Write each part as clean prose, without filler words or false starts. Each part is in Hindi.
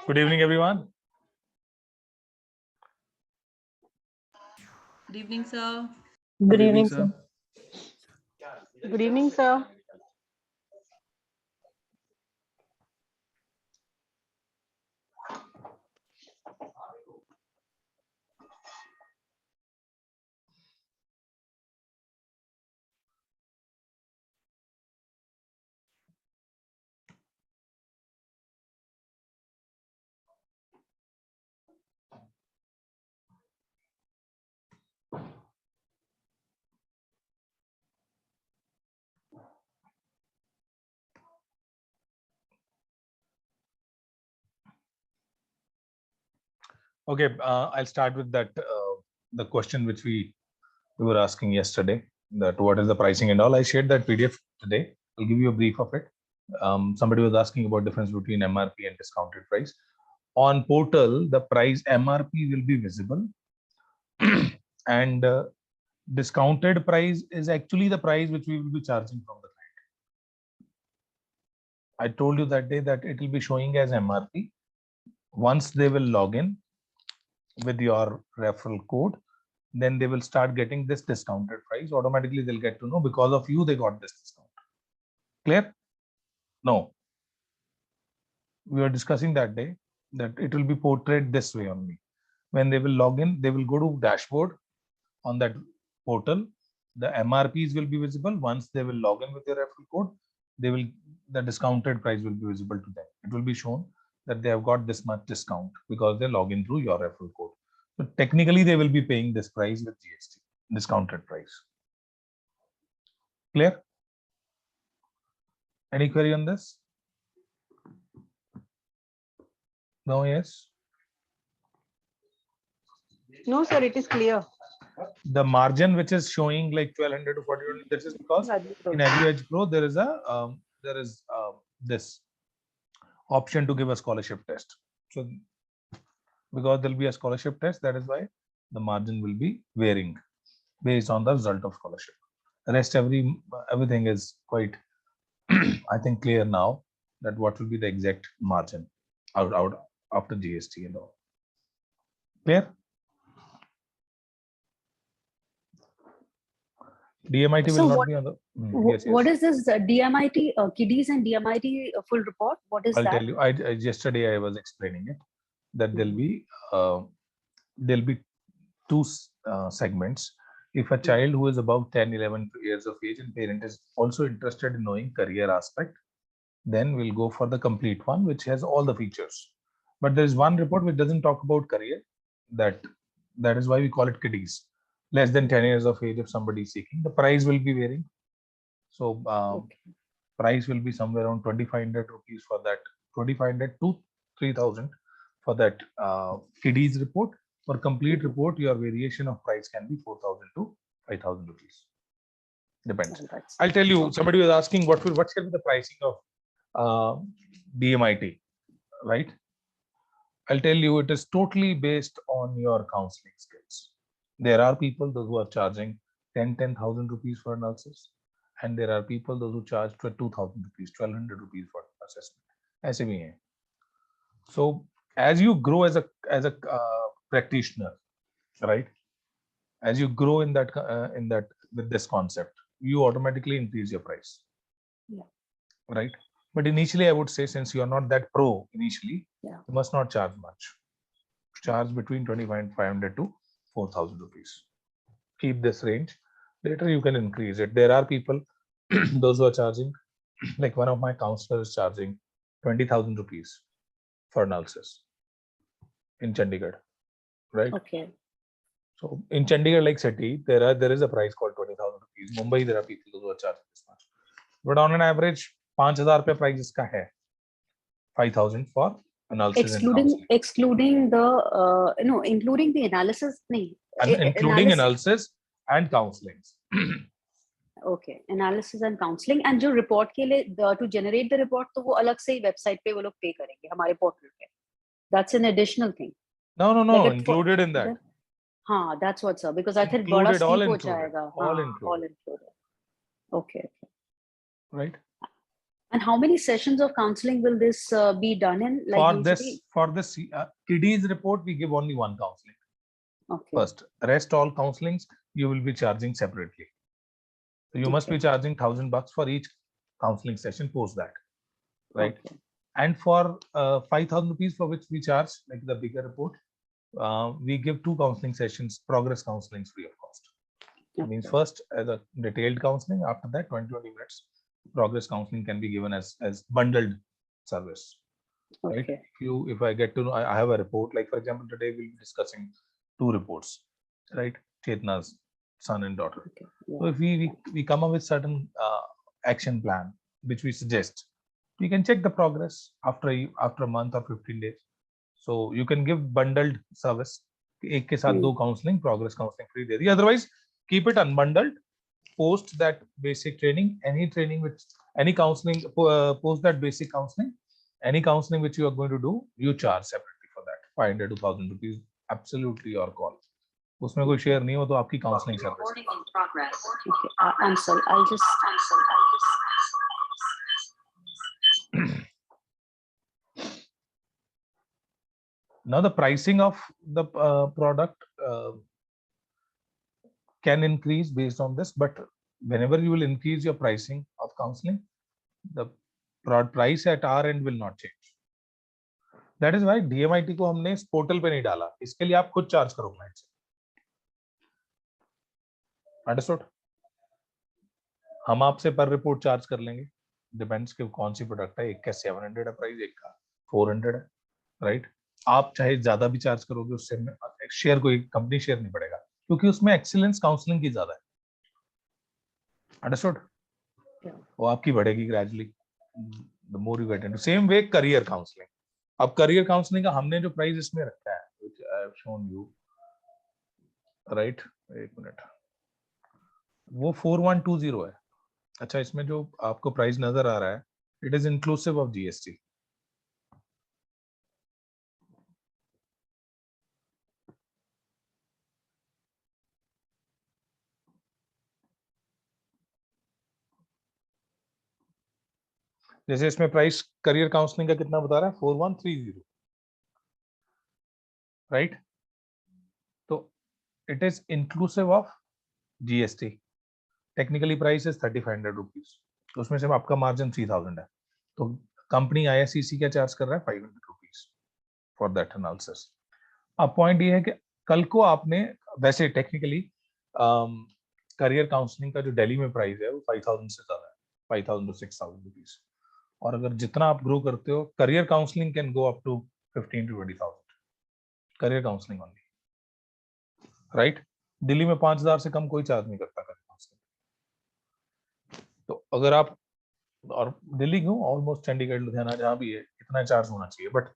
Good evening, everyone. Good evening, sir. Good evening, sir. Good evening, sir. Okay, I'll start with that. The question which we were asking yesterday, that what is the pricing and all. I shared that PDF today. I'll give you a brief of it. Somebody was asking about difference between MRP and discounted price. On portal, the price MRP will be visible, and discounted price is actually the price which we will be charging from the client. I told you that day that it will be showing as MRP. Once they will log in with your referral code, then they will start getting this discounted price. Automatically they'll get to know because of you they got this discount. Clear? No. We were discussing that day that it will be portrayed this way only. When they will log in, they will go to dashboard on that portal. The MRPs will be visible. Once they will log in with your referral code, the discounted price will be visible to them. It will be shown that they have got this much discount because they log in through your referral code. So technically they will be paying this price with GST, discounted price. Clear? Any query on this? No, yes? No, sir, it is clear. The margin which is showing like 1200 to 4000, this is because in EduEdge Pro there is this option to give a scholarship test. So because there will be a scholarship test, that is why the margin will be varying based on the result of scholarship. The rest everything is quite I think clear now that what will be the exact margin out after GST and all. Clear? DMIT So will not what, be on the. Yes. What is this DMIT, kiddies and DMIT full report? What is I'll that? tell you. Yesterday I was explaining it that there'll be two segments. If a child who is above 10-11 years of age and parent is also interested in knowing career aspect, then we'll go for the complete one, which has all the features. But there is one report which doesn't talk about career. That is why we call it kiddies. Less than 10 years of age, if somebody is seeking, the price will be varying. So price will be somewhere around 2500 rupees for that, 2500 to 3000 for that kiddies report. For complete report, your variation of price can be 4000 to 5000 rupees. Depends. I'll tell you. Somebody was asking what shall be the pricing of DMIT, right? I'll tell you, it is totally based on your counseling skills. There are people those who are charging 10,000 rupees for analysis, and there are people those who charge 2,000 rupees, 1,200 rupees for assessment. ऐसे भी हैं. So as you grow as a practitioner, right? As you grow in that with this concept, you automatically increase your price. Yeah. Right? But initially, I would say, since you are not that pro initially, Yeah. you must not charge much. Charge between 2500 to 4000 rupees. Keep this range. Later, you can increase it. There are people, those who are charging, like one of my counselors is charging 20,000 rupees for analysis in Chandigarh, right? Okay. So in Chandigarh, like city, there is a price called 20,000 rupees. Mumbai, there are people who are charging this much. But on an average, 5,000 रुपये price इसका है. 5,000 for analysis and counseling. Excluding the no, including the analysis. नहीं, And including analysis. analysis and counseling. Okay, analysis and counseling. And जो report के लिए to generate the report, तो वो अलग से ही website पे वो लोग pay करेंगे हमारे portal पे. That's an additional thing. No, Like included in that. हाँ, that's what, sir. Because I thought Included, बड़ा all steep हो included, जाएगा. all हाँ, included. all included. Okay. Right. And how many sessions of counseling will this be done in? Like For this kiddies report, we give only one counseling. Okay. First, rest all counselings you will be charging separately. So you must be charging $1,000 for each counseling session post that, right? Okay. And for 5,000 rupees for which we charge, like the bigger report, we give 2 counseling sessions, progress counseling free of cost. Okay. Means first as a detailed counseling, after that 20 minutes progress counseling can be given as bundled service. Right? Okay. If I get to know, I have a report, like for example, today we'll be discussing 2 reports, right? Chetna's son and daughter. Okay. Yeah. So if we come up with certain action plan which we suggest, we can check the progress after a month or 15 days. So you can give bundled service. एक के साथ 2 counseling, progress counseling free they the. Otherwise, keep it unbundled. Post that basic training, any counseling, post that basic counseling. Any counseling which you are going to do, you charge separately for that. 500 to 1,000 rupees, absolutely your call. उसमें कोई share नहीं हो तो आपकी counseling service. Okay. I'm sorry. I'll just. Now the pricing of the product can increase based on this, but whenever you will increase your pricing of counseling, the price at our end will not change. That is why DMIT को हमने इस पोर्टल पे नहीं डाला. इसके लिए आप खुद चार्ज करो क्लाइंट से. Understood? हम आपसे पर रिपोर्ट चार्ज कर लेंगे. डिपेंड्स कि कौन सी प्रोडक्ट है. एक का 700 है प्राइस, एक का 400 है, राइट? आप चाहे ज्यादा भी चार्ज करोगे, उससे शेयर कोई कंपनी शेयर नहीं पड़ेगा, क्योंकि उसमें एक्सीलेंस काउंसलिंग की ज्यादा है. अंडरस्टूड? वो आपकी बढ़ेगी gradually the more you get into. Same way career counselling. अब करियर काउंसलिंग का हमने जो प्राइस इसमें रखा है, which I have shown you, right? एक मिनट, वो 4120 है. अच्छा, इसमें जो आपको प्राइस नजर आ रहा है, it is inclusive of GST. जैसे इसमें प्राइस करियर काउंसलिंग का कितना बता रहा है? 4130, राइट? तो it is inclusive of GST. Technically price is 3500 rupees. उसमें से आपका मार्जिन 3000 है. तो कंपनी आईएससीसी क्या चार्ज कर रहा है? 500 रुपीज फॉर दैट एनालिसिस. अब पॉइंट ये है कि कल को आपने, वैसे टेक्निकली करियर काउंसलिंग का जो दिल्ली में प्राइस है वो 5000 से ज्यादा है, 5000 टू 6000 रुपीज. और अगर जितना आप ग्रो करते हो, career counselling can go up to 15 to 20,000. Career counselling only, right? Delhi में 5000 से कम कोई चार्ज नहीं करता करियर काउंसलिंग. तो अगर आप, और दिल्ली क्यों, ऑलमोस्ट चंडीगढ़, लुधियाना, जहां भी है, इतना चार्ज होना चाहिए. बट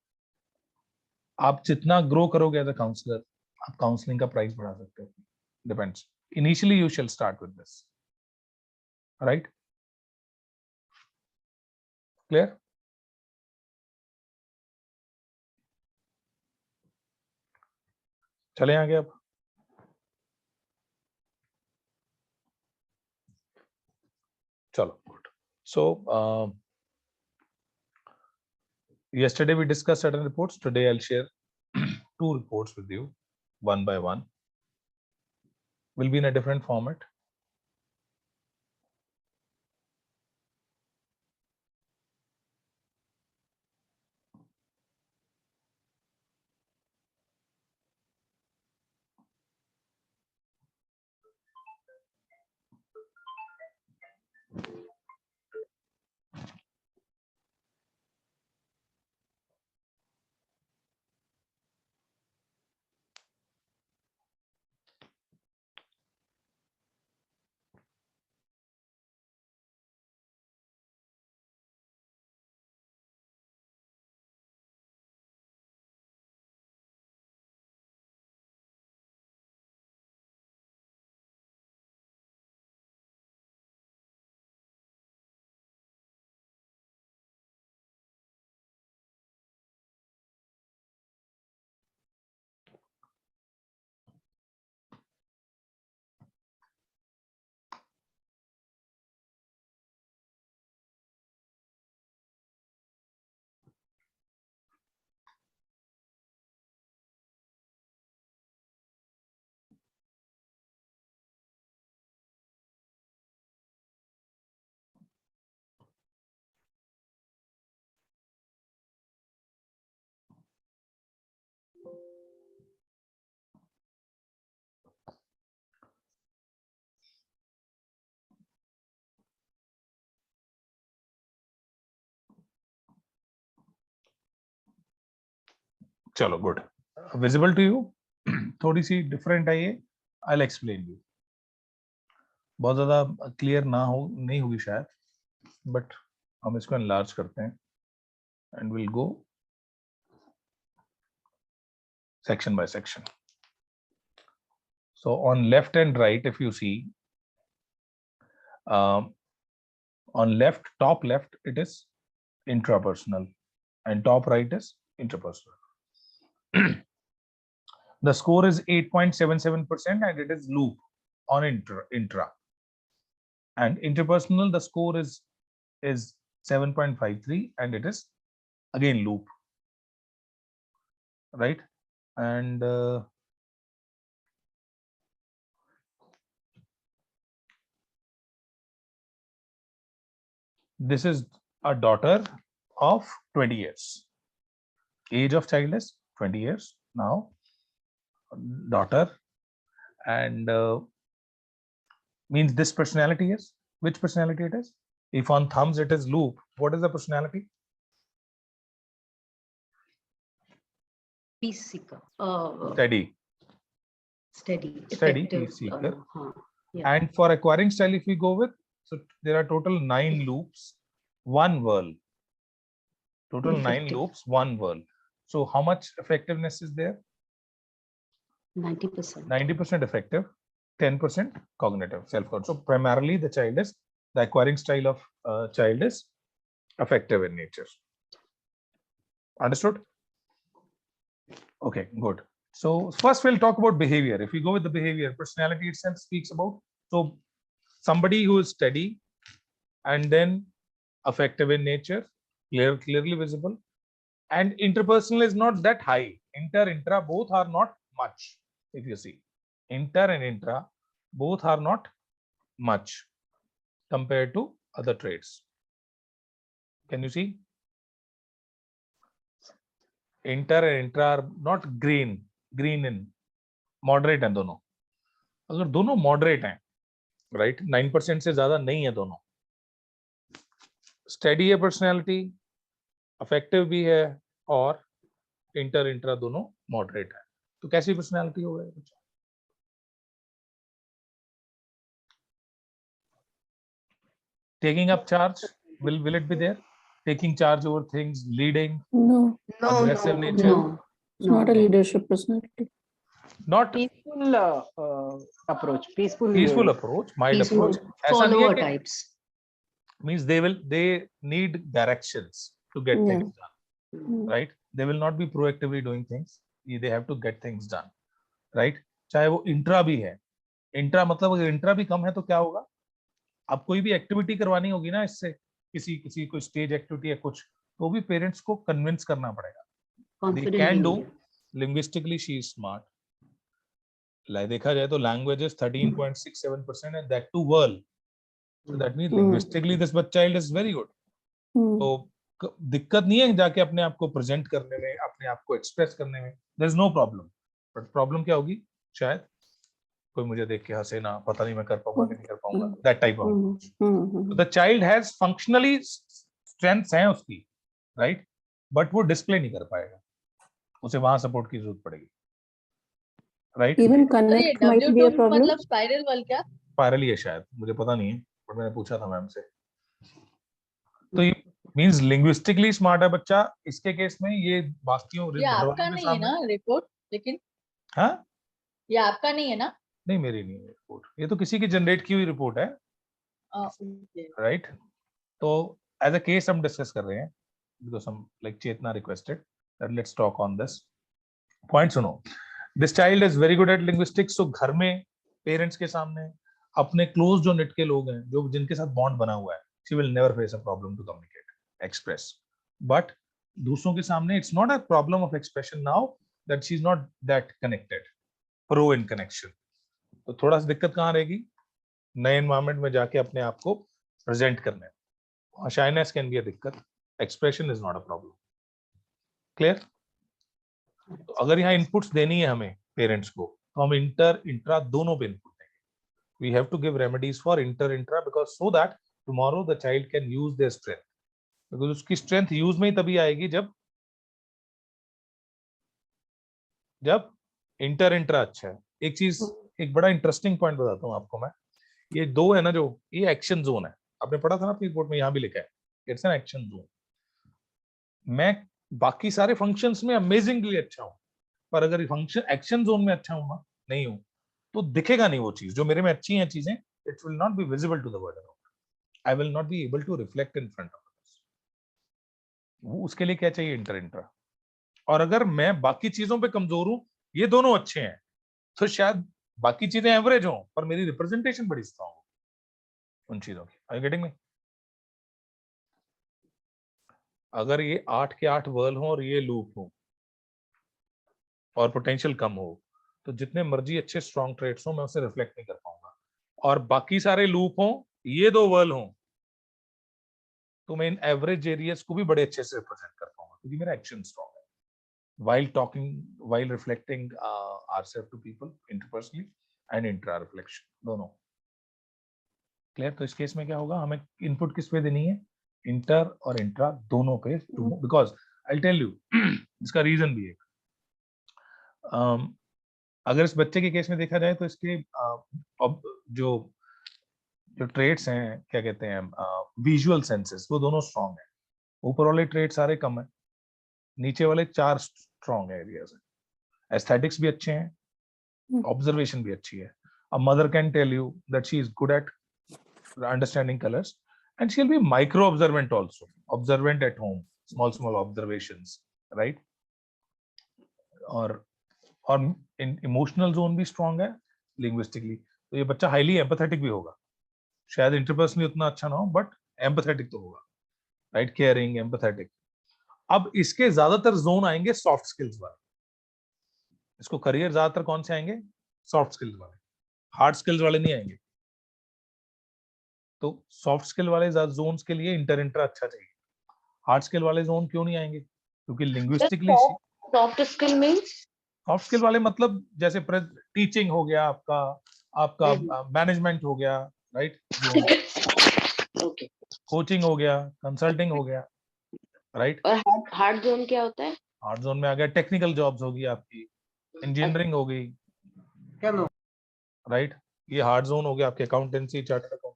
आप जितना ग्रो करोगे एज अ काउंसलर, आप काउंसलिंग का प्राइस बढ़ा सकते हो. Depends. Initially you shall start with this, right? Clear? चले आगे अब. चलो, good. So yesterday we discussed certain reports. Today I'll share 2 reports with you, one by one. Will be in a different format. चलो गुड, विजिबल टू यू? थोड़ी सी डिफरेंट है ये, आई विल एक्सप्लेन यू। बहुत ज्यादा क्लियर ना हो, नहीं होगी शायद, बट हम इसको एनलार्ज करते हैं and will go section by section. So on left and right, if you see, on left, top left, it is intrapersonal, and top right is interpersonal. The score is 8.77%, and it is loop on intra. And interpersonal, the score is 7.53, and it is again loop, right? And this is a daughter of 20 years. Age of child is 20 years now. Daughter, and means this personality is, which personality it is? If on thumbs it is loop, what is the personality? Peace seeker. Steady, Effective, peace seeker. yeah. And for acquiring style, if we go with, so there are total 9 loops, 1 whirl. Total 9 Effective. loops, 1 whirl. So how much effectiveness is there? 90%. 90% effective, 10% cognitive, self-control. So primarily the child is, the acquiring style of child is affective in nature. Understood? Okay, good. So first we'll talk about behavior. If we go with the behavior, personality itself speaks about, so somebody who is steady and then affective in nature, clearly visible, and interpersonal is not that high. Intra both are not much. If you see, inter and intra both are not much compared to other traits. Can you see? Inter and intra are not green in, moderate हैं दोनों. अगर दोनों moderate हैं, right, 9% से ज्यादा नहीं है दोनों. Steady है personality, affective भी है, और इंटर इंट्रा दोनों moderate है. तो कैसी personality हो गई? Taking up charge, will it be there? Taking charge over things, leading, No, aggressive nature, No. it's not a leadership personality. not Peaceful approach. Peaceful. peaceful approach, mild Peaceful. approach. ऐसा नहीं है Follower कि, types. means they need directions to get Yeah. things done, right? They will not be proactively doing things. They have to get things done, right? चाहे वो इंट्रा भी है. इंट्रा मतलब अगर इंट्रा भी कम है तो क्या होगा? आप कोई भी एक्टिविटी करवानी होगी ना, इससे किसी को स्टेज एक्टिविटी या कुछ, तो भी पेरेंट्स को कन्विंस करना पड़ेगा. They Confident can do. behavior. Linguistically she is smart. Like देखा जाए तो languages 13.67% and that too well. So that means linguistically this child is very good. तो दिक्कत नहीं है जाके अपने आप को प्रेजेंट करने में, अपने आप को एक्सप्रेस करने में. There is no problem. But problem क्या होगी? शायद कोई मुझे देख के हंसे ना, पता नहीं मैं कर पाऊंगा कि नहीं कर पाऊंगा. That type of approach. So the child has functionally strengths हैं उसकी, right? But वो display नहीं कर पाएगा. उसे वहां सपोर्ट की जरूरत पड़ेगी, right? Even connect might be a problem. मतलब स्पाइरल वाल क्या? स्पाइरल ही है शायद, मुझे पता नहीं है, पर मैंने पूछा था मैम से. तो ये मींस लिंग्विस्टिकली स्मार्ट है बच्चा. इसके केस में ये बाकियों ये आपका नहीं है ना रिपोर्ट, लेकिन हाँ, ये आपका नहीं है ना? नहीं मेरी नहीं है रिपोर्ट, ये तो किसी की जनरेट की हुई रिपोर्ट है, राइट? तो एज अ केस हम डिस्कस कर रहे हैं, बिकॉज हम like Chetna requested that let's talk on this point. सुनो, this child is very good at linguistics. So घर में पेरेंट्स के सामने, अपने क्लोज जो नेट के लोग हैं, जो जिनके साथ बॉन्ड बना हुआ है, she will never face a problem to communicate, express. But दूसरों के सामने it's not a problem of expression now that she is not that connected, pro in connection. तो थोड़ा सा दिक्कत कहाँ रहेगी? नए एनवायरनमेंट में जाके अपने आप को प्रेजेंट करने में. शाइनेस कैन बी अ दिक्कत, expression is not a problem. Clear? तो अगर यहाँ इनपुट्स देनी है हमें पेरेंट्स को, तो हम इंटर इंट्रा दोनों पे इनपुट देंगे. We have to give remedies for inter intra, because so that tomorrow the child can use their strength. Because उसकी स्ट्रेंथ यूज में ही तभी आएगी जब जब इंटर इंट्रा अच्छा है। एक चीज, एक बड़ा इंटरेस्टिंग पॉइंट बताता हूँ आपको मैं। ये दो है ना, जो ये एक्शन जोन है, आपने पढ़ा था ना अपनी रिपोर्ट में, यहाँ भी लिखा है इट्स एन एक्शन जोन। मैं बाकी सारे फंक्शंस में अमेजिंगली अच्छा हूँ, पर अगर फंक्शन एक्शन जोन में अच्छा हूँ ना, नहीं हूँ, तो दिखेगा नहीं वो चीज जो मेरे में अच्छी हैं चीजें, it will not be visible to the world around, I will not be able to reflect in front of others. वो उसके लिए क्या चाहिए, इंटर इंट्रा। और अगर मैं बाकी चीजों पे कमजोर हूं, ये दोनों अच्छे हैं, तो शायद बाकी चीजें एवरेज हों पर मेरी रिप्रेजेंटेशन बड़ी स्ट्रांग हो उन चीजों की। Are you getting me? अगर ये 8 के 8 वर्ल हो और ये लूप हो और पोटेंशियल कम हो, तो जितने मर्जी अच्छे स्ट्रांग ट्रेड्स हो, मैं उसे रिफ्लेक्ट नहीं कर पाऊंगा। और बाकी सारे लूप हो, ये दो वर्ल हो, तो मैं इन एवरेज एरियाज को भी बड़े अच्छे से रिप्रेजेंट कर पाऊंगा, क्योंकि मेरा एक्शन स्ट्रांग है while talking, while reflecting ourselves to people interpersonally and intra reflection दोनों। क्लियर? तो इस केस में क्या होगा, हमें इनपुट किस पे देनी है, इंटर और इंट्रा दोनों पे, बिकॉज आई टेल यू इसका रीजन भी है। अगर इस बच्चे के केस में देखा जाए तो इसके जो जो ट्रेट्स हैं, क्या कहते हैं, विजुअल सेंसेस, वो दोनों स्ट्रांग है। ऊपर वाले ट्रेट सारे कम है, नीचे वाले 4 स्ट्रांग एरियाज हैं। एस्थेटिक्स भी अच्छे हैं, observation भी अच्छी है। A mother can tell you that she is good at understanding colors, and she'll be micro observant also, observant at home, small observations, right? और इमोशनल जोन भी स्ट्रांग है लिंग्विस्टिकली, तो ये बच्चा हाईली एम्पैथेटिक भी होगा। शायद इंटरपर्सनली उतना अच्छा ना हो, बट एम्पैथेटिक तो होगा, राइट? Caring, empathetic. अब इसके ज्यादातर जोन आएंगे सॉफ्ट स्किल्स वाले। इसको करियर ज्यादातर कौन से आएंगे, सॉफ्ट स्किल्स वाले, हार्ड स्किल्स वाले नहीं आएंगे। तो सॉफ्ट स्किल वाले जोन्स के लिए इंटर इंट्रा अच्छा चाहिए। हार्ड स्किल वाले जोन क्यों नहीं आएंगे, क्योंकि linguistically soft skill means soft skill वाले मतलब जैसे टीचिंग हो गया, आपका आपका मैनेजमेंट हो गया, राइट? ओके, कोचिंग हो गया, कंसल्टिंग हो गया, राइट? और हार्ड जोन क्या होता है? हार्ड जोन में आ गया टेक्निकल जॉब्स होगी आपकी, इंजीनियरिंग हो गई, राइट? ये हार्ड जोन हो गया आपके, अकाउंटेंसी, चार्टर्ड अकाउंटेंसी।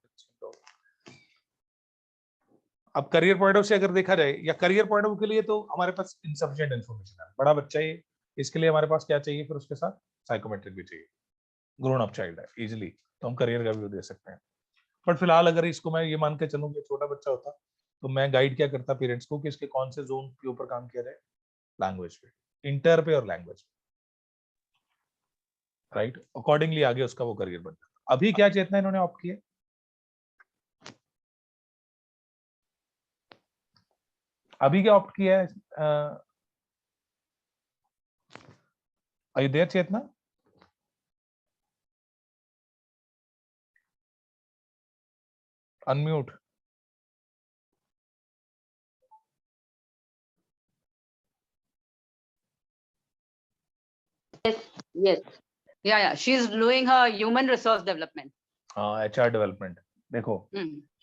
अब करियर पॉइंट ऑफ से अगर देखा जाए, या करियर पॉइंट ऑफ के लिए तो हमारे पास इनसफिशिएंट इन्फॉर्मेशन है। बड़ा बच्चा है, इसके लिए हमारे पास क्या चाहिए, फिर उसके साथ साइकोमेट्रिक भी चाहिए। ग्रोन अप चाइल्ड है इजिली, तो हम करियर का व्यू दे सकते हैं। बट फिलहाल अगर इसको मैं ये मान के चलूँ कि छोटा बच्चा होता, तो मैं गाइड क्या करता पेरेंट्स को कि इसके कौन से जोन के ऊपर काम किया जाए, लैंग्वेज पे, इंटर पे और लैंग्वेज पे, राइट? अकॉर्डिंगली आगे उसका वो करियर बन जाता। अभी क्या चेतना इन्होंने ऑप्ट किया, अभी क्या ऑप्ट किया है, Ayodhya Chetna? Unmute. Yes. Yeah. She's doing her human resource development. HR development. देखो,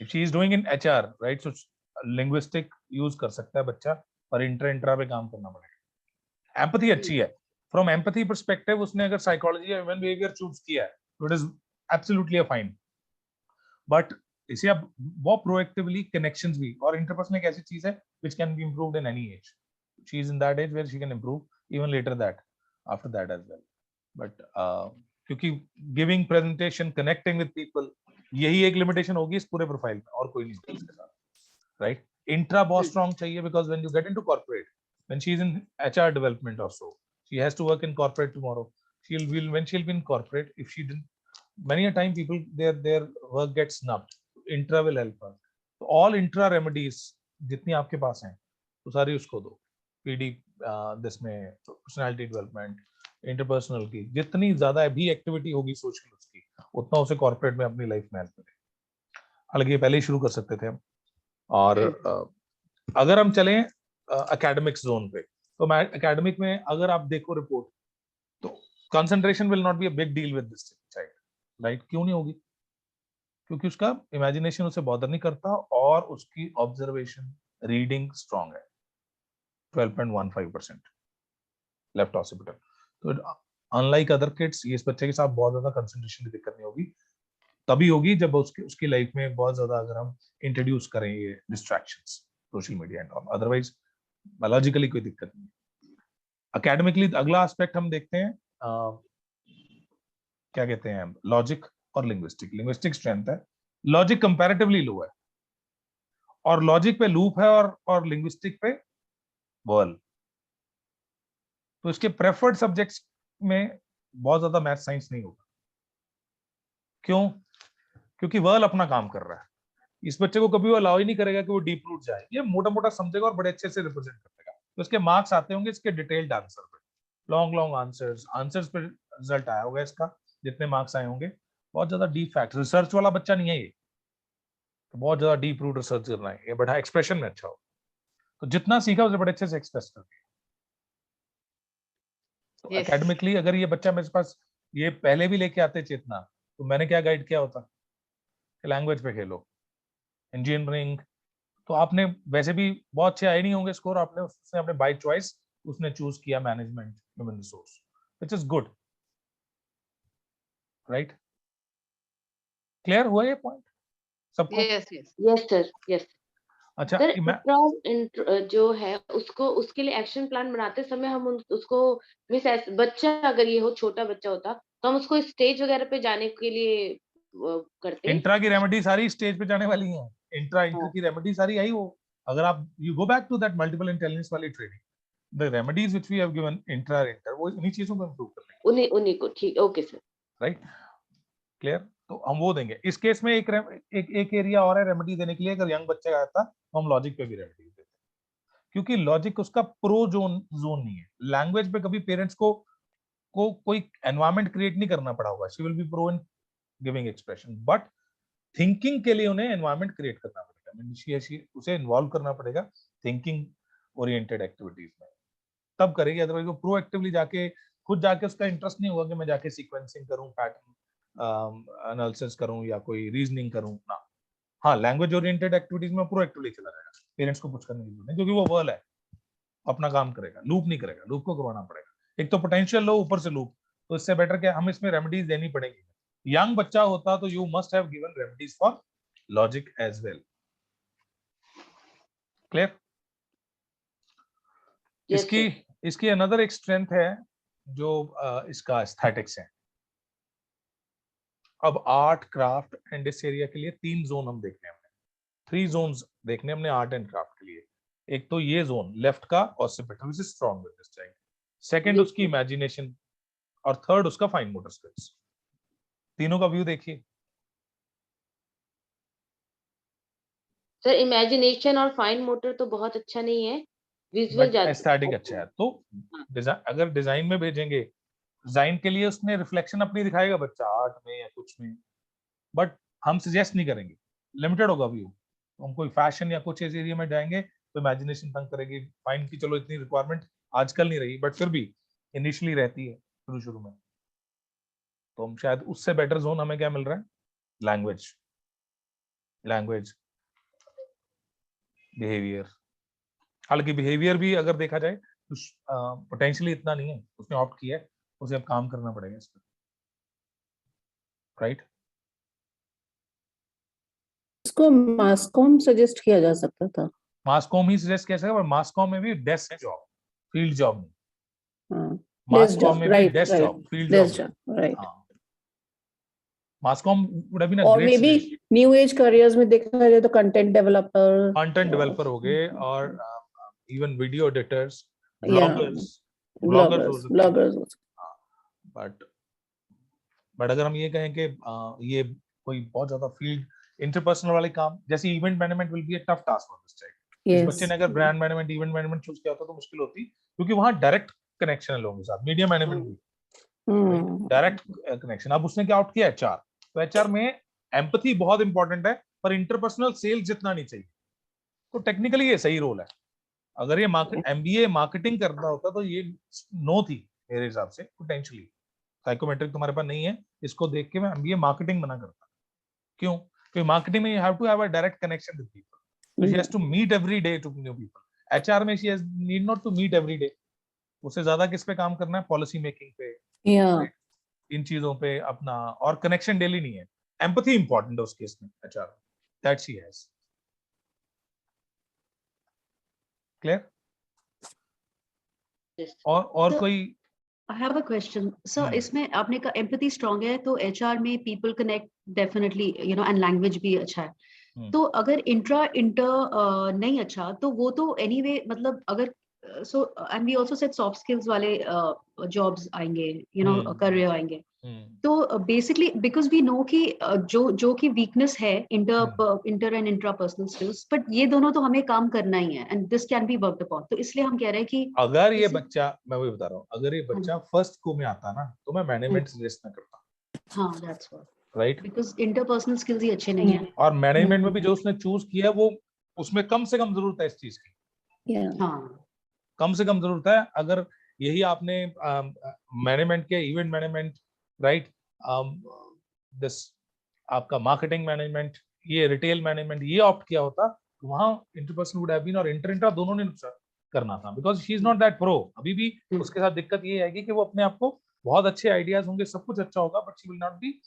if she is doing in HR, right, so linguistic use कर सकता है बच्चा, पर इंट्रा पे काम करना पड़ेगा। एम्पैथी अच्छी है, फ्रॉम एम्पैथी पर्सपेक्टिव उसने अगर साइकोलॉजी या ह्यूमन बिहेवियर चूज किया है, तो it is absolutely fine. But इसे अब वो प्रोएक्टिवली कनेक्शंस भी, और इंटरपर्सनल एक ऐसी चीज है which can be improved in any age. She is in that age where she can improve even later that, after that age well. But क्योंकि giving presentation, connecting with people, यही एक लिमिटेशन होगी इस पूरे प्रोफाइल में, और कोई नहीं होगी इसके साथ, राइट? इंट्रा बहुत स्ट्रांग चाहिए, because when you get into corporate, when she is in HR development also, she has to work in corporate tomorrow, she'll will when she'll be in corporate, if she didn't, many a time people their work gets snubbed, intra will help her। तो all intra remedies जितनी आपके पास हैं, तो सारी उसको दो। PD जिसमें पर्सनालिटी डेवलपमेंट, इंटरपर्सनल की जितनी ज्यादा भी एक्टिविटी होगी सोशल उसकी, उतना उसे कॉर्पोरेट में अपनी लाइफ में हेल्प मिलेगी। हालांकि ये पहले ही शुरू कर सकते थे हम। और अगर हम चलें एकेडमिक्स जोन पे, तो मैं एकेडमिक में अगर आप देखो रिपोर्ट, तो concentration will not be a big deal with this child, right? क्यों नहीं होगी? क्योंकि उसका इमेजिनेशन उसे बॉदर नहीं करता, और उसकी ऑब्जर्वेशन, रीडिंग स्ट्रांग है, 12.15% लेफ्ट ऑसिपिटल। तो अनलाइक अदर किड्स ये इस बच्चे के साथ बहुत ज्यादा कंसंट्रेशन की दिक्कत नहीं होगी, तभी होगी जब उसकी लाइफ में बहुत ज्यादा अगर हम इंट्रोड्यूस करें ये distractions, social media and all, otherwise biologically कोई दिक्कत नहीं। एकेडमिकली अगला एस्पेक्ट हम देखते हैं क्या कहते हैं, लॉजिक और लिंग्विस्टिक। लिंग्विस्टिक स्ट्रेंथ है, लॉजिक कंपैरेटिवली लो है, और लॉजिक पे लूप है और लिंग्विस्टिक पे वर्ल। तो इसके प्रेफर्ड सब्जेक्ट्स में बहुत ज्यादा मैथ साइंस नहीं होगा। क्यों? क्योंकि वर्ल अपना काम कर रहा है, इस बच्चे को कभी वो अलाउ ही नहीं करेगा कि वो डीप रूट जाए, ये मोटा मोटा समझेगा और बड़े अच्छे से रिप्रेजेंट कर देगा। तो इसके मार्क्स आते होंगे इसके डिटेल्ड आंसर पे, लॉन्ग लॉन्ग आंसर्स पे रिजल्ट आया होगा इसका, जितने मार्क्स आए होंगे। बहुत ज्यादा डीप फैक्ट रिसर्च वाला बच्चा नहीं है ये, तो बहुत ज्यादा डीप रूट रिसर्च करना है, ये बड़ा एक्सप्रेशन में अच्छा हो, तो जितना सीखा उसे बड़े अच्छे से एक्सप्रेस कर दिया। तो Yes. एकेडमिकली अगर ये बच्चा मेरे पास ये पहले भी लेके आते चेतना, तो मैंने क्या गाइड किया होता, लैंग्वेज पे खेलो, इंजीनियरिंग तो आपने वैसे भी बहुत अच्छे आए नहीं होंगे स्कोर, आपने उसने अपने बाय चॉइस उसने चूज किया management human resource, which is good, right? Clear हुआ ये पॉइंट सबको? Yes, yes. Yes sir, yes अच्छा सर। मैं जो है उसको, उसके लिए एक्शन प्लान बनाते समय हम उसको बच्चा अगर ये हो, छोटा बच्चा होता तो हम उसको स्टेज वगैरह पे जाने के लिए करते। इंट्रा की रेमेडी सारी स्टेज पे जाने वाली हैं, इंटर की रेमेडी सारी आई वो। अगर आप you go back to that multiple intelligence वाली training, the remedies which we have given intra वो इन्हीं चीजों को इंप्रूव कर लेंगे, उन्हीं को, ठीक, ओके सर, राइट? क्लियर? तो हम वो देंगे। इस केस में एक एरिया और है रेमेडी देने के लिए, अगर यंग बच्चा आया था तो हम लॉजिक पे भी रेमेडी देते हैं, क्योंकि लॉजिक उसका प्रो जोन नहीं है। लैंग्वेज पे कभी पेरेंट्स को कोई एनवायरनमेंट क्रिएट नहीं करना पड़ा होगा, she will be pro in giving expression, but thinking के लिए उन्हें एनवायरनमेंट क्रिएट करना पड़ेगा, उसे इन्वॉल्व करना पड़ेगा थिंकिंग ओरिएंटेड एक्टिविटीज में, तब करेगी। अदरवाइज वो प्रोएक्टिवली जाके खुद जाके उसका इंटरेस्ट नहीं होगा कि मैं जाके सीक्वेंसिंग करूं, पैटर्न एनालिसिस करूं या कोई रीजनिंग करूं ना। हाँ, लैंग्वेज ओरिएंटेड एक्टिविटीज में प्रोएक्टिवली चला जाएगा, पेरेंट्स को कुछ करने की जरूरत नहीं, क्योंकि वो वर्ल है, अपना काम करेगा, लूप नहीं करेगा, लूप को करवाना पड़ेगा। एक तो पोटेंशियल लो, ऊपर से लूप, तो इससे बेटर क्या हम इसमें रेमेडीज देनी पड़ेगी। यंग बच्चा होता तो you must have given remedies for logic as well. Clear? इसकी अनदर एक स्ट्रेंथ है जो इसका एस्थेटिक्स है। अब आर्ट, क्राफ्ट एंड इस एरिया के लिए 3 जोन हम देखने हमने, 3 जोन्स देखने हमने आर्ट एंड क्राफ्ट के लिए। एक तो ये जोन लेफ्ट का occipital which is strong with this child, second उसकी इमेजिनेशन, और थर्ड उसका फाइन मोटर स्किल्स। तीनों का व्यू देखिए। सर इमेजिनेशन और फाइन मोटर तो बहुत अच्छा नहीं है, विजुअल ज्यादा एस्थेटिक अच्छा है। तो अगर डिजाइन में भेजेंगे, डिजाइन के लिए उसने रिफ्लेक्शन अपनी दिखाएगा बच्चा आर्ट में या कुछ में, बट हम सजेस्ट नहीं करेंगे, लिमिटेड होगा व्यू। तो हम कोई फैशन या कुछ इस एरिया में जाएंगे तो इमेजिनेशन तंग करेगी। फाइन की चलो इतनी रिक्वायरमेंट आजकल नहीं रही, बट फिर भी इनिशियली रहती है शुरू में। तो हम शायद उससे बेटर जोन हमें क्या मिल रहा है, लैंग्वेज बिहेवियर। हालांकि बिहेवियर भी अगर देखा जाए तो पोटेंशियली इतना नहीं है, उसने ऑप्ट किया है, उसे अब काम करना पड़ेगा इस पर, राइट? इसको मास्कॉम सजेस्ट किया जा सकता था। मास्कॉम ही सजेस्ट किया सकता है, पर मास्कॉम में भी डेस्क जॉब, फील्ड जॉब नहीं। हाँ, मास्कॉम में भी desk job, field desk job, job, right. हाँ। Mass comm would have been a और great maybe suggestion. New age careers में देखा जाए तो कंटेंट डेवलपर हो गए, और even video editors, bloggers bloggers. But अगर हम ये कहें कि ये कोई बहुत ज्यादा फील्ड इंटरपर्सनल वाले काम, जैसे event management will be a tough task for this child. इस बच्चे ने अगर brand management, event management choose किया होता तो मुश्किल होती, क्योंकि वहां डायरेक्ट कनेक्शन है लोगों के साथ। मीडिया मैनेजमेंट भी डायरेक्ट कनेक्शन। अब उसने क्या आउट किया, एचआर। तो एचआर में एम्पैथी बहुत इंपॉर्टेंट है, पर इंटरपर्सनल सेल्स जितना नहीं चाहिए। तो टेक्निकली ये सही रोल है। अगर ये एमबीए मार्केटिंग करना होता तो ये नो थी मेरे हिसाब से पोटेंशियली। साइकोमेट्रिक तुम्हारे पास नहीं है, इसको देख के मैं एमबीए मार्केटिंग मना करता। क्यों? क्योंकि मार्केटिंग में you have to have a direct connection with people, so she has to meet every day to new people. HR में she has need not to meet every day, उससे ज्यादा किस पे काम करना है, पॉलिसी मेकिंग पे, Yeah. इन चीजों पे अपना, और कनेक्शन डेली नहीं है। एम्पैथी इंपॉर्टेंट है उस केस में, HR that she has. Clear? Yes. और So- कोई I have a question. So, Hmm. इसमें आपने कहा empathy strong है, तो HR में people connect definitely, you know, and language भी अच्छा है. Hmm. तो अगर inter नहीं अच्छा, तो वो तो anyway, मतलब अगर so and we also said soft skills वाले jobs आएंगे, you know, career आएंगे. तो basically because we know कि जो कि weakness है inter and intrapersonal skills, but ये दोनों तो हमें काम करना ही है, and this can be worked upon. तो इसलिए हम कह रहे हैं कि अगर ये इसे- बच्चा, मैं वही बता रहा हूँ, अगर ये बच्चा फर्स्ट को में आता ना, तो मैं मैनेजमेंट सजेस्ट ना करता, हाँ, that's what. Right? Because interpersonal skills ही अच्छे नहीं है. और मैनेजमेंट में भी जो उसने चूज किया वो, उसमें कम से कम जरूरत है इस चीज की, Yeah. हाँ. कम से कम जरूरत है। अगर यही आपने मैनेजमेंट के, इवेंट मैनेजमेंट, राइट, दिस आपका मार्केटिंग मैनेजमेंट, ये रिटेल मैनेजमेंट, ये ऑप्ट किया होता, तो वहां इंटरपर्सनल वुड हैव बीन, और इंटर दोनों ने नुकसान करना था, because she is not that pro. अभी भी उसके साथ दिक्कत ये आएगी कि वो अपने आप को, बहुत अच्छे आइडियाज होंगे, सब कुछ अच्छा होगा, but she will not B,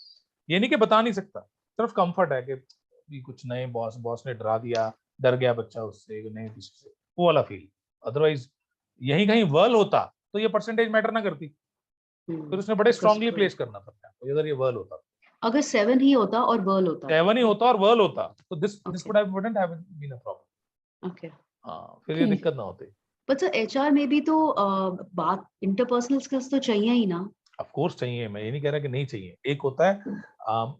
ये नहीं कि बता नहीं सकता, सिर्फ कंफर्ट है कि कुछ नए बॉस ने डरा दिया, डर गया बच्चा उससे, नए किसी से, वो वाला फील। अदरवाइज यही कहीं वर्ल होता तो ये परसेंटेज मैटर ना करती, फिर उसने बड़े स्ट्रांगली प्लेस करना था अपने आप को, अगर ये वर्ल होता, अगर 7 ही होता और वर्ल होता. 7 ही होता और वर्ल होता, तो this Okay. Would have wouldn't have been a problem. Okay. हाँ, फिर ये Okay. दिक्कत ना होती। But sir, HR में भी तो बात interpersonal skills तो चाहिए ही ना. ऑफ कोर्स चाहिए, मैं ये नहीं कह रहा कि नहीं चाहिए। एक होता है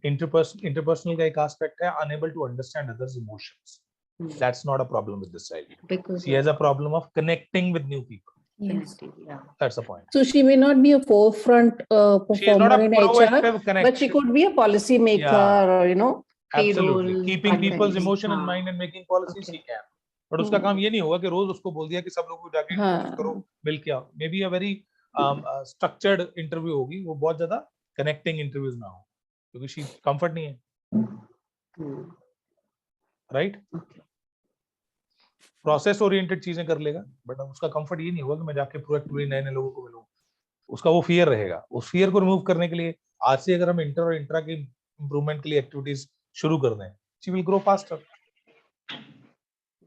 इंटरपर्सनल का एक एस्पेक्ट है, unable to understand others emotions, that's not a problem with this child, Because she has a problem of connecting with new people, Yes. yeah. That's the point. So she may not be a forefront She is not performer a in HR, proactive but connection. she could be a policy maker, Yeah. or you know. Absolutely, Payroll, keeping people's finance, emotion in हाँ. mind and making policies, Okay. he can. But उसका काम ये नहीं होगा कि रोज उसको बोल दिया कि सब लोगों को जाके हाँ. इंटरव्यू करो, मिल के आओ। May be a very structured interview होगी, वो बहुत ज्यादा कनेक्टिंग इंटरव्यूज ना हो, क्योंकि शी कंफर्ट नहीं है, Hmm. Right? Okay. Process oriented चीजें कर लेगा, बट उसका कंफर्ट ये नहीं होगा कि मैं जाके प्रोएक्टिवली नए नए लोगों को मिलूं, उसका वो फियर रहेगा। उस फियर को रिमूव करने के लिए आज से अगर हम इंटर और इंट्रा की इंप्रूवमेंट के लिए एक्टिविटीज शुरू कर दें, she will grow faster.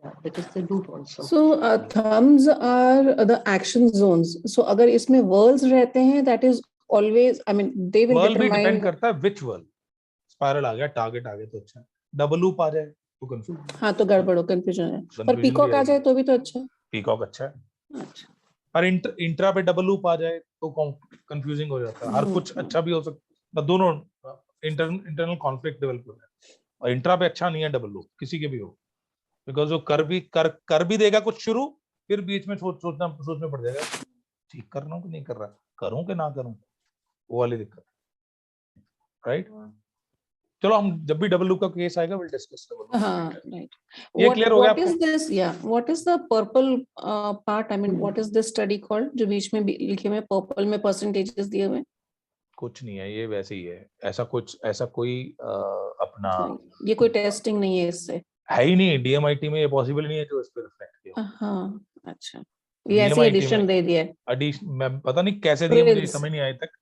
Yeah, because they do also. So thumbs are the action zones. So अगर इसमें worlds रहते हैं, that is always, I mean, they will वर्ल भी determine. डिपेंड करता है विच वर्ल। स्पाइरल आ गया, टारगेट आ गया तो अच्छा है, डबल लूप आ जाए तो कंफ्यूज, हाँ, तो गड़बड़ हो, confusion है। पर Confusion पीकॉक भी आ आएगी। जाए तो भी तो अच्छा है। पीकॉक अच्छा है, अच्छा। पर इंट्रा पे डबल लूप आ जाए तो कंफ्यूजिंग हो जाता है। हर कुछ अच्छा भी हो सकता है, दोनों इंटरनल कॉन्फ्लिक्ट डेवलप हो जाए, और इंट्रा पे अच्छा नहीं है डबल लूप, किसी के भी हो, बिकॉज वो कर भी देगा कुछ शुरू, फिर बीच में सोचना पड़ जाएगा, ठीक कर रहा हूँ कि नहीं कर रहा, करूँ कि ना करूँ, वो वाली दिक्कत, राइट? चलो हम जब भी डबल लूप का केस आएगा विल डिस्कस डबल लूप। हाँ, right. ये clear हो गया What is आपको? this? Yeah. What is the purple part? I mean, what is this study called? जो बीच में लिखे हुए purple में percentages दिए हुए हैं? कुछ नहीं है, ये वैसे ही है, ऐसा कोई अपना ये कोई टेस्टिंग नहीं है इससे। है ही नहीं, डीएमआईटी में ये पॉसिबल नहीं है जो इस पे रिफ्लेक्ट किया। हाँ, अच्छा, ये ऐसे DMIT एडिशन में दे दिया है। एडिशन मैं पता नहीं कैसे दिए, मुझे Quiz. समझ नहीं आया तक।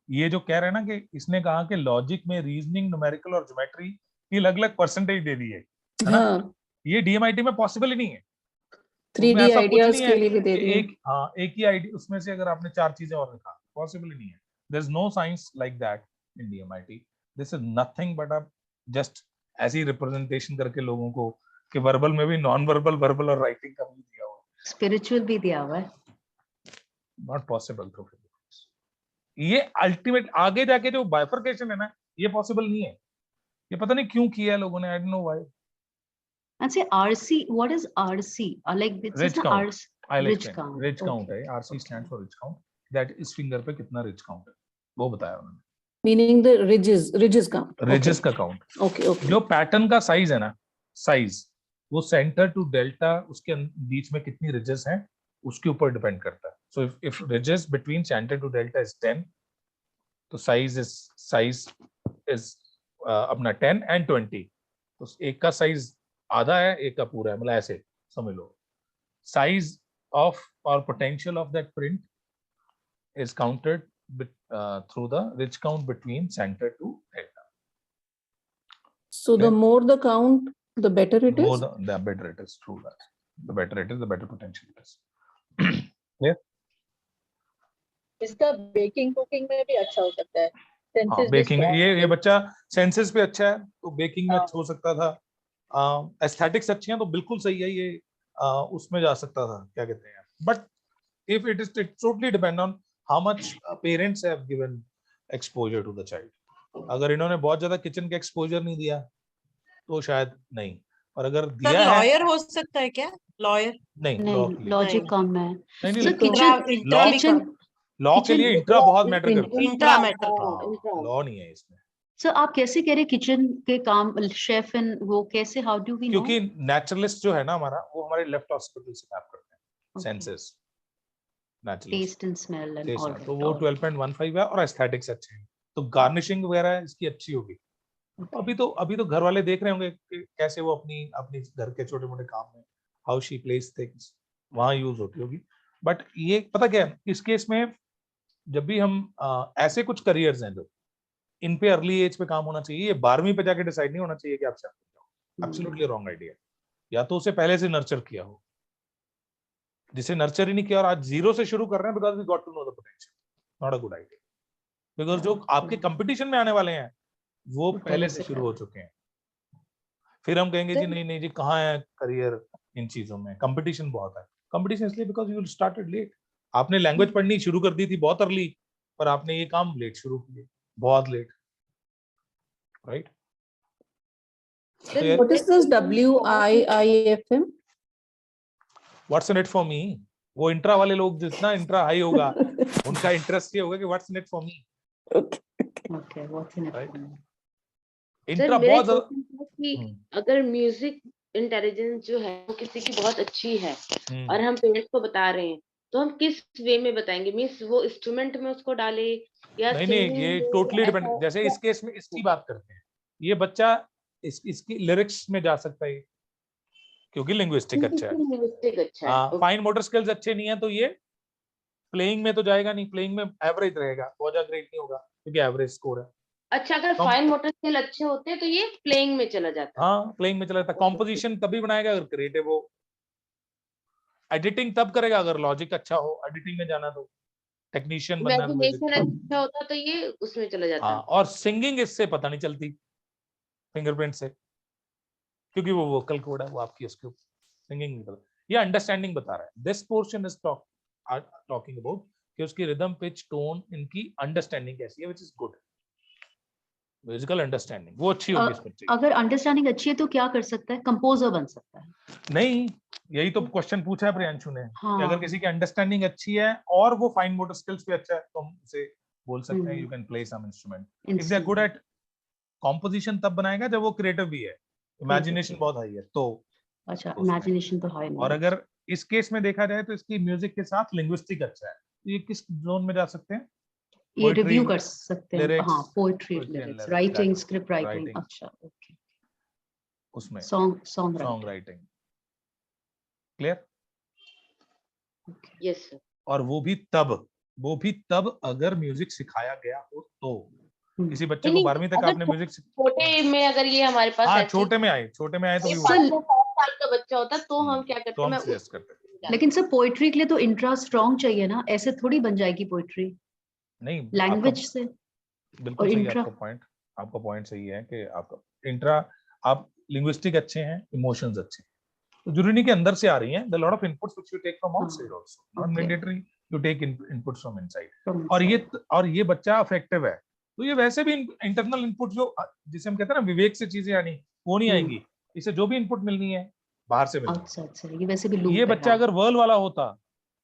ये जो कह रहे हैं ना कि इसने कहा कि लॉजिक में रीजनिंग, न्यूमेरिकल और ज्योमेट्री की अलग-अलग परसेंटेज दे दी है ना? हाँ, ये डीएमआईटी में पॉसिबल ही नहीं है। 3D उसमें ऐसा कुछ आइडियाज नहीं के है लिए भी दे कि दिए। एक ही आईडी उसमें से अगर आपने 4 चीजें और लिखा, पॉसिबल ही नहीं है। There is no science like that in DMIT. This is nothing but a just ऐसी रिप्रेजेंटेशन करके लोगों को कि वर्बल में भी नॉन वर्बल, वर्बल और राइटिंग का भी दिया हुआ है। Spiritual भी दिया हुआ है. Not possible through physics. ये अल्टीमेट आगे जाके जो बाइफर्केशन है ना, ये पॉसिबल नहीं है। ये पता नहीं क्यों किया है लोगों ने, I don't know why. And say RC, what is RC? Like this Ridge is the count. RC. I'll Ridge explain. count. Ridge count Okay. है, RC stands for ridge count. That इस फिंगर पे कितना ridge count है, वो बताया उन्होंने। Meaning the ridges count. Ridges का count। Okay, okay. जो पैटर्न का साइज है ना, साइज वो सेंटर टू डेल्टा, उसके बीच में कितनी ridges हैं उसके ऊपर डिपेंड करता है। So if ridges between center to delta is 10, तो size is अपना 10 and 20। तो एक का साइज आधा है, एक का पूरा है, मतलब ऐसे समझ लो। साइज ऑफ और potential of that print is counted through the ridge count between center to delta. So the Clear? more the count, the better it The more is. the better it is. True that. The better it is, the better potential it is. Clear? इसका बेकिंग कुकिंग में भी अच्छा हो सकता है. हाँ, Senses बेकिंग भी ये बच्चा सेंसेस पे अच्छा है तो बेकिंग में हाँ. अच्छा हो सकता था. एस्थेटिक्स अच्छे हैं तो बिल्कुल सही है ये. उसमें जा सकता था, क्या कहते हैं. But if it totally depend on how much parents have given exposure to the child. अगर इन्होंने बहुत ज्यादा किचन का एक्सपोजर नहीं दिया तो शायद नहीं, और अगर दिया है. लॉयर हो सकता है क्या? लॉयर नहीं, नहीं, लॉजिक कम है. नहीं, सर इंट्रा लॉ के लिए इंट्रा बहुत मैटर Intra- करता है. Intra matter. लॉ नहीं है इसमें, सर आप कैसे कह रहे किचन के काम शेफ एंड वो कैसे, हाउ डू वी नो? क्योंकि नेचुरलिस्ट जो है ना हमारा, वो हमारे लेफ्ट हॉस्पिटल से मैप करते हैं senses. Naturalist test and smell and all. तो वो 12.15 है और एस्थेटिक्स अच्छे हैं तो गार्निशिंग वगैरह इसकी अच्छी होगी. अभी तो घर वाले देख रहे होंगे कि कैसे वो अपनी घर के छोटे मोटे काम में हाउ शी प्लेस थिंग्स वहां यूज होती होगी. बट ये पता क्या है, इस केस में जब भी हम ऐसे कुछ करियर्स हैं जो इन पे अर्ली एज पे काम होना चाहिए, ये 12वीं पे जाके डिसाइड नहीं होना चाहिए कि आप शेफ बन जाओ. Absolutely wrong idea. या तो उसे पहले से नर्चर किया हो, जिसे नर्चर ही नहीं किया और आज जीरो से शुरू कर रहे हैं because we got to know the potential. Not a good idea, because जो आपके कंपटीशन में आने वाले हैं वो पहले से शुरू हो चुके हैं. फिर हम कहेंगे जी नहीं जी कहाँ है करियर इन चीजों में, कंपटीशन बहुत है. कंपटीशन इसलिए बिकॉज यू स्टार्टेड लेट. आपने लैंग्वेज पढ़नी शुरू कर दी थी बहुत अर्ली, पर आपने ये काम लेट शुरू किए, बहुत late. Right? What is this WIIFM? What's in it for me. वो इंट्रा वाले लोग जितना इंट्रा हाई होगा उनका इंटरेस्ट ये होगा कि what's in it for me. Okay, what's in Right. Sir intra मेरा बहुत ज्यादा. क्वेश्चन था कि अगर म्यूजिक इंटेलिजेंस जो है वो किसी की बहुत अच्छी है और हम पेरेंट्स को बता रहे हैं तो हम किस वे में बताएंगे? मींस वो इंस्ट्रूमेंट में उसको डाले या नहीं singing ये में टोटली ऐसा- डिपेंड. जैसे इस केस में इसकी बात करते हैं, ये बच्चा इसकी लिरिक्स में जा सकता है क्योंकि लिंग्विस्टिक अच्छा है. Linguistic अच्छा है. हाँ, Okay. फाइन मोटर स्किल्स अच्छे नहीं है तो ये प्लेइंग में तो जाएगा नहीं. प्लेइंग में एवरेज रहेगा, बहुत ज्यादा ग्रेट नहीं होगा क्योंकि एवरेज स्कोर है. अच्छा, अगर कम- फाइन मोटर स्किल अच्छे होते हैं तो ये प्लेइंग में चला जाता है. हाँ, प्लेइंग में चला जाता. कॉम्पोजिशन तभी बनाएगा अगर क्रिएटिव हो. एडिटिंग तब करेगा अगर लॉजिक अच्छा हो. एडिटिंग में जाना तो टेक्नीशियन बनना है. इमेजिनेशन अच्छा होता तो ये उसमें चला जाता हाँ, है. और सिंगिंग इससे पता नहीं चलती फिंगरप्रिंट से क्योंकि वो वोकल कोड है, वो आपकी उसके सिंगिंग नहीं पता. ये अंडरस्टैंडिंग बता रहा है. This portion is talking about कि उसकी रिदम पिच टोन इनकी अंडरस्टैंडिंग कैसी है, which is good. Musical understanding वो अच्छी होगी इस बच्चे की. अगर अंडरस्टैंडिंग अच्छी है तो क्या कर सकता है? कंपोजर बन सकता है. नहीं, यही तो क्वेश्चन पूछा है प्रियांशु ने कि हाँ. अगर किसी की अंडरस्टैंडिंग अच्छी है और वो फाइन मोटर स्किल्स पे अच्छा है तो हम उसे बोल सकते हैं you can play some instrument. If they are good at composition तब बनाएगा जब वो क्रिएटिव भी है, इमेजिनेशन बहुत हाई है तो. अच्छा, उसमें. इमेजिनेशन तो हाई. और अगर इस केस में देखा जाए तो इसकी म्यूजिक के साथ लिंग्विस्टिक अच्छा है तो ये किस जोन में जा सकते हैं? ये poetry, रिव्यू कर सकते हैं. lyrics, हाँ, poetry, poetry and lyrics, lyrics, writing, that- script writing. writing. अच्छा, ओके. उसमें song song writing. Clear? Yes sir. और वो भी तब अगर म्यूजिक सिखाया गया हो तो. किसी बच्चे को नहीं, 12वीं तक अगर आपने म्यूजिक छोटे में अगर ये हमारे पास हाँ ऐसी- छोटे में आए तो भी ये वो 5 या 7 साल का बच्चा होता तो हम क्या करते तो हैं? हम मैं सजेस्ट करते हैं. लेकिन सर पोएट्री के लिए तो इंट्रा स्ट्रांग चाहिए ना, ऐसे थोड़ी बन जाएगी पोएट्री नहीं, लैंग्वेज से. बिल्कुल और सही है इंट्रा- आपका पॉइंट सही है कि आपका इंट्रा आप लिंग्विस्टिक अच्छे हैं, इमोशंस अच्छे हैं तो जरूरी नहीं कि अंदर से आ रही हैं. The lot of inputs which you take from outside also, not Okay. Mandatory you take inputs from inside. from और ये बच्चा अफेक्टिव है तो ये वैसे भी इंटरनल इनपुट जो जिसे हम कहते हैं ना विवेक से चीजें आनी वो नहीं आएंगी. इसे जो भी इनपुट मिलनी है बाहर से मिलनी है. आउटसाइड से. ये वैसे भी लूप ये बच्चा अगर वर्ल्ड वाला होता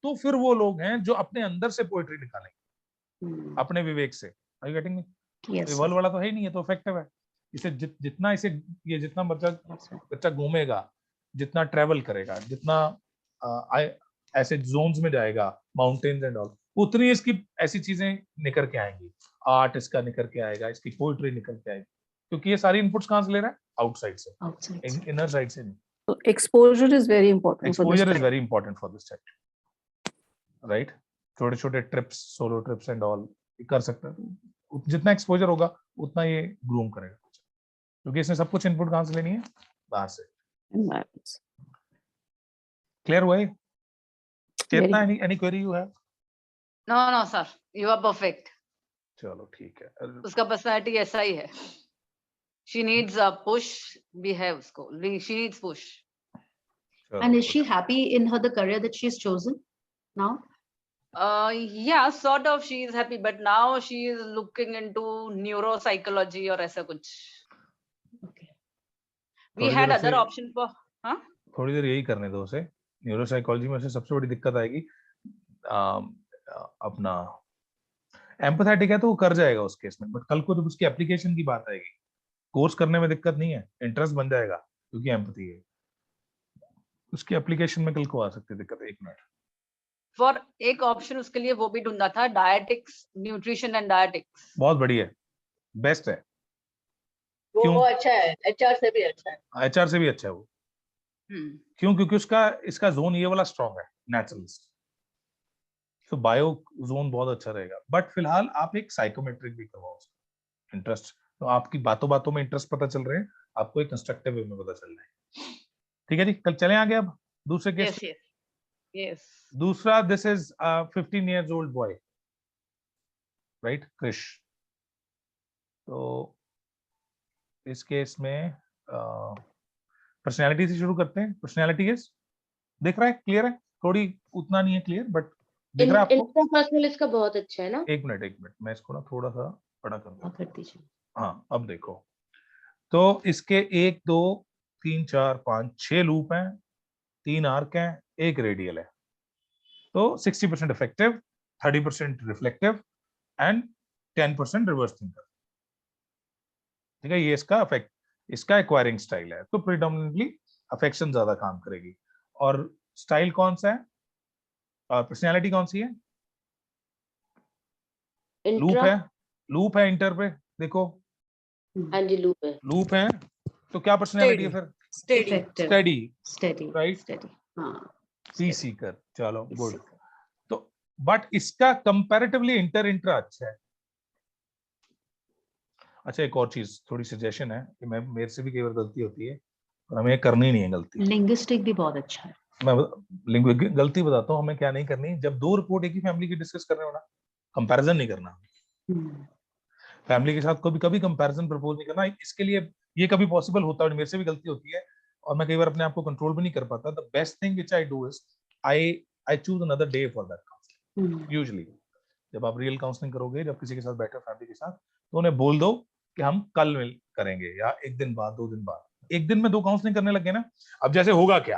तो फिर वो लोग हैं जो अपने अंदर से पोएट्री निकालेंगे अपने विवेक से. Are you getting me? World वाला तो है ही नहीं है तो इफेक्टिव है. इसे जितना बच्चा घूमेगा, जितना ट्रेवल करेगा, जितना ऐसे जोन्स में जाएगा, माउंटेन्स एंड ऑल, उतनी इसकी ऐसी चीजें निकल के आएंगी. आर्ट इसका निकल के आएगा, इसकी पोएट्री निकल के आएगी क्योंकि ये सारी इनपुट्स कहाँ से ले रहा है? आउटसाइड से, इनर साइड से नहीं. So exposure is very important. Exposure is very important for this child, right? छोटे छोटे trips, solo trips and all कर सकता है। जितना एक्सपोजर होगा उतना ये ग्रूम करेगा, क्योंकि इसने सब कुछ इनपुट कहाँ से लेनी है, बाहर से। क्लियर हुआ है? Chetna, any query you have? No, sir. You are perfect. चलो ठीक है। उसका पर्सनालिटी ऐसा ही है. She needs a push. We have उसको. She needs push. And is she happy in the career that she's chosen now? Yeah, sort of. She is happy, but now she is looking into neuropsychology or ऐसा कुछ. Okay. We had other option for. हाँ? थोड़ी देर यही करने दो उसे। न्यूरोसाइकोलॉजी में से सबसे बड़ी दिक्कत आएगी अपना एम्पैथेटिक है तो वो कर जाएगा उस केस में, बट कल को जब उसकी एप्लीकेशन की बात आएगी, कोर्स करने में दिक्कत नहीं है, इंटरेस्ट बन जाएगा क्योंकि एम्पैथी है, उसकी एप्लीकेशन में कल को आ सकती है दिक्कत। एक मिनट, फॉर एक ऑप्शन उसके लिए वो भी ढूंढा था, डायटिक्स, न्यूट्रिशन एंड डायटिक्स। बहुत बढ़िया, बेस्ट है। वो अच्छा है, एचआर से भी अच्छा है। एचआर से भी अच्छा है वो। क्यों? क्योंकि उसका इसका जोन ये वाला स्ट्रॉन्ग है, नेचुरलिस्ट, तो बायो जोन बहुत अच्छा रहेगा। बट फिलहाल आप एक साइकोमेट्रिक भी करवाओ, इंटरेस्ट तो आपकी बातों बातों में इंटरेस्ट पता चल रहे हैं, आपको एक कंस्ट्रक्टिव वे में पता चल रहा है। ठीक है जी, कल चले आगे अब दूसरे केस। Yes. दूसरा, this is 15 years old boy, right, Krish. तो इस केस में पर्सनैलिटी से शुरू करते हैं। पर्सनैलिटी इज, दिख रहा है, क्लियर है? थोड़ी उतना नहीं है क्लियर, बट दिख रहा है आपको? इंटरपर्सनल इसका बहुत अच्छा है ना। एक मिनट मैं इसको ना थोड़ा सा बड़ा कर दीजिए। हाँ, अब देखो तो इसके 1 2 3 4 5 6 लूप हैं, 3 आर्क हैं, 1 रेडियल है। तो 60% effective, 30% reflective and 10% reverse thinker. ठीक है, ये इसका अफेक्ट, इसका एक्वायरिंग स्टाइल है। तो प्रिडोमिनेंटली अफेक्शन ज्यादा काम करेगी। और स्टाइल कौन सा है और पर्सनैलिटी कौन सी है? लूप है इंटर पे, देखो। हाँ जी, लूप है तो क्या पर्सनैलिटी है फिर? Steady, right, peace seeker. चलो गुड। तो बट इसका कंपैरेटिवली इंट्रा अच्छा है। अच्छा, एक और चीज, थोड़ी सजेशन है कि मेरे से भी कई बार गलती होती है और हमें करनी नहीं है गलती। लिंग्विस्टिक भी बहुत अच्छा है। मैं गलती बताता हूँ हमें क्या नहीं करनी। जब 2 रिपोर्ट एक ही फैमिली की डिस्कस कर रहे हो ना, कंपैरिजन नहीं करना। फैमिली के साथ कभी कंपैरिजन प्रपोज नहीं करना। इसके लिए ये कभी पॉसिबल होता है, मेरे से भी गलती होती है और मैं कई बार अपने आप को कंट्रोल भी नहीं कर पाता। The best thing which I do is I choose another day for that counselling. Usually जब आप रियल काउंसलिंग करोगे, जब किसी के साथ बैठे फैमिली के साथ, तो उन्हें बोल दो कि हम कल मिल करेंगे या 1 दिन बाद, 2 दिन बाद। 1 दिन में 2 काउंसलिंग करने लगे ना, अब जैसे होगा क्या,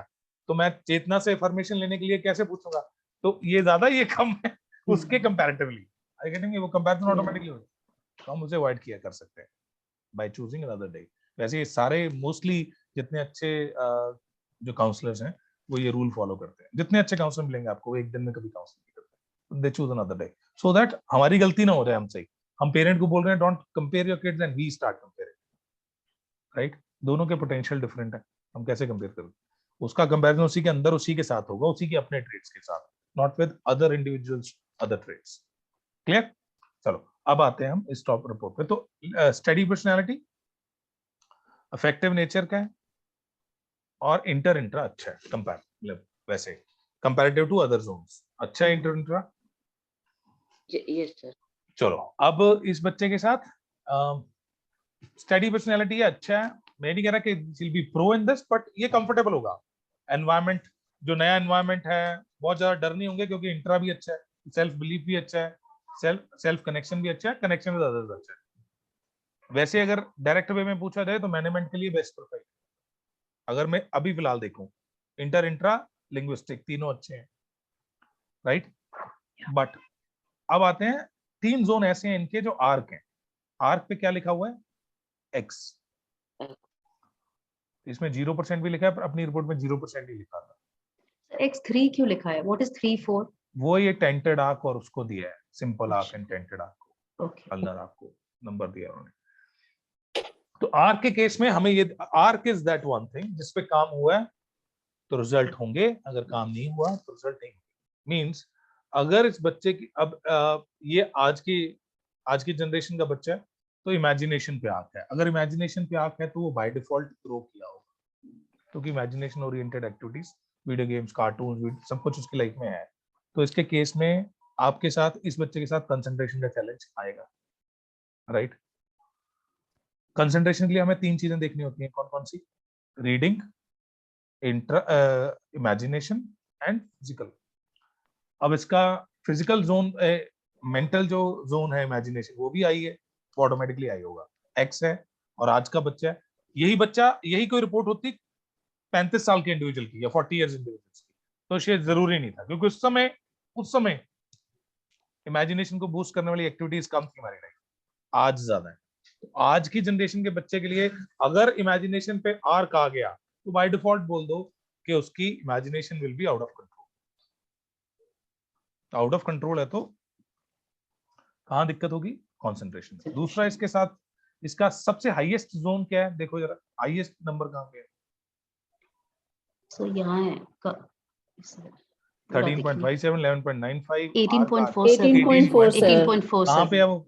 तो मैं चेतना से इन्फॉर्मेशन लेने के लिए कैसे पूछूंगा? तो ये ज्यादा, ये कम है उसके कंपैरेटिवली। आई गेटिंग, वो कंपैरिजन ऑटोमेटिकली होता है, तो हम उसे अवॉइड किया कर सकते हैं बाय चूजिंग अनदर डे। वैसे ये सारे मोस्टली जितने अच्छे जो काउंसलर्स हैं वो ये रूल फॉलो करते हैं। जितने अच्छे काउंसलर मिलेंगे आपको, वो 1 दिन में कभी काउंसलिंग नहीं करते, they choose another day, so that हमारी गलती ना हो जाए हमसे। हम पेरेंट को बोल रहे हैं don't compare your kids and we start comparing, right? दोनों के पोटेंशियल डिफरेंट है, हम कैसे कंपेयर करें? उसका कंपैरिजन उसी के अंदर, उसी के साथ होगा, उसी के अपने ट्रेड्स के साथ, not with other individuals other traits. Clear? चलो अब आते हैं हम इस टॉप रिपोर्ट पे। तो स्टडी पर्सनालिटी, अफेक्टिव नेचर का है और इंट्रा अच्छा है, कंपैरेटिव वैसे कंपैरेटिव टू अदर जोन्स अच्छा है इंट्रा। Yes sir. चलो अब इस बच्चे के साथ स्टडी पर्सनालिटी अच्छा है। मैं नहीं कह रहा कि will be pro in this, but ये कंफर्टेबल होगा। एनवायरनमेंट, जो नया एनवायरनमेंट है, बहुत ज्यादा डर नहीं होंगे क्योंकि इंट्रा भी अच्छा है, सेल्फ बिलीफ भी अच्छा है, सेल्फ कनेक्शन भी अच्छा है, कनेक्शन विद अदर्स अच्छा है। वैसे अगर डायरेक्ट वे में पूछा जाए तो मैनेजमेंट के लिए बेस्ट प्रोफाइल, अगर मैं अभी फिलहाल देखूं, इंट्रा लिंग्विस्टिक तीनों अच्छे हैं, राइट? बट अब आते हैं 3 जोन ऐसे हैं इनके जो आर्क हैं। आर्क पे क्या लिखा हुआ है? एक्स। इसमें 0% भी लिखा है, पर अपनी रिपोर्ट में 0% ही लिखा था। X3 क्यों लिखा है? What is 3 4? वो ये टेंटेड आर्क और उसको दिया है, simple arch and tented arch को, Okay. अल्नर आर्क को नंबर दिया उन्होंने। तो आर्क के केस में हमें ये, arch is that one thing जिस पे काम हुआ है तो रिजल्ट होंगे, अगर काम नहीं हुआ तो रिजल्ट नहीं होंगे। मींस अगर इस बच्चे की अब ये आज की जनरेशन का बच्चा है तो इमेजिनेशन पे आंख है। अगर इमेजिनेशन पे आंख है तो वो बाय डिफॉल्ट ग्रो किया होगा, क्योंकि imagination oriented activities, video games, cartoon, सब कुछ उसकी लाइफ में है। तो इसके केस में आपके साथ, इस बच्चे के साथ कंसंट्रेशन का चैलेंज आएगा, राइट। कंसंट्रेशन के लिए हमें 3 चीजें देखनी होती हैं। कौन कौन सी? Reading, imagination and physical. अब इसका फिजिकल जोन, मेंटल जो जोन है इमेजिनेशन, वो भी आई है, ऑटोमेटिकली आई होगा, एक्स है। और आज का बच्चा है, यही कोई रिपोर्ट होती 35 साल के इंडिविजुअल की या 40 इयर्स इंडिविजुअल्स की, तो शायद जरूरी नहीं था, क्योंकि उस समय इमेजिनेशन को बूस्ट करने वाली एक्टिविटीज कम थी हमारी लाइफ, आज ज्यादा है। तो आज की जनरेशन के बच्चे के लिए अगर इमेजिनेशन पे आर्क आ गया तो बाय डिफॉल्ट बोल दो कि उसकी imagination will be out of control. Out of control है तो कहाँ दिक्कत होगी? कंसंट्रेशन में। दूसरा, इसके साथ इसका सबसे हाईएस्ट जोन क्या है? देखो जरा, हाईएस्ट नंबर कहाँ पे है? सो यहाँ है 13.57, 11.95, 18.47 18.47 कहाँ पे है वो?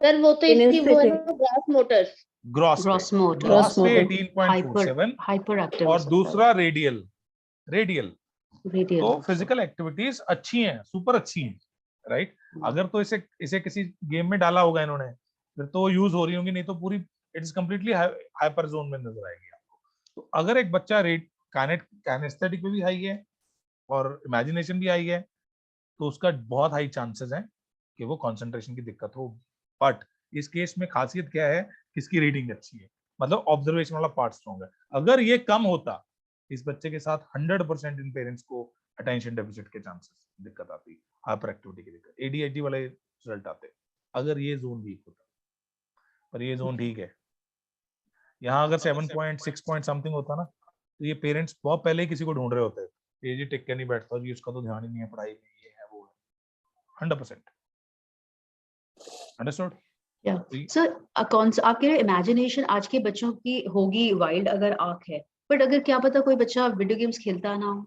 सर वो तो इसकी वो है ना gross Motors, gross gross motor, gross पे motor, 18.47 हाइपर एक्टिव और दूसरा रेडियल। रेडियल तो फिजिकल एक्टिविटीज अच्छी हैं, सुपर अच्छी हैं, राइट। अगर तो इसे किसी गेम में डाला होगा इन्होंने, फिर तो यूज हो रही होंगी, नहीं तो पूरी it is completely hyper zone में नजर आएगी आपको। तो अगर एक बच्चा काइनेस्थेटिक पे भी हाई है और इमेजिनेशन भी हाई है, तो उसका बहुत हाई चांसेस हैं कि वो कंसंट्रेशन की दिक्कत हो। बट इस केस में खासियत क्या है? इसकी रीडिंग अच्छी है, मतलब ऑब्जर्वेशन वाला पार्ट स्ट्रॉन्ग है। अगर ये कम होता, इस बच्चे के साथ 100% इन पेरेंट्स को अटेंशन डेफिसिट के चांसेस दिक्कत आती, हाइपर एक्टिविटी की दिक्कत, ADHD वाले रिजल्ट आते, अगर ये जोन वीक होता। पर ये जोन ठीक है। यहाँ अगर 7.6 पॉइंट समथिंग होता ना, तो ये पेरेंट्स बहुत पहले ही किसी को ढूंढ रहे होते, ये जी टिक के नहीं बैठता जी, उसका तो ध्यान ही नहीं है पढ़ाई में, ये है वो है। 100% अंडरस्टूड। सर आप कह रहे इमेजिनेशन आज के बच्चों की होगी वाइल्ड अगर आंख है, बट अगर क्या पता कोई बच्चा वीडियो गेम्स खेलता ना हो,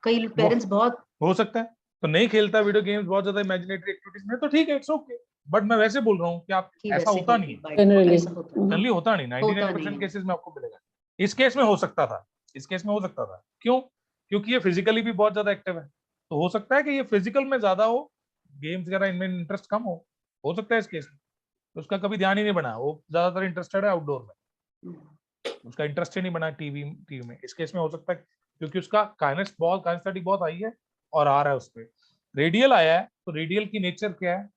कई पेरेंट्स बहुत हो सकता है तो नहीं खेलता वीडियो गेम्स बहुत ज्यादा इमेजिनेटरी एक्टिविटीज में, तो ठीक है, इट्स ओके। बट मैं वैसे बोल रहा हूँ कि आप ऐसा होता नहीं है, जनरली होता नहीं, 99% केसेस में आपको मिलेगा। इस केस में हो सकता था, क्यों? क्योंकि ये फिजिकली भी बहुत ज्यादा एक्टिव है, तो हो सकता है कि ये फिजिकल में ज्यादा हो, गेम्स वगैरह इनमें इंटरेस्ट कम हो सकता है इस केस में। तो उसका कभी ध्यान ही नहीं बना, वो ज्यादातर इंटरेस्टेड है आउटडोर में, उसका इंटरेस्ट ही नहीं बना टीवी में। इस केस में हो सकता है क्योंकि उसका काइनेस्थेटिक बहुत हाई है और आ रहा है उस पे रेडियल आया है, तो रेडियल की नेचर क्या है?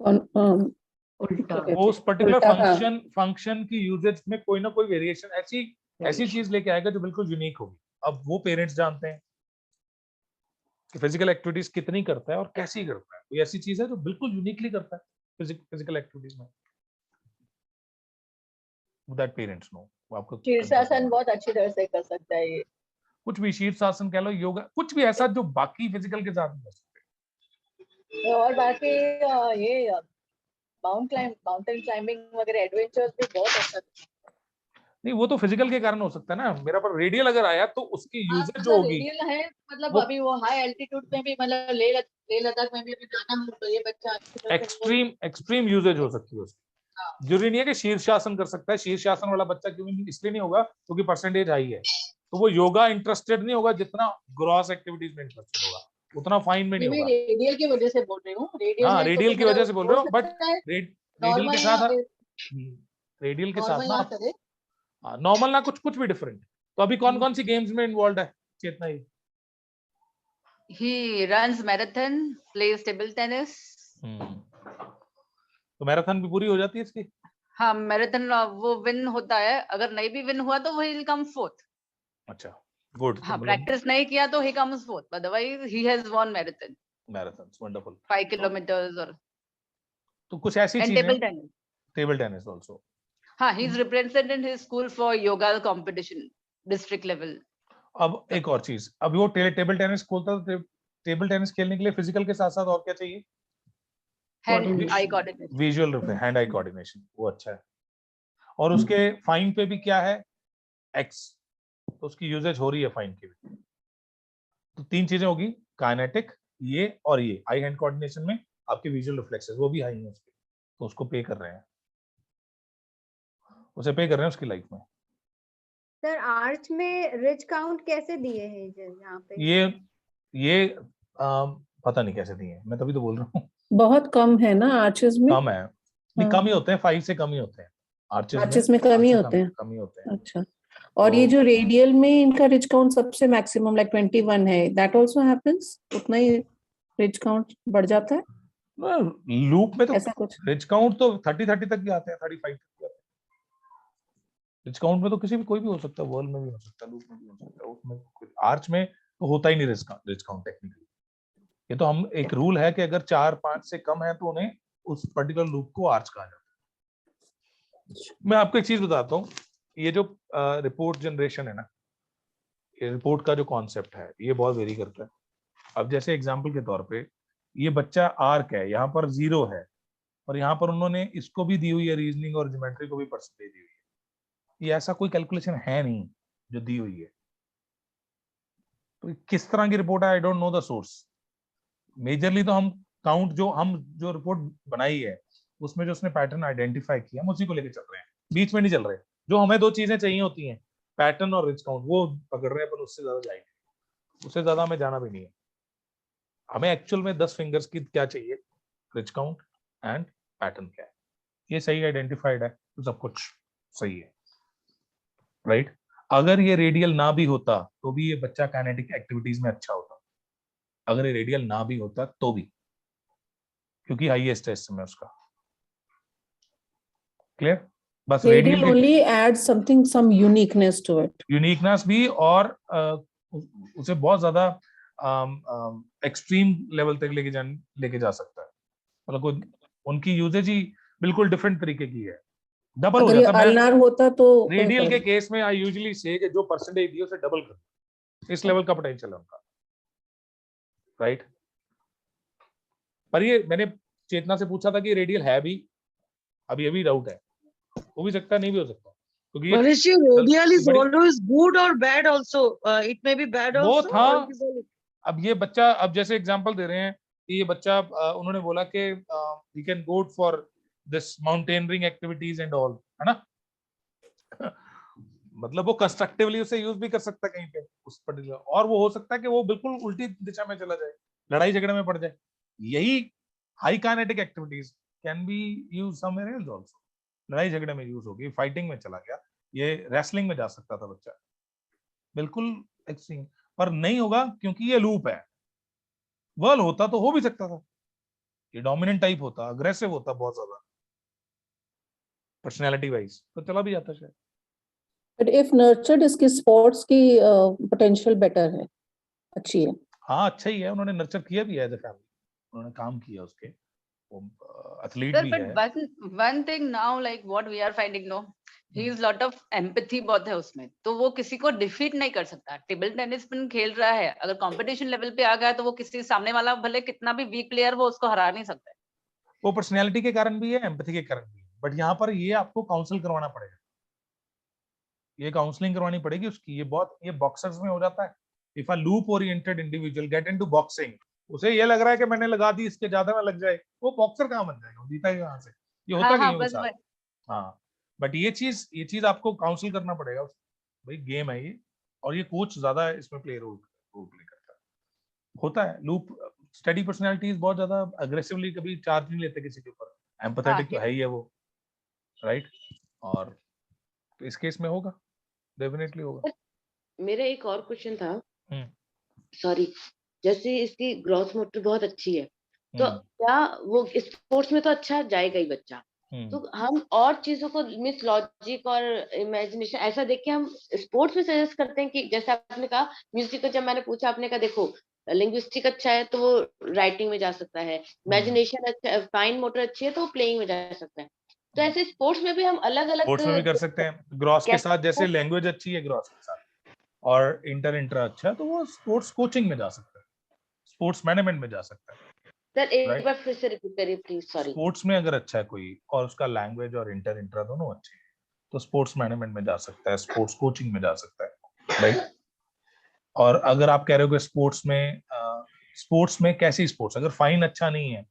वो उस पर्टिकुलर फंक्शन की यूजेज में कोई ना कोई वेरिएशन, ऐसी चीज लेके आएगा जो बिल्कुल यूनिक होगी। अब वो पेरेंट्स जानते हैं कि फिजिकल एक्टिविटीज कितनी करता है और कैसी करता है, कोई ऐसी चीज है जो बिल्कुल यूनिकली करता है फिजिकल एक्टिविटीज में, दैट पेरेंट्स नो। वो आपको शीर्षासन बहुत अच्छी तरह से कर सकता है ये, कुछ भी शीर्षासन कह लो, योगा, कुछ भी ऐसा जो बाकी फिजिकल के साथ नहीं कर सकते। और बाकी ये माउंटेन क्लाइंबिंग वगैरह एडवेंचर्स भी बहुत अच्छा। नहीं, वो तो फिजिकल के कारण हो सकता है ना। मेरा पर रेडियल अगर आया तो उसकी यूजेज जो होगी, रेडियल है, मतलब अभी वो हाई एल्टीट्यूड में भी, मतलब लेह लद्दाख में भी अभी जाना हो तो ये बच्चा एक्सट्रीम यूजेज हो सकती है उसकी। जरूरी नहीं है कि शीर्षासन कर सकता है। शीर्षासन वाला बच्चा क्यों इसलिए नहीं होगा क्योंकि परसेंटेज हाई है, तो वो योगा इंटरेस्टेड नहीं होगा जितना ग्रॉस एक्टिविटीज में इंटरेस्टेड होगा, उतना फाइन में नहीं होगा। रेडियल की वजह से बोल रही हूँ, रेडियल की वजह से बोल रहे हो, बट रेडियल के साथ ना नॉर्मल ना कुछ भी डिफरेंट। तो अभी कौन सी गेम्स में इन्वॉल्व है चेतना? He runs marathon, plays table tennis. तो मैराथन भी पूरी हो जाती है इसकी? हाँ, मैराथन वो विन होता है, अगर नहीं भी विन हुआ तो वो ही कम फोर्थ। अच्छा, गुड। हाँ, प्रैक्टिस नहीं किया तो he comes fourth, otherwise he has one marathon, wonderful, 5 kilometres. और तो कुछ ऐसी चीजें, टेबल टेनिस आल्सो। हाँ, he is represented his school for yoga competition district level. अब एक और चीज, अभी वो टेबल टेनिस खोलता, तो टेबल टेनिस खेलने के लिए फिजिकल के साथ साथ और क्या चाहिए? Hand eye coordination, visual hand eye coordination, वो अच्छा है। और उसके फाइन पे भी क्या है? एक्स, तो उसकी यूजेज हो रही है फाइन की भी। तो 3 चीजें होगी, काइनेटिक, ये और ये आई हैंड कोऑर्डिनेशन में आपके विजुअल रिफ्लेक्सेस वो भी हाई हैं उसके, तो उसको पे कर रहे हैं, उसे पे कर रहे हैं उसकी लाइफ में। सर आर्च में रिच काउंट कैसे दिए हैं यहाँ पे? ये पता नहीं कैसे दिए हैं, मैं तभी तो बोल रहा हूँ। बहुत कम है ना आर्चेस में? कम है, नहीं कम ही होते हैं, 5 से कम ही होते हैं आर्चेस में कम ही होते हैं। कम ही होते हैं। अच्छा, और ये जो रेडियल में इनका रिच काउंट सबसे मैक्सिमम लाइक 21 है, दैट आल्सो हैपेंस, उतना ही रिच काउंट बढ़ जाता है लूप में? तो ऐसा कुछ रिच काउंट तो 30 तक भी आते हैं, 35 तक भी आते हैं। रिच काउंट में तो किसी भी कोई भी हो सकता है, वर्ल्ड में भी हो सकता है, लूप में भी हो सकता है, उसमें आर्च में तो होता ही नहीं रिच काउंट टेक्निकली। ये तो हम एक रूल है कि अगर 4-5 से कम है तो उन्हें उस पर्टिकुलर लूप को आर्च कहा जाता है। मैं आपको एक चीज बताता हूँ, ये जो रिपोर्ट जनरेशन है ना, ये रिपोर्ट का जो कॉन्सेप्ट है ये बहुत वेरी करता है। अब जैसे एग्जांपल के तौर पे ये बच्चा आर्क है, यहाँ पर 0 है, और यहाँ पर उन्होंने इसको भी दी हुई है, रीजनिंग और ज्योमेट्री को भी परसेंटेज दी हुई है। ये ऐसा कोई कैलकुलेशन है नहीं जो दी हुई है, तो किस तरह की रिपोर्ट है, I don't know the source. Majorly तो हम काउंट जो रिपोर्ट बनाई है उसमें जो उसने पैटर्न आइडेंटिफाई किया हम उसी को लेकर चल रहे हैं, बीच में नहीं चल रहे। जो हमें 2 चीजें चाहिए होती हैं, पैटर्न और रिच काउंट, वो पकड़ रहे हैं, पर उससे ज्यादा जाएंगे, उससे ज्यादा हमें जाना भी नहीं है। हमें एक्चुअल में 10 फिंगर्स की क्या चाहिए, रिच काउंट एंड पैटर्न क्या है, ये सही आइडेंटिफाइड है तो सब कुछ सही है, राइट। अगर ये रेडियल ना भी होता तो भी ये बच्चा काइनेटिक एक्टिविटीज में अच्छा होता, अगर ये रेडियल ना भी होता तो भी, क्योंकि हाईएस्ट है इस समय उसका। क्लियर? बस radial only add something, some uniqueness to it, uniqueness भी, और उसे बहुत ज्यादा एक्सट्रीम लेवल तक लेके जा सकता है। मतलब उनकी यूजेज ही बिल्कुल डिफरेंट तरीके की है, डबल हो अगर ये जाता है। अल्नार होता तो रेडियल के केस में आई यूजुअली से कि जो परसेंटेज दी उसे डबल कर, इस लेवल का पोटेंशियल है उनका, राइट। पर ये मैंने चेतना से पूछा था कि रेडियल है भी, अभी अभी डाउट है, हो भी सकता है नहीं भी हो सकता, क्योंकि Manish, radial is always good or bad also. It may be bad वो also. था। or it is all- अब ये बच्चा, अब जैसे एग्जांपल दे रहे हैं कि ये बच्चा, उन्होंने बोला कि he can go for this mountaineering activities and all, है ना। मतलब वो कंस्ट्रक्टिवली उसे यूज भी कर सकता है कहीं पे उस पर्टिकुलर, और वो हो सकता है कि वो बिल्कुल उल्टी दिशा में चला जाए, लड़ाई झगड़े में पड़ जाए। यही high kinetic activities can be use somewhere else also, लड़ाई झगड़े में यूज होगी, फाइटिंग में चला गया, ये रेसलिंग में जा सकता था बच्चा, बिल्कुल एक्सट्रीम, पर नहीं होगा क्योंकि ये लूप है। वर्ल होता तो हो भी सकता था, ये डोमिनेंट टाइप होता, अग्रेसिव होता बहुत ज्यादा पर्सनालिटी वाइज, तो चला भी जाता शायद। बट इफ नर्चर्ड, इसकी स्पोर्ट्स की पोटेंशियल बेटर है, अच्छी है। हाँ अच्छा ही है, उन्होंने नर्चर किया भी है एज ए फैमिली, उन्होंने काम किया उसके, वो एथलीट Sir, भी but है। one thing now, like what we are finding, no, he is lot of empathy बहुत है उसमें, तो वो किसी को डिफीट नहीं कर सकता। टेबल टेनिस में खेल रहा है, अगर कंपटीशन लेवल पे आ गया तो वो किसी सामने वाला भले कितना भी वीक प्लेयर वो उसको हरा नहीं सकता है। वो पर्सनैलिटी के कारण भी है, एम्पैथी के कारण भी है, बट यहाँ पर ये आपको काउंसिल करवाना पड़ेगा, ये काउंसलिंग करवानी पड़ेगी उसकी। ये बॉक्सर्स में हो जाता है, if a loop oriented individual get into boxing, उसे ये लग रहा है कि मैंने लगा दी, इसके ज्यादा ना लग जाए, वो बॉक्सर कहाँ बन जाएगा, वो जीता कहाँ से, ये होता हाँ, कहीं बस साथ। हाँ, बट ये चीज आपको काउंसिल करना पड़ेगा, भाई गेम है ये, और ये कोच ज्यादा इसमें रोल प्ले करता है। होता है लूप, स्टडी पर्सनैलिटीज बहुत ज्यादा अग्रेसिवली कभी चार्ज नहीं लेते किसी के ऊपर, एम्पैथेटिक तो है ही है वो, राइट। और इस केस में होगा, डेफिनेटली होगा। मेरा एक और क्वेश्चन था, सॉरी, जैसे इसकी ग्रॉस मोटर बहुत अच्छी है, तो क्या वो स्पोर्ट्स में तो अच्छा जाएगा ही बच्चा, तो हम और चीजों को मिस लॉजिक और इमेजिनेशन ऐसा देख के हम स्पोर्ट्स में सजेस्ट करते हैं कि जैसे आपने कहा म्यूजिक को, जब मैंने पूछा आपने कहा देखो लिंग्विस्टिक अच्छा है तो वो राइटिंग में जा सकता है, इमेजिनेशन अच्छा है, फाइन मोटर अच्छी है तो वो प्लेइंग में जा सकता है, तो ऐसे स्पोर्ट्स में भी हम अलग अलग स्पोर्ट्स में भी कर सकते हैं ग्रॉस के साथ, जैसे लैंग्वेज अच्छी है ग्रॉस के साथ और इंट्रा अच्छा है तो वो स्पोर्ट्स कोचिंग में जा सकता है, स्पोर्ट्स मैनेजमेंट में जा सकता है। सर एक बार फिर से रिपीट करिए प्लीज, सॉरी। स्पोर्ट्स में अगर अच्छा है कोई और उसका लैंग्वेज और इंट्रा दोनों अच्छे हैं तो स्पोर्ट्स मैनेजमेंट में जा सकता है, स्पोर्ट्स कोचिंग में जा सकता है, राइट। और अगर आप कह रहे हो कि स्पोर्ट्स में कैसी स्पोर्ट्स, अगर फाइन अच्छा नहीं है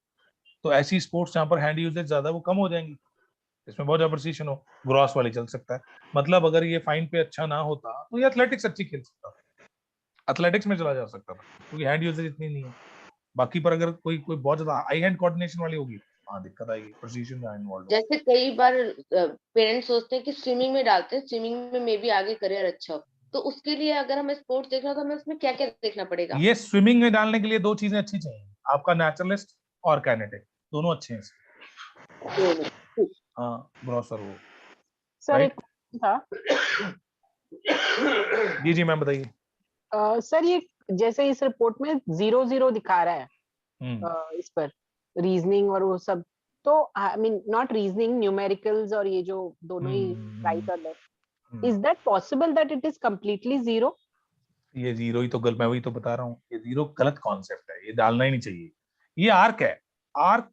तो ऐसी स्पोर्ट्स जहाँ पर हैंड यूजेज ज्यादा वो कम हो जाएंगी, इसमें बहुत ज्यादा प्रिसीशन हो, ग्रॉस वाली चल सकता है। मतलब अगर ये फाइन पे अच्छा ना होता तो ये एथलेटिक्स अच्छी खेल सकता था, एथलेटिक्स में चला जा सकता था, क्योंकि हैंड यूजेज इतनी नहीं है। बाकी पर अगर कोई बहुत ज्यादा आई हैंड कोऑर्डिनेशन वाली होगी, हाँ दिक्कत आएगी, प्रिसीशन में इन्वॉल्व। जैसे कई बार पेरेंट्स सोचते हैं कि स्विमिंग में डालते हैं, स्विमिंग में मे बी आगे करियर अच्छा हो, तो उसके लिए अगर हमें स्पोर्ट्स देखना हो तो हमें उसमें क्या क्या देखना पड़ेगा? ये स्विमिंग में डालने के लिए दो चीजें अच्छी चाहिए, आपका नेचुरलिस्ट और काइनेटिक, दोनों अच्छे हैं इसमें। हाँ ग्रॉसर वो सर राइट। एक question था जी मैम बताइए। सर ये जैसे इस रिपोर्ट में 0-0 दिखा रहा है इस पर रीजनिंग और वो सब, तो I mean not reasoning, numericals और ये जो दोनों ही राइट और left, is that possible that it is completely zero? ये जीरो ही तो गलत, मैं वही तो बता रहा हूँ, ये जीरो गलत कॉन्सेप्ट है, ये डालना ही नहीं चाहिए। ये आर्क है, आर्क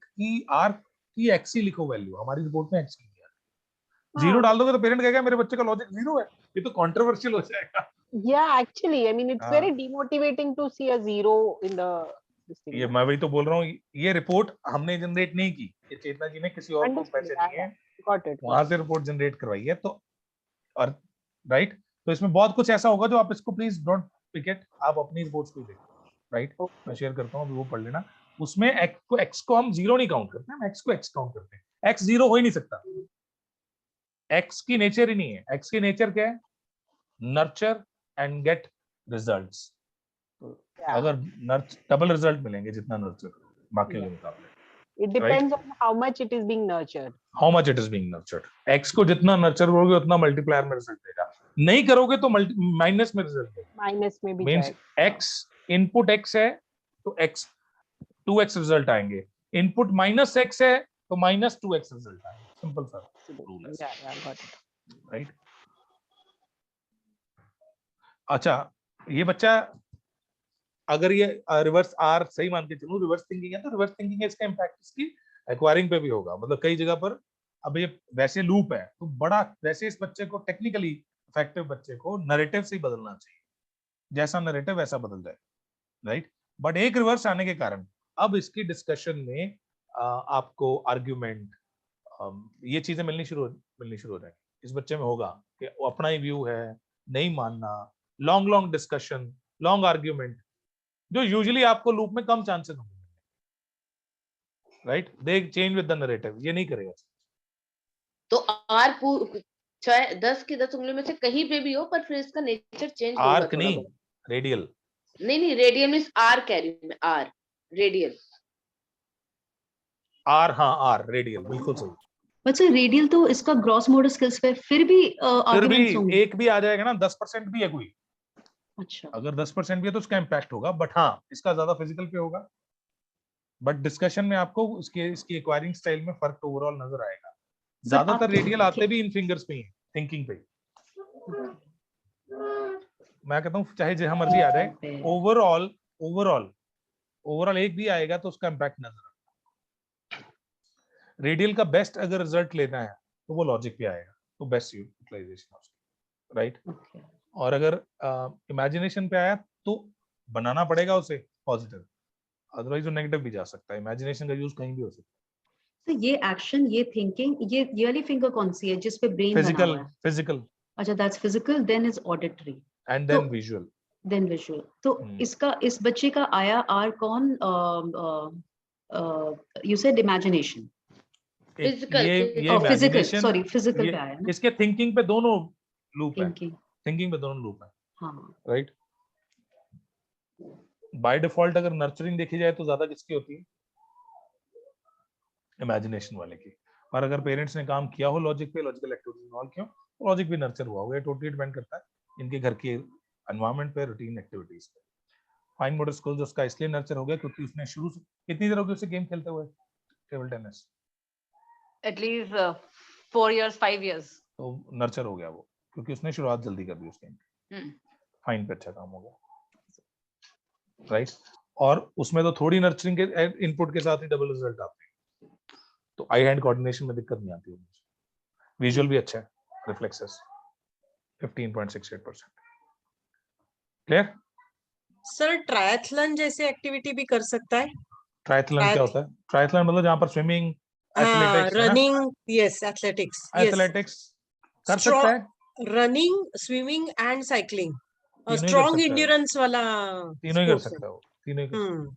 की एक्स ही लिखो वैल्यू, हमारी रिपोर्ट में एक्स लिखा है। जीरो डाल दोगे तो पेरेंट कहेगा मेरे बच्चे का लॉजिक जीरो है, ये तो कंट्रोवर्शियल हो जाएगा। Yeah, actually, I mean, it's very demotivating to see a zero in the system. ये मैं वही तो बोल रहा हूँ, ये रिपोर्ट हमने जनरेट नहीं की, ये चेतना जी ने किसी और को पैसे दिए हैं, वहां से रिपोर्ट जनरेट करवाई है। तो और राइट, तो इसमें बहुत कुछ ऐसा होगा जो आप इसको प्लीज डोंट पिक इट, आप अपनी रिपोर्ट्स को देखो। राइट, मैं शेयर करता हूँ, अभी वो पढ़ लेना। उसमें एक्स को हम जीरो नहीं काउंट करते, हम एक्स को एक्स काउंट करते हैं। एक्स जीरो हो ही नहीं सकता, एक्स की नेचर ही नहीं है। एक्स की नेचर क्या है? Nurture and gate results. अगर डबल रिजल्ट मिलेंगे जितना नर्चर बाकी के मुकाबले। It depends on how much it is being nurtured. How much it is being nurtured. X को जितना नर्चर करोगे उतना मल्टीप्लायर में रिजल्ट देगा, नहीं करोगे तो माइनस में रिजल्ट देगा। माइनस में भी मींस X इनपुट X है तो X 2X रिजल्ट आएंगे, इनपुट माइनस X है तो माइनस 2X रिजल्ट आएंगे। सिंपल सा रूल है, राइट। अच्छा, ये बच्चा अगर ये रिवर्स आर सही मान के चलो, रिवर्स थिंकिंग है, तो रिवर्स थिंकिंग है, इसका इम्पैक्ट इसकी एक्वायरिंग पे भी होगा। मतलब कई जगह पर अब ये वैसे लूप है तो बड़ा, वैसे इस बच्चे को टेक्निकली इफेक्टिव बच्चे को नैरेटिव से ही बदलना चाहिए, जैसा नैरेटिव वैसा बदल जाए, राइट। बट एक रिवर्स आने के कारण अब इसकी डिस्कशन में आपको आर्ग्यूमेंट, ये चीजें मिलनी शुरू हो जाएंगी। इस बच्चे में होगा कि वो अपना ही व्यू है, नहीं मानना, लॉन्ग डिस्कशन, लॉन्ग आर्ग्यूमेंट, जो यूजुअली आपको लूप में कम चांसेस होंगे, right. They change with the narrative, ये नहीं करेगा। तो आर 10 की 10 उंगलियों में से कहीं पे भी हो, पर फिर इसका नेचर चेंज होगा। आर्क नहीं, रेडियल। नहीं रेडियल मींस आर कह रही हूं मैं, आर रेडियल। आर, हाँ आर रेडियल, बिल्कुल सही। अच्छा, रेडियल तो इसका ग्रॉस मोटर स्किल्स पे फिर भी आर्गुमेंट्स होंगे। एक भी आ जाएगा ना, 10% भी है कोई, अच्छा, अगर 10% भी है तो उसका इम्पैक्ट होगा, बट हाँ इसका ज्यादा फिजिकल पे होगा। बट डिस्कशन में आपको इसकी एक्वायरिंग स्टाइल में फर्क ओवरऑल नजर आएगा। ज्यादातर रेडियल आते भी इन फिंगर्स पे ही, थिंकिंग पे। मैं कहता हूँ चाहे जहां मर्जी आ जाए, ओवरऑल एक भी आएगा तो उसका इम्पैक्ट नजर आएगा। रेडियल का बेस्ट अगर रिजल्ट लेना है तो वो लॉजिक पे आएगा, तो बेस्ट यूटिलाइजेशन उसकी, राइट। और अगर इमेजिनेशन पे आया तो बनाना पड़ेगा उसे पॉजिटिव, अदरवाइज वो नेगेटिव भी जा सकता है। इमेजिनेशन का यूज कहीं भी हो सकता है। तो ये एक्शन, ये थिंकिंग, ये वाली फिंगर कौन सी है जिस पे ब्रेन बना हुआ है? फिजिकल। अच्छा, that's physical, then is auditory, and then visual. तो इसका, इस बच्चे का आया आर कौन? You said imagination, physical, sorry physical पे आया ना। इसके थिंकिंग पे दोनों लूप है, थिंकिंग पे दोनों लूप है, हाँ, राइट। बाय डिफॉल्ट अगर नर्चरिंग देखी जाए तो ज्यादा किसकी होती है? इमेजिनेशन वाले की। और अगर पेरेंट्स ने काम किया हो लॉजिक पे, लॉजिकल एक्टिविटीज इन्वॉल्व क्यों, लॉजिक भी नर्चर हुआ होगा। टोटली डिपेंड करता है इनके घर की एनवायरनमेंट पे, रूटीन एक्टिविटीज पे। फाइन मोटर स्किल्स उसका इसलिए नर्चर हो गया क्योंकि उसने शुरू से, कितनी देर हो गई उसे गेम खेलते हुए table tennis? At least 4 years 5 years। तो नर्चर हो गया वो, क्योंकि उसने शुरुआत जल्दी कर दी उस गेम की। फाइन पे अच्छा काम हो गया, राइट। और उसमें तो थोड़ी नर्चरिंग के इनपुट के साथ ही डबल रिजल्ट आते हैं, तो आई हैंड कोऑर्डिनेशन में दिक्कत नहीं आती। विजुअल भी अच्छा है, रिफ्लेक्सेस 15.68%। क्लियर? सर ट्रायथलन जैसे एक्टिविटी भी कर सकता है? ट्रायथलन क्या होता है? ट्रायथलन मतलब जहाँ पर swimming, athletics, running, yes athletics, athletics कर सकता है, रनिंग, स्विमिंग एंड साइकिलिंग, तीनों ही कर स्ट्रॉन्ग सकता है, इंड्योरेंस वाला तीनों ही कर sports है। सकता है वो, तीनों ही कर सकता है।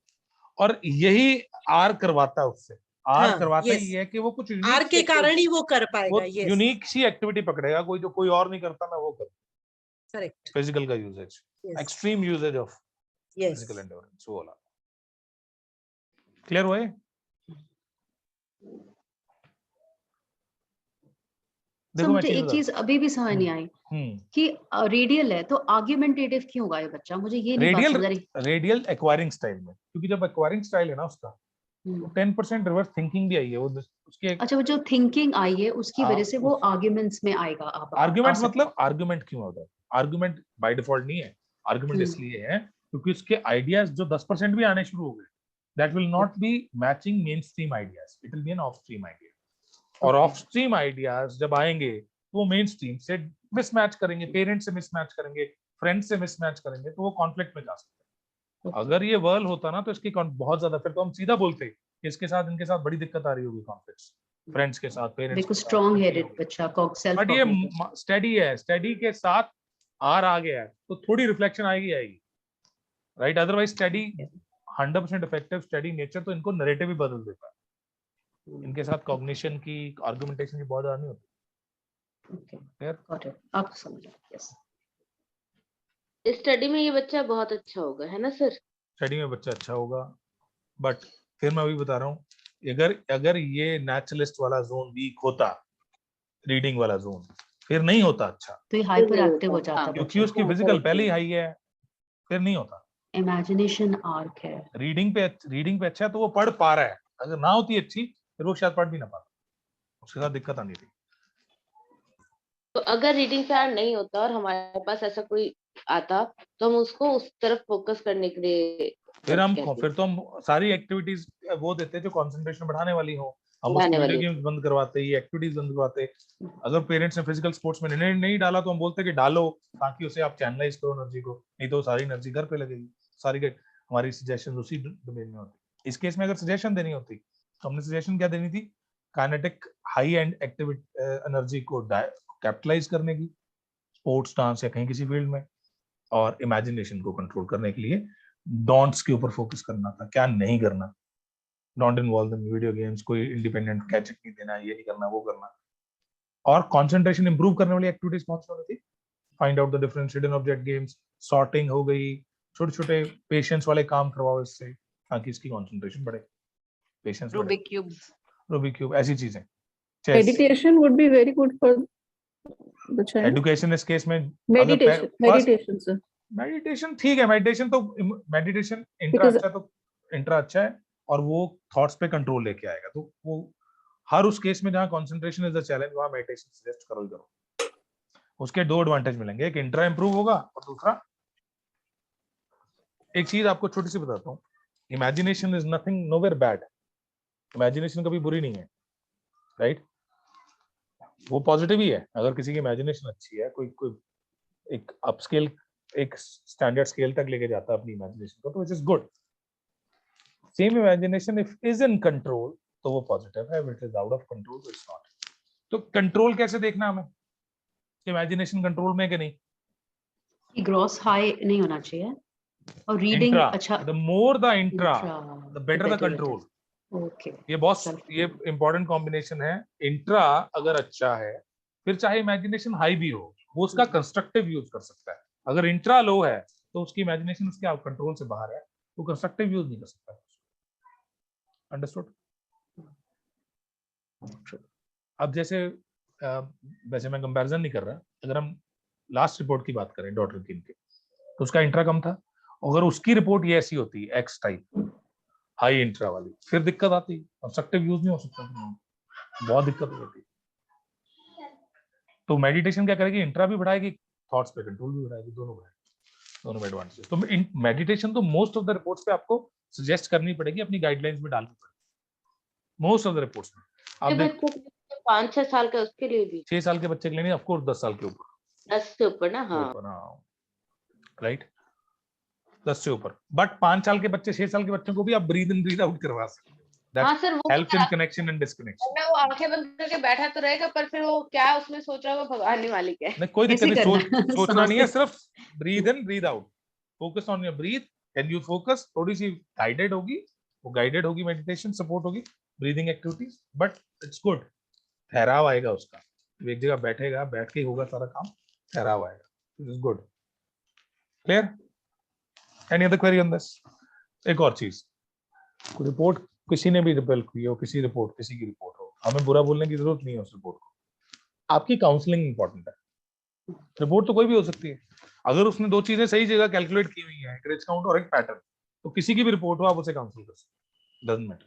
और यही आर करवाता है उससे, आर हाँ, करवाता yes. ही है कि वो कुछ आर के कारण ही वो कर वो पाएगा। यस, यूनिक सी एक्टिविटी पकड़ेगा, कोई और नहीं करता, मैं वो करूँ। करेक्ट, फिजिकल का usage, yes, extreme usage of yes. Physical endurance, वो वाला। क्लियर हुआ? सर देखो मैं मुझे एक चीज अभी भी समझ नहीं आई कि रेडियल है तो आर्ग्यूमेंटेटिव क्यों होगा ये बच्चा, मुझे ये नहीं बात समझ आ रही। रेडियल एक्वायरिंग स्टाइल में, क्योंकि जब एक्वायरिंग स्टाइल है ना उसका, तो 10% रिवर्स थिंकिंग भी आई है, वो उसके अच्छा, वो जो थिंकिंग आई है उसकी वजह से वो आर्ग्यूमेंट्स में आएगा। आर्ग्यूमेंट मतलब आर्ग्यूमेंट क्यों होता है? आर्ग्यूमेंट बाय डिफॉल्ट नहीं है, आर्ग्यूमेंट इसलिए है क्योंकि उसके आइडियाज जो 10% भी आने शुरू हो गए, that will not be matching main stream ideas, it will be an off stream idea. और ऑफ स्ट्रीम आइडियाज जब आएंगे तो वो मेन स्ट्रीम से मिसमैच करेंगे, पेरेंट्स से मिसमैच करेंगे, फ्रेंड्स से मिसमैच करेंगे, तो वो कॉन्फ्लिक्ट में जा सकते हैं। अगर ये वर्ल होता ना तो इसकी बहुत ज्यादा, फिर तो हम सीधा बोलते कि इसके साथ इनके साथ बड़ी दिक्कत आ रही होगी, कॉन्फ्लिक्ट्स फ्रेंड्स के साथ, पेरेंट्स के साथ। स्ट्रॉन्ग हेडेड बच्चा, बट ये स्टडी है, स्टडी के साथ आर आ गया है तो थोड़ी रिफ्लेक्शन आएगी, right? Otherwise study 100% effective study nature तो इनको नैरेटिव ही बदल देता है, इनके साथ कॉग्निशन की, आर्गुमेंटेशन की बहुत ज्यादा नहीं होती। आप समझ यस। स्टडी में ये बच्चा बहुत अच्छा होगा, है ना सर? स्टडी में बच्चा अच्छा होगा, बट फिर मैं अभी बता रहा हूँ, अगर ये नेचुरलिस्ट वाला जोन वीक होता, रीडिंग वाला जोन, फिर नहीं होता अच्छा, तो ये हाइपर एक्टिव हो जाता है, क्योंकि उसकी फिजिकल पहले ही हाई है, फिर नहीं होता। इमेजिनेशन आर्क है, रीडिंग पे अच्छा है तो वो पढ़ पा रहा है, अगर ना होती अच्छी फिर वो शायद पढ़ भी ना पाता, उसके साथ दिक्कत आनी थी। तो अगर रीडिंग पे आर नहीं होता और हमारे पास ऐसा कोई आता तो हम उसको उस तरफ फोकस करने के लिए फिर तो हम सारी एक्टिविटीज वो देते जो कंसंट्रेशन बढ़ाने वाली हो, हम उसकी वीडियो गेम्स बंद करवाते, ये एक्टिविटीज बंद करवाते। अगर पेरेंट्स ने फिजिकल स्पोर्ट्स में नहीं डाला तो हम बोलते कि डालो ताकि उसे आप चैनलाइज करो एनर्जी को, नहीं तो सारी एनर्जी घर पे लगेगी, सारी हमारी सजेशन उसी डोमेन में होती। इस केस में अगर सजेशन देनी होती तो हमने सजेशन क्या देनी थी? Kinetic high and activity energy को कैपिटलाइज करने की, स्पोर्ट्स, डांस या कहीं किसी फील्ड में, और इमेजिनेशन को कंट्रोल करने के लिए डोंट्स के ऊपर फोकस करना था, क्या नहीं करना। Don't involve in video games, कोई इंडिपेंडेंट कैचअप नहीं देना, ये नहीं करना, वो करना। और कंसंट्रेशन इंप्रूव करने वाली एक्टिविटीज कौन सी होती थी? Find out the difference, hidden object games, sorting हो गई, छोटे छोटे पेशेंस वाले काम करवाओ इससे, ताकि इसकी कंसंट्रेशन बढ़े, पेशेंस बढ़े। रूबिक क्यूब ऐसी चीजें। Meditation would be very good for the child. Education इस केस में मेडिटेशन ठीक है, मेडिटेशन इंट्रा अच्छा तो इंट्रा अच्छा है, और वो थॉट्स पे कंट्रोल लेके आएगा, तो वो हर उस केस में जहां कंसंट्रेशन इज द चैलेंज, वहां मेडिटेशन सजेस्ट करो। उसके दो एडवांटेज मिलेंगे, एक इंट्रा इंप्रूव होगा और दूसरा, एक चीज आपको छोटी सी बताता हूँ, imagination is nothing, nowhere bad. Imagination कभी बुरी नहीं है, राइट? वो पॉजिटिव ही है। अगर किसी की इमेजिनेशन अच्छी है, कोई एक अपस्केल, एक स्टैंडर्ड स्केल तक लेके जाता है अपनी इमेजिनेशन को, तो which is good. Same imagination if is in control तो वो पॉजिटिव है, it is out of control तो इट्स नॉट। तो कंट्रोल कैसे देखना हमें, इमेजिनेशन कंट्रोल में कि नहीं? ग्रॉस हाई नहीं होना चाहिए, और रीडिंग अच्छा, the more the intra the better the control. Okay, ये इंपॉर्टेंट कॉम्बिनेशन है। इंट्रा अगर अच्छा है, फिर चाहे इमेजिनेशन हाई भी हो, वो उसका कंस्ट्रक्टिव यूज कर सकता है। अगर इंट्रा लो है तो उसकी इमेजिनेशन उसके कंट्रोल से बाहर है, वो कंस्ट्रक्टिव यूज नहीं कर सकता। अंडरस्टूड? अब जैसे वैसे मैं कंपैरिजन नहीं कर रहा, अगर हम लास्ट रिपोर्ट की बात करें डॉक्टर किम की, तो उसका इंट्रा कम था। अगर उसकी रिपोर्ट ये ऐसी होती, एक्स टाइप हाई इंट्रा वाली, फिर दिक्कत आती, कंस्ट्रक्टिव यूज नहीं हो सकता, बहुत दिक्कत होती। तो मेडिटेशन क्या करेगी? इंट्रा भी बढ़ाएगी, थॉट्स पे कंट्रोल भी बढ़ाएगी, दोनों में एडवांटेज। तो मेडिटेशन तो मोस्ट ऑफ द रिपोर्ट्स पे आपको सजेस्ट करनी पड़ेगी, अपनी गाइडलाइंस में डालनी पड़ेगी, मोस्ट ऑफ द रिपोर्ट्स में। आप देखो 5-6 साल का, उसके लिए भी 6 साल के बच्चे के लिए नहीं, ऑफ कोर्स 10 साल के ऊपर, 10 से ऊपर ना, हाँ राइट। 10 से ऊपर, बट 5 साल के बच्चे 6 साल के बच्चों को भी आप ब्रीद इन ब्रीद आउट करवा सकते हैं. हाँ सर, वो helps in connection and disconnection. वरना वो आंखें बंद करके बैठा तो रहेगा, पर फिर वो क्या उसमें सोच रहा होगा भगवान ही मालिक है. नहीं, कोई दिक्कत ऐसे नहीं, करना, सोचना नहीं है, सांसें। सिर्फ breathe in breathe out. Focus on your breathe. Can you focus, थोड़ी सी गाइडेड होगी, वो गाइडेड होगी, मेडिटेशन सपोर्ट होगी, breathing activities, but it's good. ठहराव आएगा उसका, तो एक जगह बैठेगा, बैठ के ही होगा सारा काम, ठहराव आएगा. It's good. Clear? Any other query on this? एक और चीज, रिपोर्ट किसी ने भी रिपेल की हो, किसी की रिपोर्ट हो, हमें बुरा बोलने की जरूरत नहीं है उस रिपोर्ट को. आपकी काउंसलिंग इंपॉर्टेंट है. रिपोर्ट तो कोई भी हो सकती है. अगर उसने 2 चीजें सही जगह कैलकुलेट की हुई है, एक रिच काउंट और एक पैटर्न, तो किसी की भी रिपोर्ट हो आप उसे काउंसिल कर सकते, डजंट मैटर.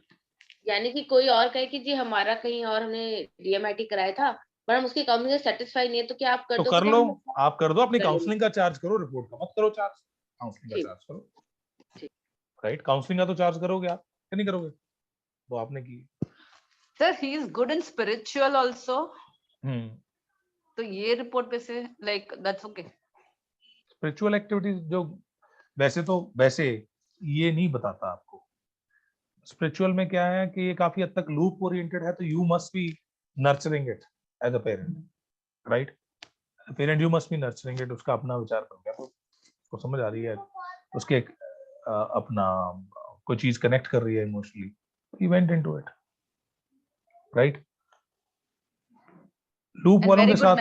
यानी कि कोई और कहे कि जी हमारा कहीं और हमने डीएमआईटी कराया था, पर हम उसकी काउंसलिंग से सेटिस्फाई नहीं है, तो क्या आप कर तो दो? कर लो, आप कर दो, अपनी कर लेंगे। काउंसलिंग का चार्ज करो, रिपोर्ट का मत करो चार्ज. काउंसलिंग का ठीक। चार्ज करो, ठीक। राइट? काउंसलिंग का तो चार्ज करोगे आप, क्या नहीं करोगे? वो आपने की. Sir he is good in spiritual also, hmm. तो ये रिपोर्ट पे से like that's okay. Spiritual activities जो वैसे ये नहीं बताता आपको. स्पिरिचुअल में क्या है कि ये काफी हद तक लूप ओरिएंटेड है, तो you must be nurturing it as a parent, right? Parent you must be nurturing it. उसका अपना विचार बन गया, तो उसको समझ आ रही है, उसके अपना कोई चीज कनेक्ट कर रही है emotionally, he went into it, right? Loop and वालों वेरी के गुड साथ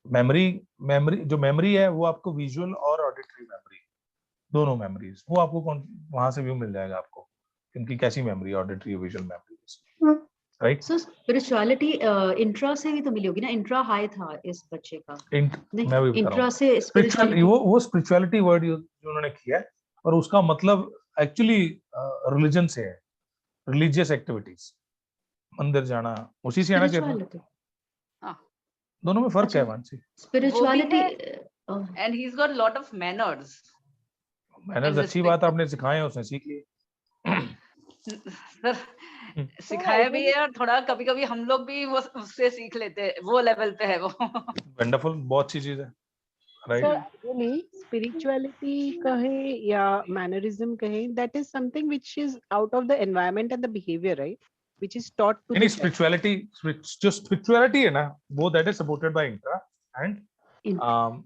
मेमोरी. मेमोरी है वो आपको विजुअल और ऑडिटरी मेमोरी, दोनों मेमोरीज, वो आपको वहां से व्यू मिल जाएगा आपको, इनकी कैसी memory, auditory visual memory, right? So spirituality intra से भी तो मिली होगी ना, इंट्रा हाई था इस बच्चे का. मैं भी बता इंट्रा रहा से हूँ, स्पिरिचुअलिटी. वो स्पिरिचुअलिटी वर्ड जो उन्होंने किया है, और उसका मतलब एक्चुअली रिलीजन से है, रिलीजियस एक्टिविटीज, मंदिर जाना, उसी से आना चाहिए था. स्पिरिचुअलिटी. दोनों में फर्क अच्छा, है Mansi. Spirituality. And he is got lot of manners. Manners अच्छी बात आपने सिखाए हैं, उसने सीख लिए. सर सिखाया भी है, और थोड़ा कभी कभी हम लोग भी वो उससे सीख लेते हैं, वो लेवल पे है वो. वंडरफुल, बहुत अच्छी चीज है, सर राइट? एक्चुअली स्पिरिचुअलिटी कहे या मैनरिज्म कहे, that is something which is out of the environment and the behaviour, right, which is taught to नहीं, स्पिरिचुअलिटी है ना, वो that is supported by intra, and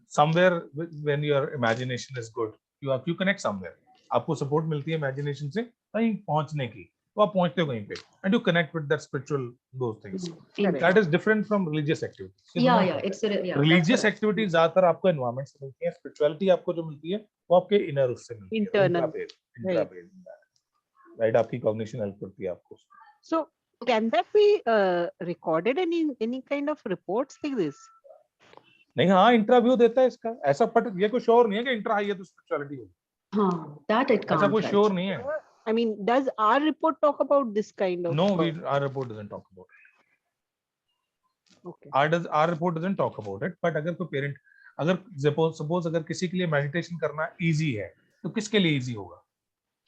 somewhere when your imagination is good, you connect somewhere, आपको सपोर्ट मिलती है इमेजिनेशन से कहीं पहुंचने की, तो आप पहुंचते हो कहीं पे, and you connect with that spiritual those things. That is different from religious activities. it's religious activities ज्यादातर आपको एनवायरमेंट से मिलती है, स्पिरिचुअलिटी आपको जो मिलती है वो आपके इनर उससे मिलती है, Internal. राइट? आपकी कॉग्निशन हेल्प करती है आपको. So can that be recorded in any kind of reports like this? नहीं, हाँ, इंटरव्यू देता है इसका, ऐसा, बट ये कोई श्योर नहीं है कि इंट्रा हाई है तो स्पिरिचुअलिटी होगी, हाँ, that it ऐसा can't, कोई right? श्योर नहीं है. I mean, does our report talk about this kind of? No, our report doesn't talk about it. Okay. Our report doesn't talk about it. But अगर कोई पेरेंट, अगर suppose अगर किसी के लिए मेडिटेशन करना इजी है, तो किसके लिए इजी होगा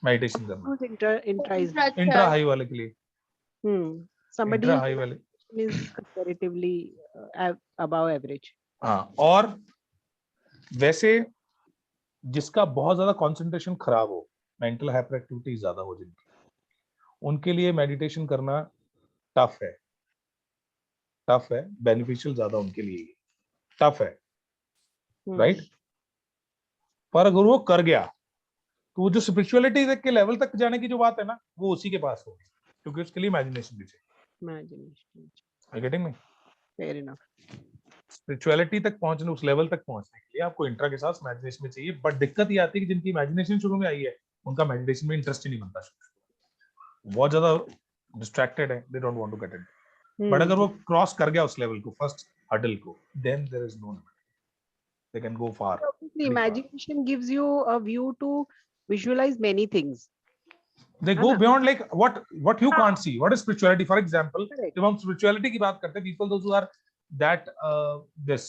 मेडिटेशन करना? इंट्रा हाई वाले के लिए. Somebody इंट्रा हाई वाले is comparatively above average. हाँ, और वैसे जिसका बहुत ज्यादा कंसंट्रेशन खराब हो, मेंटल हाइपर एक्टिविटी ज्यादा हो जिनकी, उनके लिए मेडिटेशन करना टफ है, बेनिफिशियल ज्यादा उनके लिए टफ है, राइट? पर अगर वो कर गया तो वो जो स्पिरिचुअलिटी के लेवल तक जाने की जो बात है ना, वो उसी के पास होगी, क्योंकि उसके लिए इमेजिनेशन भी चाहिए. Are you getting me? Fair enough. Spirituality तक पहुंचने, उस लेवल तक पहुंचने के लिए आपको इंट्रा के साथ इमेजिनेशन में चाहिए, बट दिक्कत ये आती है कि जिनकी इमेजिनेशन शुरू में आई है, उनका मेडिटेशन में इंटरेस्ट ही नहीं बनता, बहुत ज्यादा डिस्ट्रैक्टेड है, they don't want to get it. But अगर वो क्रॉस कर गया उस लेवल को, फर्स्ट हर्डल को, then there is no limit, they can go far. The imagination gives you a view to visualize many things. They go beyond like what you can't see. What is spirituality? For example, जब हम spirituality की बात करते हैं, people those who are that this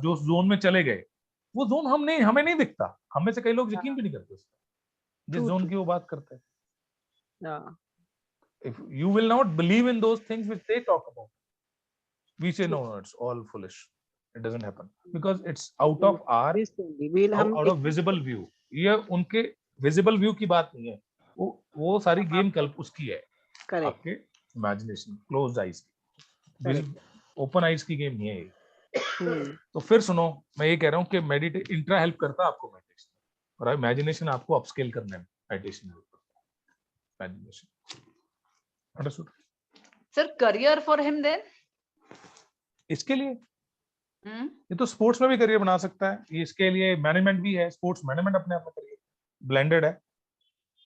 जो जोन में चले गए, वो जोन हमें नहीं दिखता, हमें से कई लोग यकीन भी नहीं करते उस पर, जिस जोन की वो बात करते हैं. If you will not believe in those things which they talk about, we say no, it's all foolish, it doesn't happen, because it's out of our out of visible view. ये उनके विजिबल व्यू की बात नहीं है, वो सारी गेम कल्प उसकी है, आपके इमेजिनेशन, क्लोज आइज की, ओपन आइज की गेम नहीं है ये। तो फिर सुनो, मैं ये कह रहा हूँ कि मेडिटेशन इंट्रा हेल्प करता है आपको मेडिटेशन, और इमेजिनेशन आपको अपस्केल करने में मेडिटेशन हेल्प करता है, imagination. Understood sir? Career for him then? इसके लिए ये तो स्पोर्ट्स में भी करियर बना सकता है, ये इसके लिए मैनेजमेंट भी है, स्पोर्ट्स मैनेजमेंट अपने आप में करियर ब्लेंडेड है।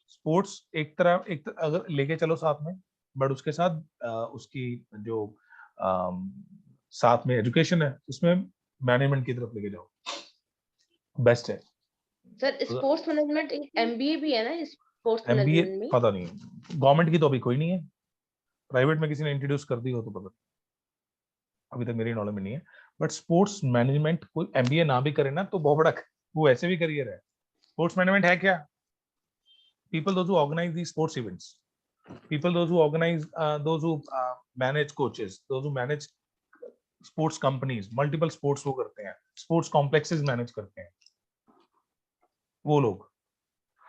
स्पोर्ट्स एक तरह अगर लेके चलो साथ में, बट उसके साथ उसकी जो साथ में एजुकेशन है, उसमें मैनेजमेंट की तरफ लेके जाओ, बेस्ट है। सर स्पोर्ट्स मैनेजमेंट एमबीए भी है ना? स्पोर्ट्स एमबीए मैनेजमेंट में पता नहीं, गवर्नमेंट की तो अभी कोई नहीं है, प्राइवेट में किसी ने इंट्रोड्यूस कर दी हो तो पता नहीं, अभी तक मेरी नॉलेज में नहीं है। बट स्पोर्ट्स मैनेजमेंट कोई एमबीए ना भी करे ना तो बहुत बड़ा, वो ऐसे भी करियर है। स्पोर्ट्स मैनेजमेंट है क्या? people those who organize these sports events, people those who organize those who manage coaches, those who manage sports companies, multiple sports वो करते हैं, sports complexes manage करते हैं, वो लोग।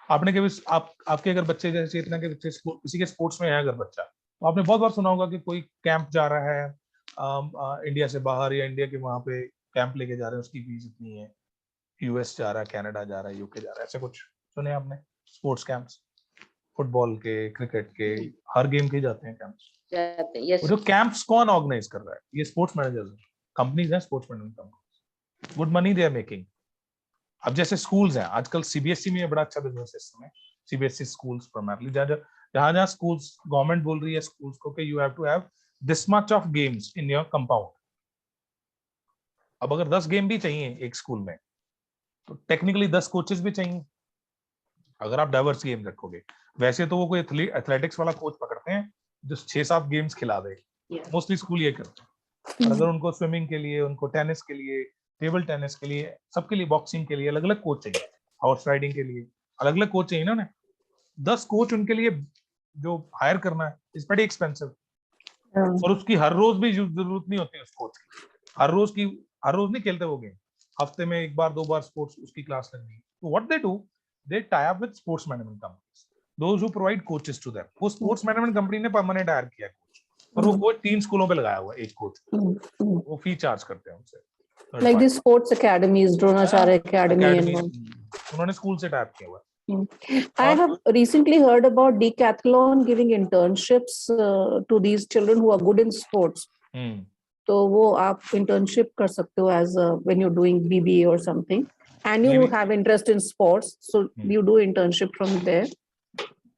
आपने कभी आपके अगर बच्चे जैसे चेतना के बच्चे किसी के स्पोर्ट्स में है अगर बच्चा, तो आपने बहुत बार सुना होगा कि कोई कैंप जा रहा है इंडिया से बाहर, या इंडिया के वहां पे कैंप लेके जा रहे हैं, उसकी फीस इतनी है, यूएस जा रहा है, कनाडा जा रहा है, यूके जा रहा है, ऐसा कुछ सुने आपने? स्पोर्ट्स कैंप्स, फुटबॉल के, क्रिकेट के, हर गेम के जाते हैं कैंप्स। yes. जो कैंप्स कौन ऑर्गेनाइज कर रहा है? ये स्पोर्ट्स मैनेजर्स हैं, कंपनीज हैं, sports management companies, good money they are making. अब जैसे स्कूल्स हैं, आजकल सीबीएसई में बड़ा अच्छा बिजनेस सिस्टम है, सीबीएसई स्कूल्स प्राइमरली, जहां स्कूल्स गवर्नमेंट बोल रही है स्कूल्स को कि you have to have this much of games in your compound. अब अगर 10 गेम भी चाहिए एक स्कूल में, तो टेक्निकली 10 कोचेस भी चाहिए, अगर आप डाइवर्स गेम रखोगे। वैसे तो वो कोई एथलेटिक्स वाला कोच पकड़ते हैं जो 6-7 गेम्स खिला दे, मोस्टली स्कूल ये करते हैं। और अगर उनको स्विमिंग के लिए, उनको टेनिस के लिए, टेबल टेनिस के लिए, सबके लिए, बॉक्सिंग के लिए अलग अलग कोच चाहिए, हॉर्स राइडिंग के लिए अलग अलग कोच चाहिए ना उन्हें। 10 कोच उनके लिए जो हायर करना है इज वेरी एक्सपेंसिव, और उसकी हर रोज भी जरूरत नहीं होती उस कोच की, हर रोज नहीं खेलते वो गेम, हफ्ते में 1 बार 2 बार स्पोर्ट्स उसकी क्लास लगनी है। तो what they do, they tie up with sports management companies, those who provide coaches to them. वो स्पोर्ट्स मैनेजमेंट कंपनी ने परमानेंट हायर किया कोच, और वो कोच 3 स्कूलों पे लगाया हुआ है, एक कोच, वो फी चार्ज करते हैं उनसे, like the sports academies, Dronacharya Academy and all. उन्होंने स्कूल से टाइप किया हुआ है। I have recently heard about Decathlon giving internships to these children who are good in sports. तो वो आप internship कर सकते हो as when you're doing BBA or something, and you have interest in sports, so you do internship from there.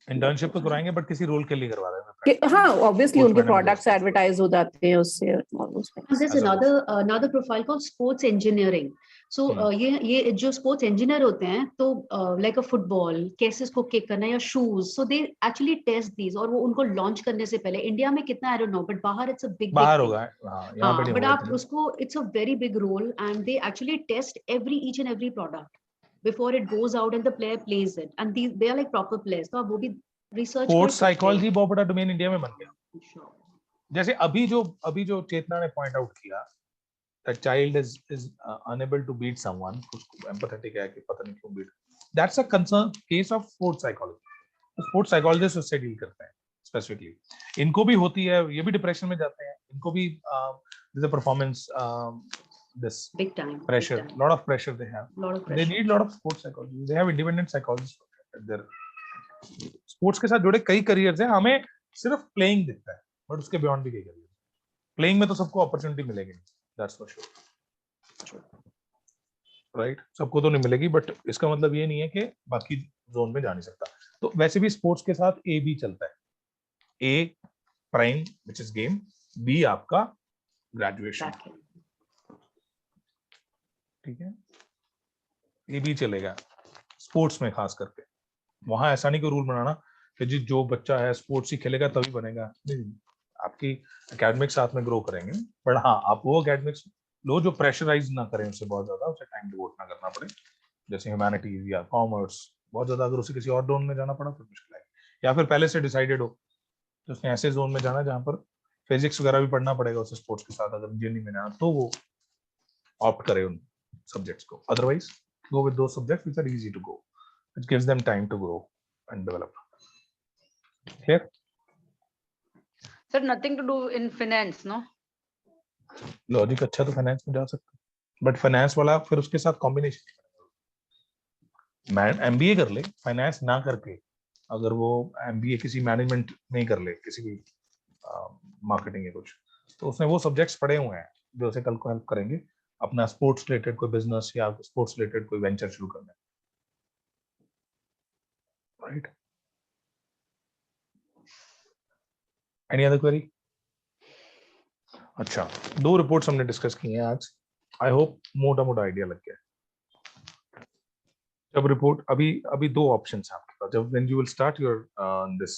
Internship तो कराएंगे, बट किसी रोल के लिए करवा रहे हैं। हाँ, obviously उनके products advertise हो जाते हैं उससे। There's another profile called sports engineering. So ये जो sports engineer होते हैं, तो like a football, कैसे इसको kick करना या shoes, so they actually test these, और वो उनको launch करने से पहले, इंडिया में कितना I don't know, but बाहर it's a big बाहर होगा, यहाँ पे but आप उसको, it's a very big role, and they actually test each and every product before it goes out and the player plays it, and they are like proper players. तो आप वो भी research स्पोर्ट्स साइकोलॉजी बहुत बड़ा डोमेन इंडिया में बन गया। जैसे अभी जो चेतना ने पॉइंट आउट किया, that child is unable to beat someone, उसको empathetic है कि पता नहीं क्यों beat, that's a concern case of sports psychology. Sports psychologist उससे डील करते हैं स्पेसिफिकली। इनको भी होती है, ये भी डिप्रेशन में जाते हैं, इनको भी there's a performance this big time pressure, big time. lot of pressure they have, they need lot of sports psychology, they have independent psychologists at their sports के साथ जुड़े कई करियर्स हैं। हमें सिर्फ प्लेइंग दिखता है, बट उसके बियॉन्ड भी कई करियर। प्लेइंग में तो सबको अपॉर्चुनिटी मिलेगी, दैट्स फॉर श्योर, राइट, सबको तो नहीं मिलेगी, बट इसका मतलब ये नहीं है कि बाकी जोन में जा नहीं सकता। तो वैसे भी स्पोर्ट्स के साथ ए बी चलता है, A prime which is game, B आपका ग्रेजुएशन, ठीक है, ए बी चलेगा स्पोर्ट्स में खास करके। वहां ऐसा नहीं कोई रूल बनाना कि जी जो बच्चा है स्पोर्ट्स ही खेलेगा तभी बनेगा, नहीं, आपकी एकेडमिक साथ में ग्रो करेंगे, बट हाँ आप वो एकेडमिक्स लो जो प्रेशराइज ना करें उससे बहुत ज्यादा, उसे टाइम डिवोट ना करना पड़े, जैसे ह्यूमैनिटीज या कॉमर्स बहुत ज्यादा, अगर उसे किसी और जोन में जाना पड़ा तो मुश्किल है, या फिर पहले से डिसाइडेड हो तो उसने ऐसे जोन में जाना जहाँ पर फिजिक्स वगैरह भी पढ़ना पड़ेगा उसे स्पोर्ट्स के साथ, अगर इंजीनियरिंग में जाना तो वो ऑप्ट करे उन सब्जेक्ट्स को, otherwise go with those subjects which are easy to go which gives them time to grow and develop. Clear? Sir, nothing to do in finance, no? Logic अच्छा तो फाइनेंस में जा सकता है, बट फाइनेंस वाला फिर उसके साथ कॉम्बिनेशन मैं एमबीए कर ले, फाइनेंस ना करके अगर वो एमबीए किसी मैनेजमेंट नहीं कर ले, किसी भी मार्केटिंग या कुछ, तो उसने वो सब्जेक्ट्स पढ़े हुए हैं जो उसे कल को हेल्प करेंगे अपना स्पोर्ट्स रिलेटेड कोई बिजनेस या स्पोर्ट्स रिलेटेड कोई वेंचर शुरू करने, राइट? Any other query? अच्छा, 2 रिपोर्ट्स हमने डिस्कस की हैं आज। आई होप मोटा मोटा आइडिया लग गया। जब रिपोर्ट अभी 2 ऑप्शंस हैं आपके पास, जब when you will start your this,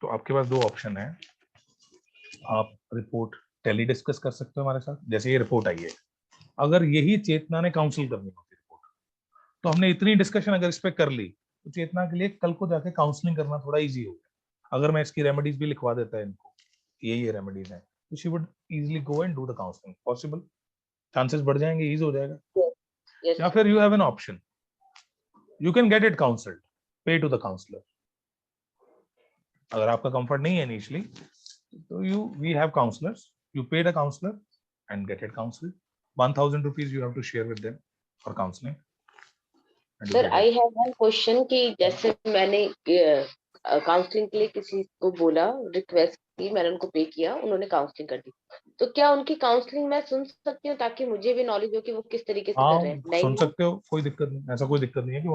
तो आपके पास 2 ऑप्शन है। आप रिपोर्ट टेली डिस्कस कर सकते हो हमारे साथ, जैसे ये रिपोर्ट आई है, अगर यही चेतना ने काउंसिल करनी होती रिपोर्ट, तो हमने इतनी डिस्कशन अगर इस पे कर ली तो चेतना के लिए कल को जाके काउंसलिंग करना थोड़ा इजी हो गया। अगर मैं इसकी रेमेडीज भी लिखवा देता है इनको, ये रेमेडीज हैं, तो she would easily go and do the counseling. Possible? Chances बढ़ जाएंगे, ease हो जाएगा। Yes. या फिर you have an option. You can get it counseled. Pay to the counselor. अगर आपका comfort नहीं है initially, तो we have counselors. You pay the counselor and get it counseled. 1,000 rupees you have to share with them for counseling. Sir, I have one question कि जैसे मैंने काउंसलिंग के लिए किसी को बोला, रिक्वेस्ट की, मैंने उनको पे किया, उन्होंने काउंसलिंग कर दी, तो क्या उनकी काउंसलिंग मैं सुन सकती हूँ ताकि मुझे भी नॉलेज हो कि वो किस तरीके से कर रहे हैं? नहीं सुन सकते हो, कोई दिक्कत नहीं, ऐसा कोई दिक्कत नहीं है कि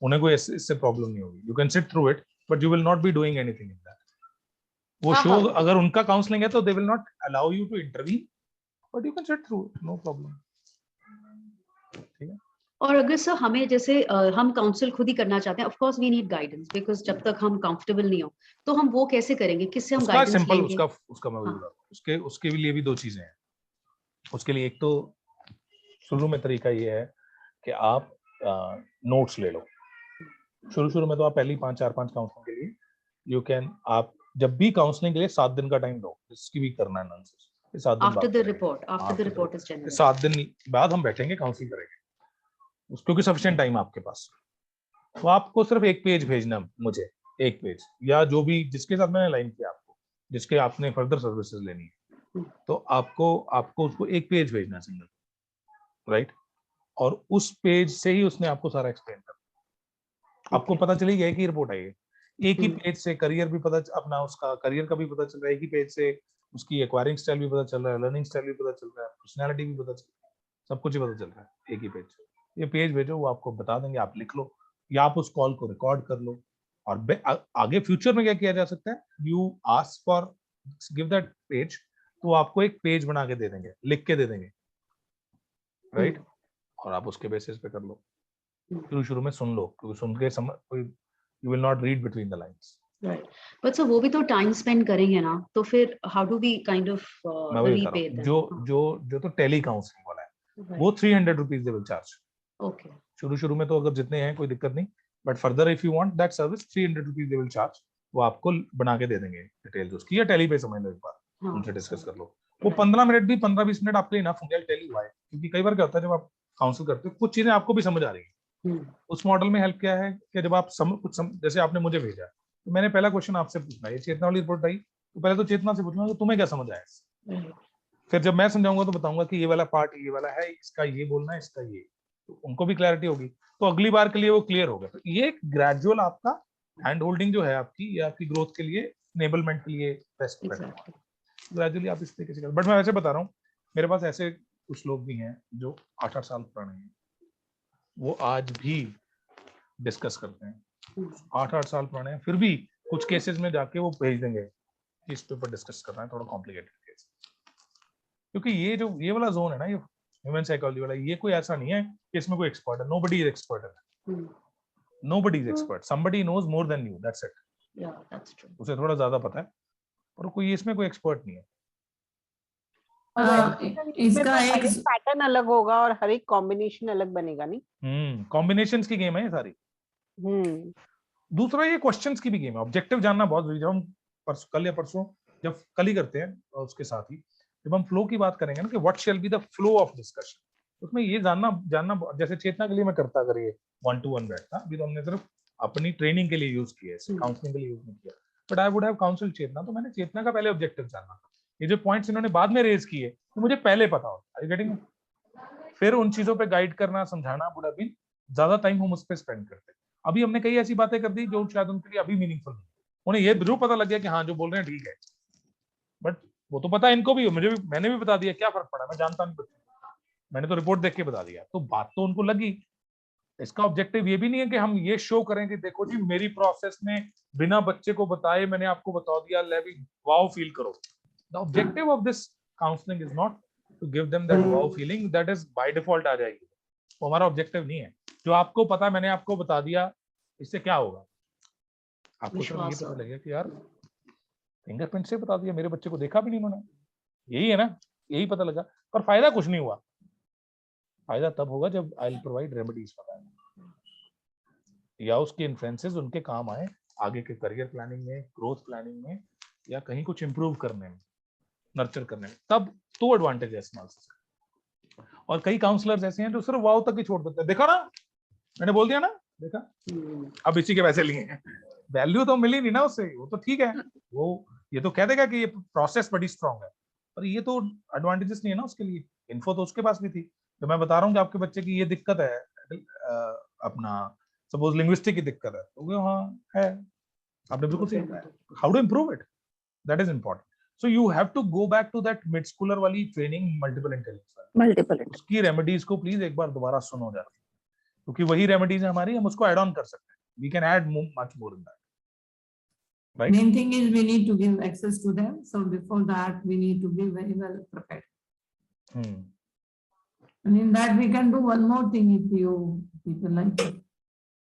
उन्हें कोई इससे प्रॉब्लम नहीं होगी। You can sit through it, but you will not be doing anything in that. वो शो अगर उनका काउंसलिंग है तो they will not allow you to intervene, but you can sit through, no problem. ठीक है। और अगर सर हमें जैसे हम काउंसिल खुद ही करना चाहते हैं, of course we need guidance, because जब तक हम कंफर्टेबल नहीं हो तो हम वो कैसे करेंगे, किससे हम गाइडेंस सिंपल लेंगे? उसका मैं बता दूं, उसके लिए भी 2 चीजें हैं। उसके लिए एक तो शुरू में तरीका ये है कि आप नोट्स ले लो। शुरू में तो आप पहली 5 काउंसलिंग के लिए यू कैन, आप जब भी काउंसलिंग के लिए 7 दिन का टाइम लो, जिसकी भी करना है नॉनसेंस, 7 दिन after the report is generated, 7 दिन बाद हम बैठेंगे, काउंसलिंग करेंगे, क्योंकि सफिशिएंट टाइम आपके पास। तो आपको सिर्फ 1 पेज भेजना, मुझे 1 पेज, या जो भी जिसके साथ मैंने लाइन किया आपको, जिसके आपने फर्दर सर्विसेज लेनी है, तो आपको उसको 1 पेज भेजना सिंगल, राइट? और उस पेज से ही उसने आपको सारा एक्सप्लेन करना। आपको पता चली गया कि रिपोर्ट आई है, एक ही पेज से करियर भी पता, अपना उसका करियर का भी पता चल रहा है, एक ही पेज से उसकी एक्वायरिंग स्टाइल भी पता चल रहा है, लर्निंग स्टाइल भी पता चल रहा है, पर्सनैलिटी भी पता चल रहा है, सब कुछ ही पता चल रहा है एक ही पेज से। ये पेज भेजो, वो आपको बता देंगे, आप लिख लो या आप उस कॉल को रिकॉर्ड कर लो। और आगे फ्यूचर में क्या किया जा सकता है, you ask for, give that page, तो आपको एक पेज बना के दे देंगे, लिख के दे देंगे, राइट? और आप उसके बेसिस पे कर लो। शुरू में सुन लो, क्योंकि सुन के you will not read between the lines, right? But sir वो भी तो टाइम स्पेंड करेंगे ना, तो फिर how do we kind of repay them? जो तो टेली काउंसलिंग वाला है, वो 300 rupees they will charge. Okay, शुरू में तो अगर जितने हैं कोई दिक्कत नहीं, but further if you want that service 300 rupees they will charge. वो आपको बना के दे देंगे डिटेल्स उसकी, या टेली पे समझ लो, एक बार उनसे डिस्कस कर लो। वो 15 मिनट भी 15-20 मिनट आपके इनफ होंगे, टेल यू व्हाई, क्योंकि कई बार क्या होता है जब आप काउंसिल करते हो कुछ चीजें आपको भी समझ आ रही है। उस मॉडल में हेल्प क्या है कि जब आप जैसे आपने मुझे भेजा, तो मैंने पहला क्वेश्चन आपसे पूछना, ये चेतना वाली रिपोर्ट आई, तो पहले तो चेतना से पूछूंगा कि तुम्हें क्या समझ आया। फिर जब मैं समझाऊंगा तो बताऊंगा कि ये वाला पार्ट ये वाला है, इसका ये बोलना है, इसका ये, तो उनको भी क्लैरिटी होगी, तो अगली बार के लिए वो क्लियर होगा। तो ये ग्रेजुअल आपका हैंड होल्डिंग जो है आपकी, ये आपकी ग्रोथ के लिए, एनेबलमेंट के लिए बेस्ट है। ग्रेजुअली आप इस तरीके से, बट मैं वैसे बता रहा हूँ, मेरे पास ऐसे कुछ लोग भी हैं जो 8-8 साल पुराने हैं, वो आज भी डिस्कस करते हैं, 8-8 साल पुराने हैं, फिर भी कुछ केसेस में जाके वो भेज देंगे इस पेपर डिस्कस करना है, थोड़ा कॉम्प्लिकेटेड केस, क्योंकि ये वाला जोन है ना, ये ह्यूमन साइकोलॉजी वाला, ये कोई ऐसा नहीं है कि इसमें कोई एक्सपर्ट है। Nobody is expert, nobody is expert, somebody knows more than you, that's it. Yeah that's true, उसे थोड़ा ज्यादा पता है, और कोई इसमें कोई एक्सपर्ट नहीं है। इसका एक पैटर्न अलग होगा और हर एक कॉम्बिनेशन अलग बनेगा, नहीं? कॉम्बिनेशंस की गेम है ये सारी। दूसरा ये क्वेश्चंस की भी गेम है, ऑब्जेक्टिव जानना बहुत जरूरी है। हम कल या परसों जब कल ही करते हैं, और उसके साथ ही जब हम फ्लो की बात करेंगे ना, कि what shall be the flow of discussion, उसमें ये जानना, जैसे चेतना के लिए मैं करता, अगर ये 1-to-1 बैठता, अभी तो हमने सिर्फ अपनी ट्रेनिंग के लिए यूज किया है, काउंसलिंग के लिए यूज नहीं किया। But I would have counsel Chetna, तो मैंने चेतना का पहले ऑब्जेक्टिव जानना था। ये जो पॉइंट्स इन्होंने बाद में रेज किए तो मुझे पहले पता होता। Are you getting? फिर उन चीजों पे गाइड करना, समझाना वुड हैव बीन, ज्यादा टाइम हम उस पे स्पेंड करते। अभी हमने कई ऐसी बातें कर दी जो शायद उनके लिए अभी मीनिंगफुल नहीं, उन्हें ये जरूर पता लग गया कि हाँ जो बोल रहे हैं ठीक है, बट वो तो पता है इनको भी, मुझे भी, मैंने भी बता दिया, क्या फर्क पड़ा, मैं जानता नहीं, मैंने तो रिपोर्ट देख के बता दिया, तो बात तो उनको लगी। इसका ऑब्जेक्टिव ये भी नहीं है कि हम ये शो करें कि देखो जी मेरी प्रोसेस में बिना बच्चे को बताए मैंने आपको बता दिया, ले भी वाओ फील करो। The objective of this counselling is not to give them that wow feeling, that is by default आ जाएगी, वो हमारा ऑब्जेक्टिव नहीं है। जो आपको पता मैंने आपको बता दिया, इससे क्या होगा, आपको सिर्फ ये पता लगेगा कि यार फिंगरप्रिंट से बता दिया, मेरे बच्चे को देखा भी नहीं उन्होंने, यही है ना, यही पता लगा, पर फायदा कुछ नहीं हुआ। फायदा तब होगा जब I will provide remedies for that, या उसके इन्फ्लुएंसेस उनके काम आए आगे के करियर प्लानिंग में, ग्रोथ प्लानिंग में, या कहीं कुछ इंप्रूव करने में, नर्चर करने में, तब तो एडवांटेज है स्मॉल सिस्टम। और कई काउंसलर्स ऐसे हैं जो सिर्फ वाव तक ही छोड़ देते हैं, देखा ना मैंने बोल दिया ना, देखा अब इसी के पैसे लिए हैं, वैल्यू तो मिली नहीं ना उससे, वो तो ठीक है, वो ये तो कह देगा कि ये प्रोसेस बड़ी स्ट्रांग है, पर ये तो एडवांटेजेस नहीं है ना उसके लिए, इन्फो तो उसके पास भी थी। तो मैं बता रहा हूँ कि आपके बच्चे की ये दिक्कत है, अपना सपोज लिंग्विस्टिक की दिक्कत है, तो हाँ है, आपने बिल्कुल सही कहा, how to improve it, that is important. So you have to go back to that mid schooler वाली ट्रेनिंग, मल्टीपल इंटेलिजेंस, उसकी रेमेडीज को प्लीज एक बार दोबारा सुनो जाके, क्योंकि वही रेमेडीज है हमारी, हम उसको ऐड ऑन कर सकते हैं, we can add much more in that, right? Main thing is we need to give access to them, so before that we need to be very well prepared. And in that we can do one more thing, if you people like it.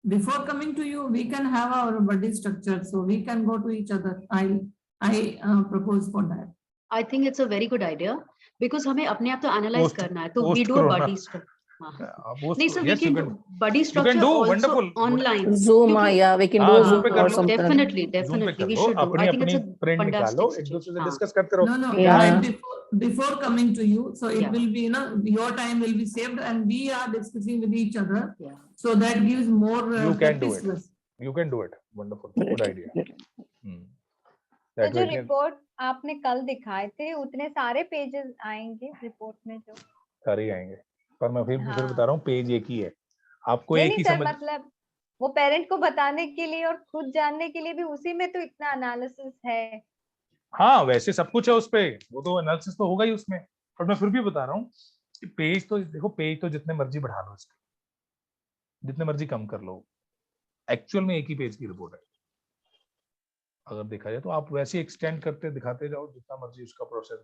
Before coming to you, we can have our buddy structure, so we can go to each other. I propose for that. I think it's a very good idea, because हमें अपने आप तो analyze करना है, तो we do a buddy structure. नहीं sir, we can do buddy structure also online. Zoom, yeah, we can do हाँ, Zoom or something. Definitely, definitely we should do. I think it's a fantastic एक दूसरे से हाँ. डिस्कस करते रहो। No, Yeah. right before coming to you, so it Yeah. will be, your time will be saved, and we are discussing with each other. Yeah. So that gives more. You can do practice it. to us. You can do it. Wonderful. Good idea. तो जो रिपोर्ट आपने कल दिखाए थे, उतने सारे पेजेस आएंगे रिपोर्ट में जो सारे आएंगे, पर मैं फिर बता रहा हूँ, पेज एक ही है, आपको नहीं, एक ही सर, समझ, मतलब वो पेरेंट को बताने के लिए और खुद जानने के लिए भी उसी में तो इतना एनालिसिस है। हाँ वैसे सब कुछ है उस पे, वो तो एनालिसिस तो होगा ही उसमें, पर मैं फिर भी बता रहा हूँ कि पेज तो देखो, पेज तो जितने मर्जी बढ़ा लो इसके, जितने मर्जी कम कर लो, एक्चुअल में एक ही पेज की रिपोर्ट है अगर देखा जाए तो। आप वैसे एक्सटेंड करते दिखाते जाओ जितना मर्जी उसका प्रोसेस,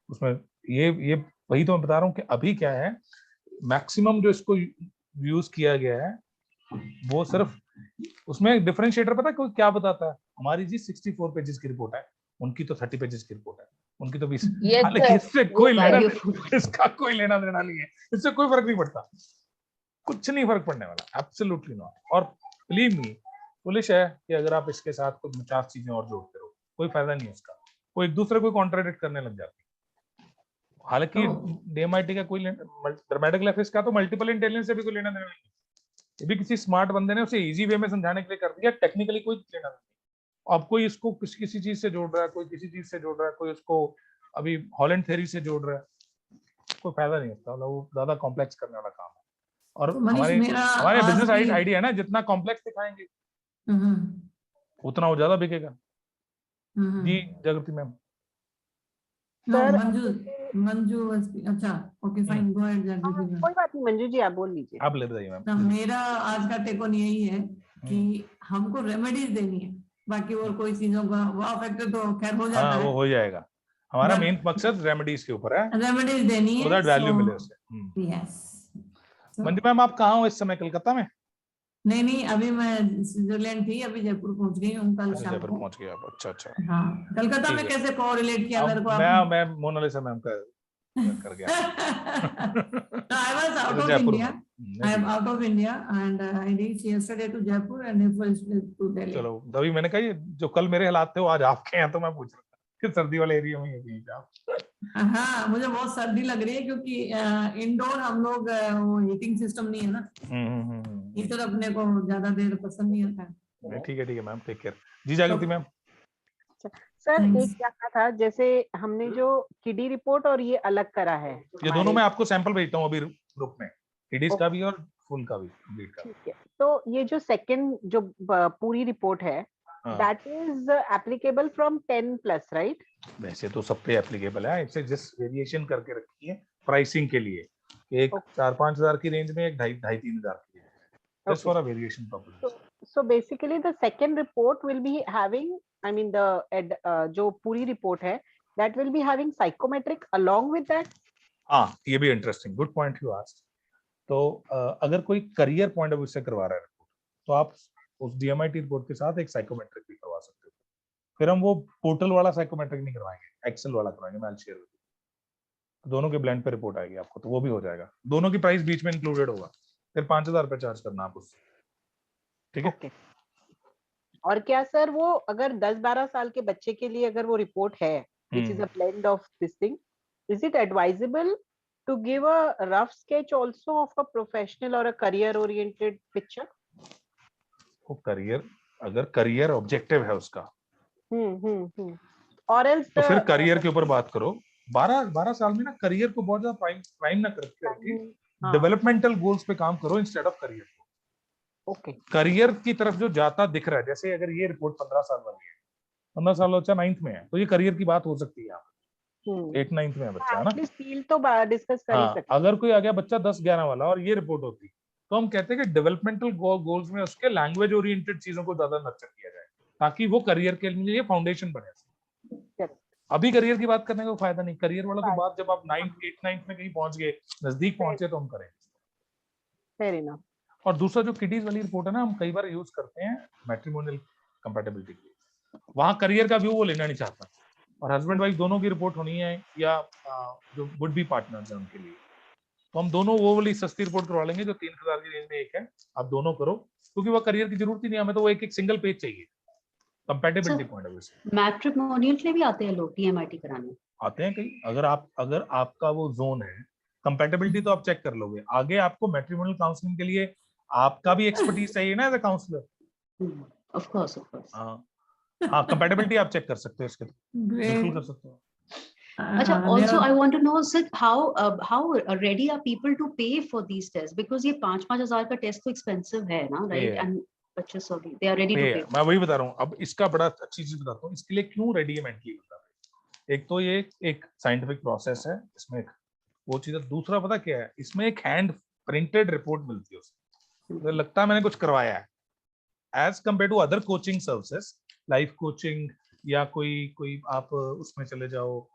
उसमें ये वही तो मैं बता रहा हूँ कि अभी क्या है, मैक्सिमम जो इसको यूज किया गया है वो सिर्फ, उसमें डिफरेंशिएटर पता है क्या बताता है, हमारी जी 64 पेजेस की रिपोर्ट है, उनकी तो 30 पेजेस की रिपोर्ट है, उनकी तो 20, हालांकि इससे कोई लेना, इसका कोई लेना देना नहीं है, इससे कोई फर्क नहीं पड़ता, कुछ नहीं फर्क पड़ने वाला, एब्सोल्युटली नॉट। और बिलीव मी, पुलिस है कि अगर आप इसके साथ कुछ 50 चीजें और जोड़ते रहो, कोई फायदा नहीं है उसका, वो एक दूसरे को कॉन्ट्राडिक्ट करने लग जाती है। हालांकि डीएमआईटी का कोई, ड्रामेटिक लेफ्टिस्ट का तो मल्टीपल इंटेलिजेंस से भी कोई लेना देना नहीं है, ये भी किसी स्मार्ट बंदे ने उसे इजी वे में समझाने के लिए कर दिया, टेक्निकली कोई लेना नहीं। अब कोई इसको किसी चीज से जोड़ रहा है, कोई किसी चीज से जोड़ रहा है, कोई उसको अभी हॉलैंड थ्योरी से जोड़ रहा है, कोई फायदा नहीं होता, वो ज्यादा कॉम्प्लेक्स करने वाला काम है। और तो हमारे बिजनेस आइडिया है ना, जितना कॉम्प्लेक्स दिखाएंगे उतना वो ज्यादा बिकेगा। जी जागृति मैम। मंजू, अच्छा, ओके फाइन, गो अहेड जागृति मैम। कोई बात नहीं मंजू जी, आप बोल लीजिए। आप ले बताइए मैम। मेरा आज का टेक ऑन यही है कि हमको रेमेडीज देनी है, बाकी और कोई चीजों का वाव फैक्टर तो खैर हो जाता है, वो हो जाएगा, हमारा मेन मकसद रेमेडीज के ऊपर है, रेमेडीज देनी है, सो दैट वैल्यू मिले उसे। यस। मंजू मैम आप कहाँ हो इस समय? कलकत्ता में? नहीं, अभी मैं स्विट्जरलैंड थी, अभी जयपुर पहुंच गई हूँ कल शाम जयपुर को। पहुंच गए आप? अच्छा। हाँ, कलकत्ता में कैसे कोरिलेट किया मेरे को? मैं मोनालिसा मैम का कर गया। I was out of India. I am out of India and I reached yesterday to Jaipur and first to Delhi. चलो, तभी मैंने कहा जो कल मेरे हालात थे वो आज आपके हैं, तो मैं पूछ रहा था कि सर्दी वाले एरिया में ही आप। हाँ, मुझे बहुत सर्दी लग रही है क्योंकि इंडोर हम लोग वो हीटिंग सिस्टम नहीं है ना, हीटर अपने को ज्यादा देर पसंद नहीं आता है। ठीक है मैम, टेक केयर जी। जागृति मैम। सर एक क्या था, जैसे हमने जो किडी रिपोर्ट और ये अलग करा है, ये दोनों मैं आपको सैंपल भेजता हूँ अभी ग्रुप में, किडीज का भी और फुल का भी, कंप्लीट का। ठीक है, तो ये जो सेकंड जो पूरी रिपोर्ट है, that is applicable from 10+, right? वैसे तो सब पे एप्लीकेबल है, इससे जस्ट वेरिएशन करके रखी है प्राइसिंग के लिए, एक 4-5 हजार की रेंज में, एक 2,500-3,000 की range, just for a variation purpose. So basically the second report will be having, I mean जो पूरी रिपोर्ट है, that will be having psychometric along with that. हाँ, ये भी interesting, good point you asked. तो अगर कोई करियर पॉइंट ऑफ व्यू से करवा रहा है रिपोर्ट, तो आप उस डीएमआईटी रिपोर्ट के साथ एक साइकोमेट्रिक भी करवा सकते हो। फिर हम वो पोर्टल वाला साइकोमेट्रिक नहीं करवाएंगे, एक्सेल वाला करवाएंगे, मैं शेयर करूंगा। दोनों के ब्लेंड पे रिपोर्ट आएगी आपको, तो वो भी हो जाएगा, दोनों की प्राइस बीच में इंक्लूडेड होगा, फिर 5,000 रुपए चार्ज करना आप उससे, ठीक है? Okay. और क्या सर, वो अगर 10-12 साल के बच्चे के लिए अगर वो रिपोर्ट है, which is a blend of this thing, is it advisable to give a rough sketch also of a professional or a career oriented picture? वो करियर, अगर करियर ऑब्जेक्टिव है उसका, और else तो फिर करियर के ऊपर बात करो। 12 साल में ना करियर को बहुत ज्यादा प्राइम ना करके डेवलपमेंटल गोल्स पे काम करो इंस्टेड ऑफ करियर को। ओके, करियर की तरफ जो जाता दिख रहा है, जैसे अगर ये रिपोर्ट 15 साल वाली है, 15 साल बच्चा 9th में है, तो ये करियर की बात हो सकती है, 8-9th में है बच्चा, है ना? फील्ड तो डिस्कस कर ही सकते हैं। अगर कोई आ गया बच्चा 10-11 वाला और ये रिपोर्ट होती, तो हम कहते हैं कि डेवलपमेंटल गोल्स में उसके लैंग्वेज ओरिएंटेड चीजों को ज्यादा नर्चर किया जाए, ताकि वो करियर के लिए फाउंडेशन बने। अभी करियर की बात करने का फायदा नहीं, करियर वाला तो बात जब आप 8-9th में कहीं पहुंच गए, नजदीक पहुंचे, तो हम करें। Fair enough. और दूसरा जो किडीज वाली रिपोर्ट है ना, हम कई बार यूज करते हैं मैट्रिमोनियल कंपैटिबिलिटी के लिए, वहां करियर का व्यू वो लेना नहीं चाहता, और हस्बैंड वाइफ दोनों की रिपोर्ट होनी है, या जो वुड बी पार्टनर्स हैं उनके लिए, तो हम दोनों वो वाली सस्ती रिपोर्ट करवा लेंगे जो 3,000 की रेंज में एक है, आप दोनों करो, क्योंकि वो करियर की जरूरत ही नहीं, हमें तो वो एक सिंगल पेज चाहिए कंपैटिबिलिटी पॉइंट ऑफ व्यू से। मैट्रिमोनियल के लिए भी आते हैं लोग टीएमआईटी कराने, आते हैं कई। अगर आपका वो जोन है, कंपैटिबिलिटी तो आप चेक कर लोगे, आगे आपको मैट्रिमोनियल काउंसलिंग के लिए आपका भी एक्सपर्टीज चाहिए ना as a counsellor. Of course हाँ, कंपैटिबिलिटी आप चेक कर सकते हो, इसके बिल्कुल कर सकते हो। अच्छा, also I want to know sir how ready are people to pay for these tests, because ये 5-5 हजार का टेस्ट तो एक्सपेंसिव है ना, राइट? एंड बच्चे sorry they are ready to pay। मैं वही बता रहा हूँ, अब इसका बड़ा अच्छी चीज बताता हूँ, इसके लिए क्यों रेडी है मेंटली बता रहा हूँ। एक तो ये एक साइंटिफिक प्रोसेस है, इसमें वो चीज है। दूसरा पता क्या है, इसमें एक हैंड प्रिंटेड रिपोर्ट मिलती है, उसमें लगता है मैंने कुछ करवाया है, as compare to other coaching services, life coaching, या कोई आप उसमें चले जाओ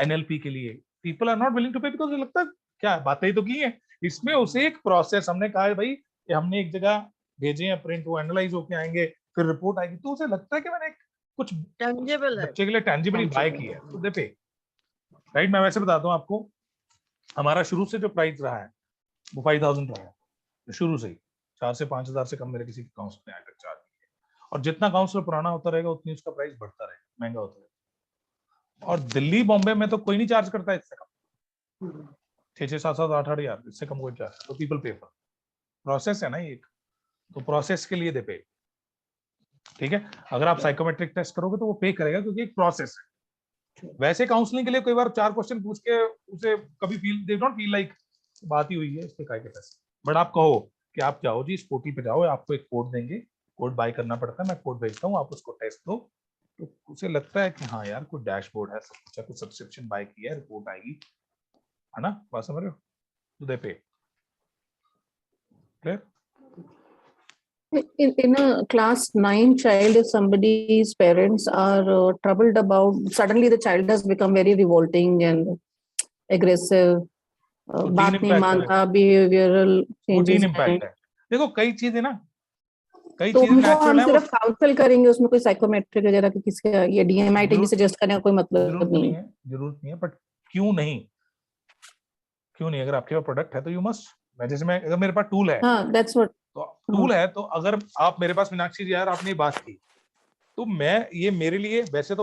एनएलपी के लिए, people are not willing to pay, because लगता है क्या बातें ही तो की है। इसमें उसे एक प्रोसेस, हमने कहा है भाई हमने एक जगह भेजे हैं प्रिंट, वो एनालाइज होके आएंगे, फिर रिपोर्ट आएगी, तो उसे लगता है कि मैंने कुछ टेंजिबल है, बच्चे के लिए टेंजिबली बाय किया है, तो दे पे, राइट? मैं वैसे बताता हूँ आपको, हमारा शुरू से जो प्राइस रहा है वो 5,000 रहा है, शुरू से ही 4 से 5,000 से कम मेरे किसी काउंसलर ने आज तक चार्ज किया, और जितना काउंसलर पुराना होता रहेगा उतनी उसका प्राइस बढ़ता रहेगा, महंगा होता रहेगा। और दिल्ली बॉम्बे में तो कोई नहीं चार्ज करता है इससे कम, 6-6, 7-7, 8-8 हजार, इससे कम कोई चार्ज, तो पीपल पे फॉर प्रोसेस है ना ये, तो प्रोसेस के लिए दे पे, ठीक है? अगर आप साइकोमेट्रिक टेस्ट करोगे तो वो पे करेगा, क्योंकि एक प्रोसेस है। वैसे काउंसलिंग के लिए कई बार 4 क्वेश्चन पूछ के उसे कभी दे डोंट फील लाइक बात ही हुई है, इसके काय के पैसे, बट आप कहो कि आप जाओ जी इस पोर्टल पे जाओ, आपको एक कोड देंगे, कोड बाय करना पड़ता है, मैं कोड भेजता हूँ, आप उसको टेस्ट दो, तो उसे लगता है कि हाँ यार कोई डैशबोर्ड है, सब कुछ है, कुछ सब्सक्रिप्शन बाय किया है, रिपोर्ट आएगी, है ना? बात समझ रहे हो? तो दे पे clear? In a class 9 child, if somebody's parents are troubled about, suddenly the child has become very revolting and aggressive, बात नहीं मानता, behavioral changes impact है। देखो कई चीजें ना, कई तो चीजें उनको नेचुरल हम है, सिर्फ काउंसल करेंगे, उसमें कोई साइकोमेट्रिक वगैरह की किसी ये डीएमआईटी की सजेस्ट करने का कोई मतलब नहीं है। जरूरत नहीं है, बट क्यों नहीं, अगर आपके पास प्रोडक्ट है तो यू मस्ट, जैसे मैं अगर मेरे पास टूल है, हाँ, that's what, तो टूल है, तो अगर आप मेरे पास मीनाक्षी जी यार आपने बात की, तो मैं ये मेरे लिए वैसे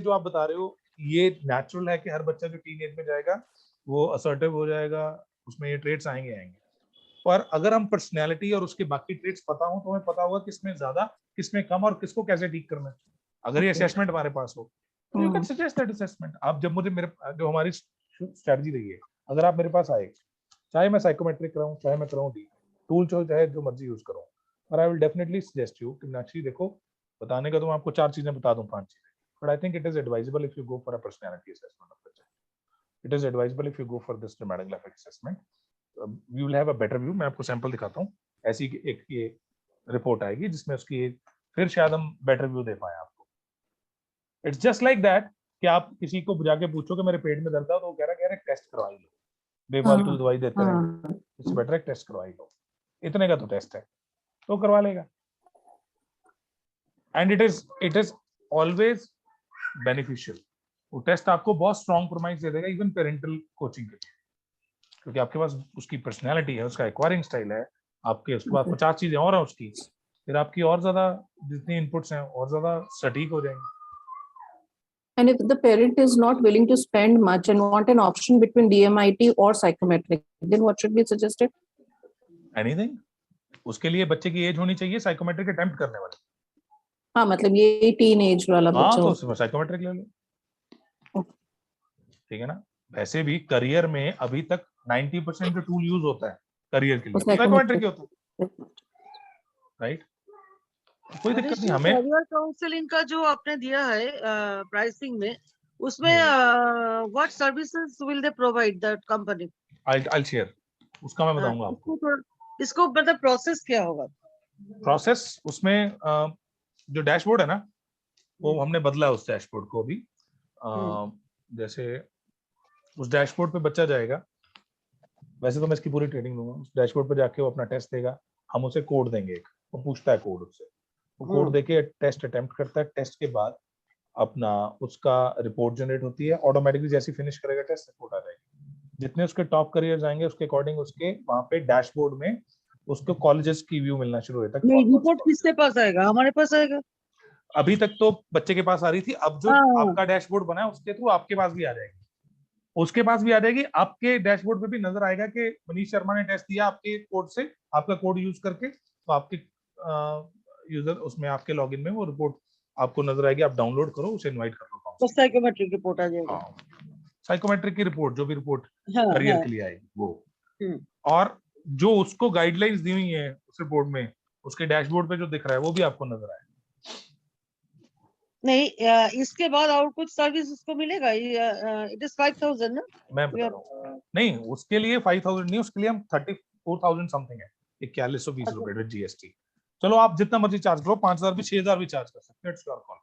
जो आप बता रहे हो ये नेचुरल है कि हर बच्चा जो टीनेज में जाएगा वो असर्टिव हो जाएगा, उसमें ये ट्रेट्स आएंगे। पर अगर हम पर्सनैलिटी और उसके बाकी ट्रेट्स पता हो तो हमें पता होगा किसमें ज्यादा किसमें कम और किसको कैसे ठीक करना है। अगर ये असेसमेंट हमारे पास हो तो you can suggest that assessment. आप जब मुझे मेरे जो हमारी स्ट्रेटजी रही है, अगर आप मेरे पास आए, चाहे मैं साइकोमेट्रिक कराऊं चाहे मैं कराऊं डी टूल चाहे जो मर्जी यूज करूं, पर I will definitely suggest you कि मीनाक्षी देखो, बताने का तो मैं आपको 4 चीजें बता दूं, 5 चीजें, but I think it is advisable if you go for a personality assessment of the child. It is advisable if you go for this dramatic life assessment. We will have a better view. मैं आपको सैंपल दिखाता हूँ, ऐसी एक ये रिपोर्ट आएगी जिसमें उसकी फिर शायद हम बेटर व्यू दे पाए आपको। इट्स जस्ट लाइक दैट कि आप किसी को जाके पूछो कि मेरे पेट में दर्द है, तो वो कह रहा है टेस्ट करवाई लो, बेफालतू दवाई देते रहेंगे, इससे बेटर है टेस्ट करवाई लो, इतने का तो टेस्ट है, तो करवा लेगा। And it is always beneficial. वो टेस्ट आपको बहुत स्ट्रॉन्ग प्रोमाइस दे देगा इवन पेरेंटल कोचिंग के लिए, क्योंकि आपके पास उसकी पर्सनैलिटी है, उसका एक्वायरिंग स्टाइल है, आपके उसके बाद 50 चीजें और हैं उसकी, फिर आपकी और ज्यादा जितनी इनपुट्स हैं और ज्यादा सटीक हो जाएंगे। And if the parent is not willing to spend much and want an option between DMIT or psychometric, then what should be suggested? Anything. उसके लिए बच्चे की एज होनी चाहिए साइकोमेट्रिक अटेम्प्ट करने वाली। हाँ, मतलब ये टीन एज वाला बच्चा हो, तो साइकोमेट्रिक ले लो, ठीक है ना। वैसे भी करियर में अभी तक 90% जो टूल यूज होता है करियर के लिए साइकोमेट्रिक ही होता है, राइट। कोई दिक्कत नहीं हमें। करियर काउंसलिंग का जो आपने दिया है प्राइसिंग में, उसमें what services will they provide that company? I'll share, उसका मैं बताऊंगा आपको। इसको मतलब प्रोसेस क्या होगा? प्रोसेस उसमें जो डैशबोर्ड है ना, वो हमने बदला है उस डैशबोर्ड को भी। जैसे उस डैशबोर्ड पे बच्चा जाएगा, वैसे तो मैं इसकी पूरी ट्रेनिंग दूंगा, उस डैशबोर्ड पे जाके वो अपना टेस्ट देगा, हम उसे कोड देंगे, एक वो पूछता है कोड उससे, वो कोड देके टेस्ट अटेम्प्ट करता है। टेस्ट के बाद अपना उसका रिपोर्ट जनरेट होती है ऑटोमेटिकली, जैसे फिनिश करेगा टेस्ट रिपोर्ट आ जाएगी। जितने उसके टॉप करियर जाएंगे उसके अकॉर्डिंग उसके वहां पे डैशबोर्ड में उसको कॉलेजेस की व्यू मिलना शुरू होता है। रिपोर्ट किसके पास आएगा? हमारे पास आएगा? अभी तक तो बच्चे के पास आ रही थी, अब जो आपका डैशबोर्ड बना है उसके थ्रू आपके पास भी आ जाएगी, उसके पास भी आ जाएगी। आपके डैशबोर्ड पे भी नजर आएगा कि मनीष शर्मा ने टेस्ट दिया आपके कोड से, आपका कोड यूज करके, तो आपके यूजर उसमें आपके लॉगिन में वो रिपोर्ट आपको नजर आएगी, आप डाउनलोड करो, उसे इनवाइट कर लो, तो साइकोमेट्रिक रिपोर्ट आ जाएगा। साइकोमेट्रिक की रिपोर्ट, जो भी रिपोर्ट करियर के लिए आएगी वो, और जो उसको गाइडलाइंस दी हुई है उस रिपोर्ट में, उसके डैशबोर्ड पे जो दिख रहा है वो भी आपको नजर आएगा। नहीं, इसके बाद और कुछ सर्विस उसको मिलेगा? इट इज 5000 ना? मैं बता रहा हूँ, नहीं उसके लिए 5000 नहीं, उसके लिए हम 34,000 समथिंग है, 4120 रुपए विद जीएसटी। चलो आप जितना मर्जी चार्ज करो, 5000 भी 6000 भी चार्ज कर सकते हो, इट्स योर कॉल।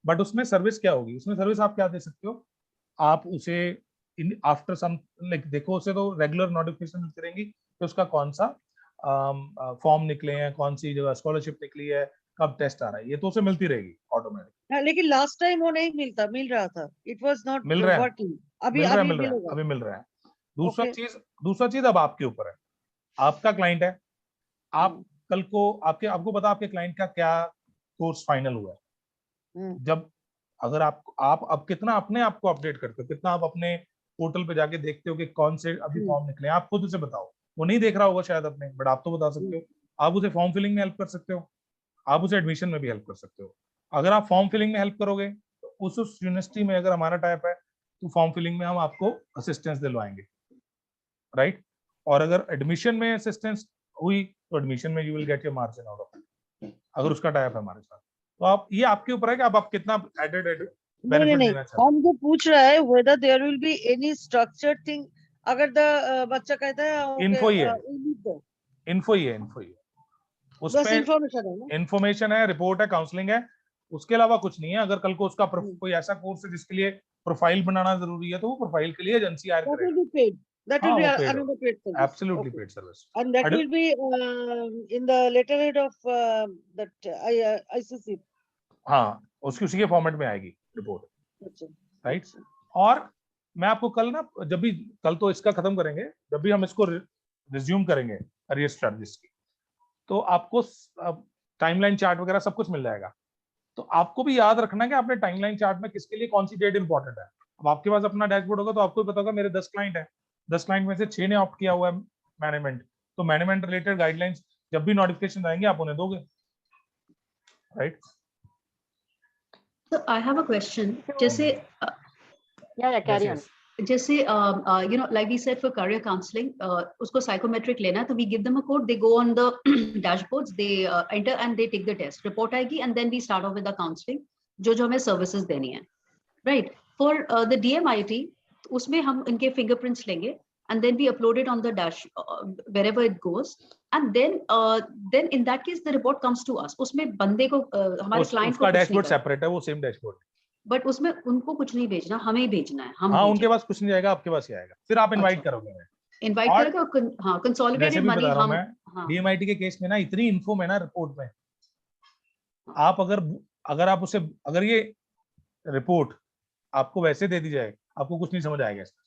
बट उसमें सर्विस क्या होगी? उसमें सर्विस आप क्या दे सकते हो? आप उसे आफ्टर सम लाइक देखो, उसे तो रेगुलर नोटिफिकेशन मिलती रहेंगी कि उसका कौन सा फॉर्म निकले हैं, कौन सी जगह स्कॉलरशिप निकली है, कब टेस्ट आ रहा है, ये तो उसे मिलती रहेगी ऑटोमेटिक। लेकिन लास्ट टाइम वो नहीं मिल रहा था, इट वाज नॉट वर्किंग। अभी मिल रहा है। दूसरा चीज अब आपके ऊपर है, आपका क्लाइंट है, आप कल को आपको पता आपके क्लाइंट का क्या कोर्स फाइनल हुआ है। जब अगर आप अब कितना अपने आप को अपडेट करते हो, कितना आप अपने पोर्टल पे जाके देखते हो कि कौन से अभी फॉर्म निकले, आप खुद उसे बताओ। वो नहीं देख रहा होगा शायद अपने, बट आप तो बता सकते हो। आप उसे फॉर्म फिलिंग में हेल्प कर सकते हो, आप उसे एडमिशन में भी हेल्प कर सकते हो। अगर आप फॉर्म फिलिंग में हेल्प करोगे तो उस यूनिवर्सिटी में अगर हमारा टाइप है तो फॉर्म फिलिंग में हम आपको असिस्टेंस दिलवाएंगे, राइट। और अगर एडमिशन में असिस्टेंस हुई तो एडमिशन में you will get your margin out of it, अगर उसका टाइप है हमारे साथ। तो आप ये आपके ऊपर है कि आप कितना एडेड बेनिफिट देना चाहते हैं। हम जो पूछ रहा है whether there will be any structured thing, अगर बच्चा कहता है इन्फो ही है, उसमें इन्फॉर्मेशन है, रिपोर्ट है, काउंसलिंग है, उसके अलावा कुछ नहीं है। अगर कल को उसका कोई ऐसा कोर्स है जिसके लिए प्रोफाइल बनाना जरूरी है, तो वो प्रोफाइल के लिए एजेंसी हायर करेगी। That will be another paid service. Absolutely paid service. And that will be in the letterhead of that ICC. हाँ, उसी के फॉर्मेट में आएगी रिपोर्ट, राइट। और मैं आपको कल ना, जब भी कल तो इसका खत्म करेंगे, जब भी हम इसको रिज्यूम करेंगे करियर स्ट्रेटजिस्ट की, तो आपको टाइमलाइन चार्ट वगैरह सब कुछ मिल जाएगा। तो आपको भी याद रखना है कि आपने टाइमलाइन चार्ट में किसके लिए कौन सी डेट इंपॉर्टेंट है। अब आपके पास अपना डैशबोर्ड होगा तो आपको भी पता होगा मेरे 10 क्लाइंट है, 10 क्लाइंट में से 6 ने ऑप्ट किया हुआ है मैनेजमेंट, तो मैनेजमेंट रिलेटेड गाइडलाइंस जब भी नोटिफिकेशन आएंगे आप उन्हें दोगे, right? So I have a question. जैसे carry on. जैसे you know, like we said for career counseling, उसको psychometric लेना, तो we give them a code, they go on the dashboards, they enter and they take the test, report आएगी, and then we start off with the counseling, जो हमें services देनी है, right? For the DMIT, उसमें हम इनके fingerprints लेंगे, and then we upload it on the dash wherever it goes, and then in that case the report comes to us. उसमें बंदे को हमारे client को डैशबोर्ड सेपरेट है, वो सेम डैशबोर्ड, बट उसमें उनको कुछ नहीं भेजना, हमें ही भेजना है। हम हाँ, उनके पास कुछ नहीं जाएगा, आपके पास ही आएगा, फिर आप इनवाइट करोगे, इनवाइट करेगा। हाँ, कंसोलिडेटेड मनी हम, हाँ, डीएमआईटी के केस में ना इतनी इन्फो है ना रिपोर्ट में, आप अगर आप उसे, अगर ये रिपोर्ट आपको वैसे दे दी जाए, आपको कुछ नहीं समझ आएगा इसमें,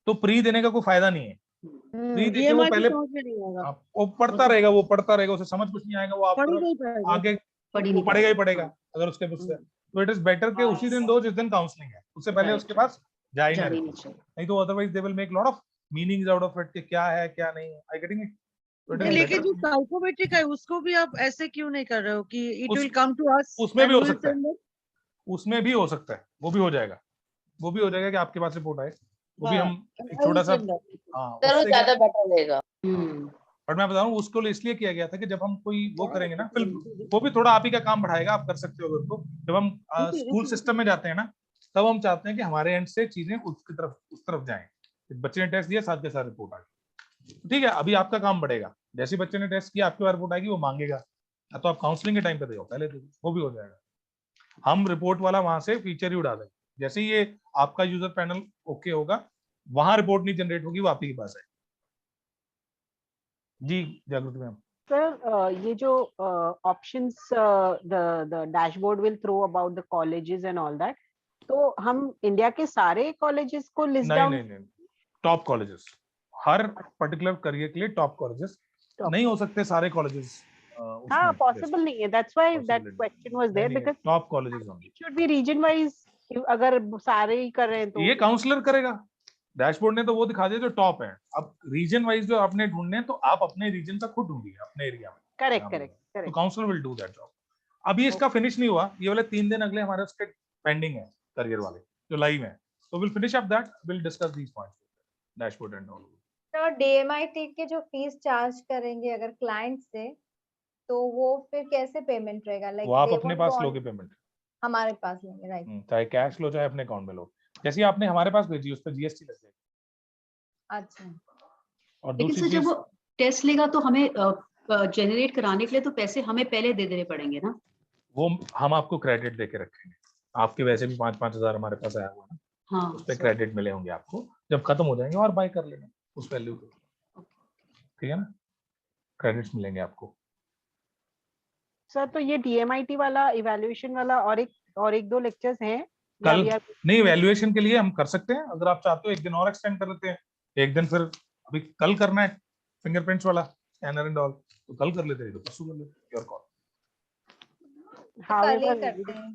तो प्री देने का कोई फायदा नहीं है। प्री देके वो पहले वो पढ़ता रहेगा, उसे समझ कुछ नहीं आएगा, वो आप आगे पढ़ेगा ही पढ़ेगा अगर उसके पास। तो इट इज बेटर के उसी दिन दो जिस दिन काउंसलिंग है, उससे पहले उसके पास जा ही नहीं, तो otherwise they will make lot of meanings out of it कि क्या है क्या नहीं है। I getting it? लेकिन जो साइकोमेट्रिक है उसको भी आप ऐसे क्यों नहीं कर रहे हो कि it will come to us? उसमें भी हो सकता है, उसमें भी हो सकता है, वो भी हो जाएगा, वो भी हो जाएगा कि आपके पास रिपोर्ट आए, वो भी हम एक छोटा सा, हाँ, ज्यादा बेटर रहेगा। बट मैं बता रहा हूँ उसको इसलिए किया गया था कि जब हम कोई वो करेंगे ना, फिर वो भी थोड़ा आप ही का काम बढ़ाएगा, आप कर सकते हो उसको। जब हम स्कूल सिस्टम में जाते हैं ना, तब हम चाहते हैं कि हमारे एंड से चीजें उस तरफ जाएं। बच्चे ने टेस्ट दिया, साथ के साथ रिपोर्ट आ गई, ठीक है, अभी आपका काम बढ़ेगा। जैसे बच्चे ने टेस्ट किया, आपके पास रिपोर्ट आएगी, वो मांगेगा, तो आप काउंसलिंग के टाइम पे दो, पहले दो, वो भी हो जाएगा। हम रिपोर्ट वाला वहां से फीचर ही उड़ा देंगे, जैसे ये आपका यूजर पैनल ओके होगा, वहां रिपोर्ट नहीं जनरेट होगी, वो आप ही के पास है। जी जागृति मैम। सर, ये जो options the dashboard will throw about the colleges and all that, तो हम इंडिया के सारे कॉलेजेस को लिस्ट डाउन? नहीं, टॉप कॉलेजेस, हर पर्टिकुलर करियर के लिए टॉप कॉलेजेस नहीं हो सकते सारे कॉलेजेस। हाँ, पॉसिबल नहीं है, that's why that question was there, because top colleges only, it should be region wise. अगर सारे ही कर रहे हैं तो ये काउंसलर करेगा। डैशबोर्ड ने तो वो दिखा दिया जो टॉप है, अब रीजन वाइज जो आपने ढूंढने हैं, तो आप अपने रीजन का खुद ढूंढिए, अपने एरिया में। करेक्ट। तो counsellor will do that job. अभी इसका फिनिश नहीं हुआ, ये वाले 3 दिन अगले हमारे उसके पेंडिंग है, करियर वाले जो लाइव है, तो will finish up that, will discuss these points, dashboard and all. तो डीएमआईटी के जो फीस चार्ज करेंगे अगर क्लाइंट से, तो वो फिर कैसे पेमेंट रहेगा? लाइक वो आप अपने पास लोगे पेमेंट, हमारे पास लेंगे, राइट? चाहे कैश लो चाहे अपने अकाउंट में लो, जैसे आपने हमारे पास भेजी उस पर जीएसटी लग जाएगी। अच्छा, और लेकिन सर जब वो टेस्ट लेगा तो हमें जनरेट कराने के लिए तो पैसे हमें पहले दे देने पड़ेंगे ना? वो हम आपको क्रेडिट देके रखेंगे, आपके वैसे भी 5-5 हजार हमारे पास आया हुआ है, हाँ, उस पे क्रेडिट मिले होंगे आपको, जब खत्म हो जाएंगे और बाय कर लेना उस वैल्यू पे, ठीक है ना, क्रेडिट्स मिलेंगे आपको। सर, तो ये डीएमआईटी वाला इवैल्यूएशन वाला और एक दो लेक्चर्स हैं कल? नहीं, वैल्यूएशन के लिए हम कर सकते हैं, अगर आप चाहते हो एक दिन और एक्सटेंड कर लेते हैं, एक दिन फिर अभी कल करना है फिंगरप्रिंट्स वाला स्कैनर एंड ऑल, तो कल कर लेते हैं, तो परसों कर लेते हैं, योर कॉल।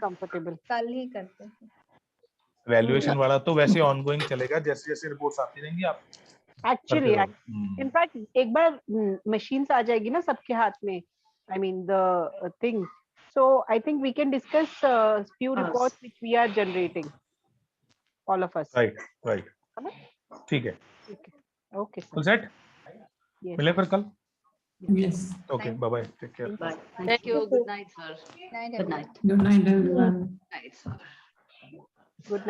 कंफर्टेबल कल ही करते हैं। वैल्यूएशन वाला तो वैसे ऑनगोइंग चलेगा, जैसे जैसे रिपोर्ट्स आती रहेंगी आप एक्चुअली इनफैक्ट एक बार मशीन्स आ जाएगी ना सबके हाथ में, I mean the thing, so I think we can discuss few reports which we are generating, all of us. Right. ठीक है, okay sir. Full set? Yes. मिले फिर कल? Yes. Okay, bye bye, take care. Bye. Thank you. Good night, sir. Night, Good night. Good night, everyone. Night, sir. Good night.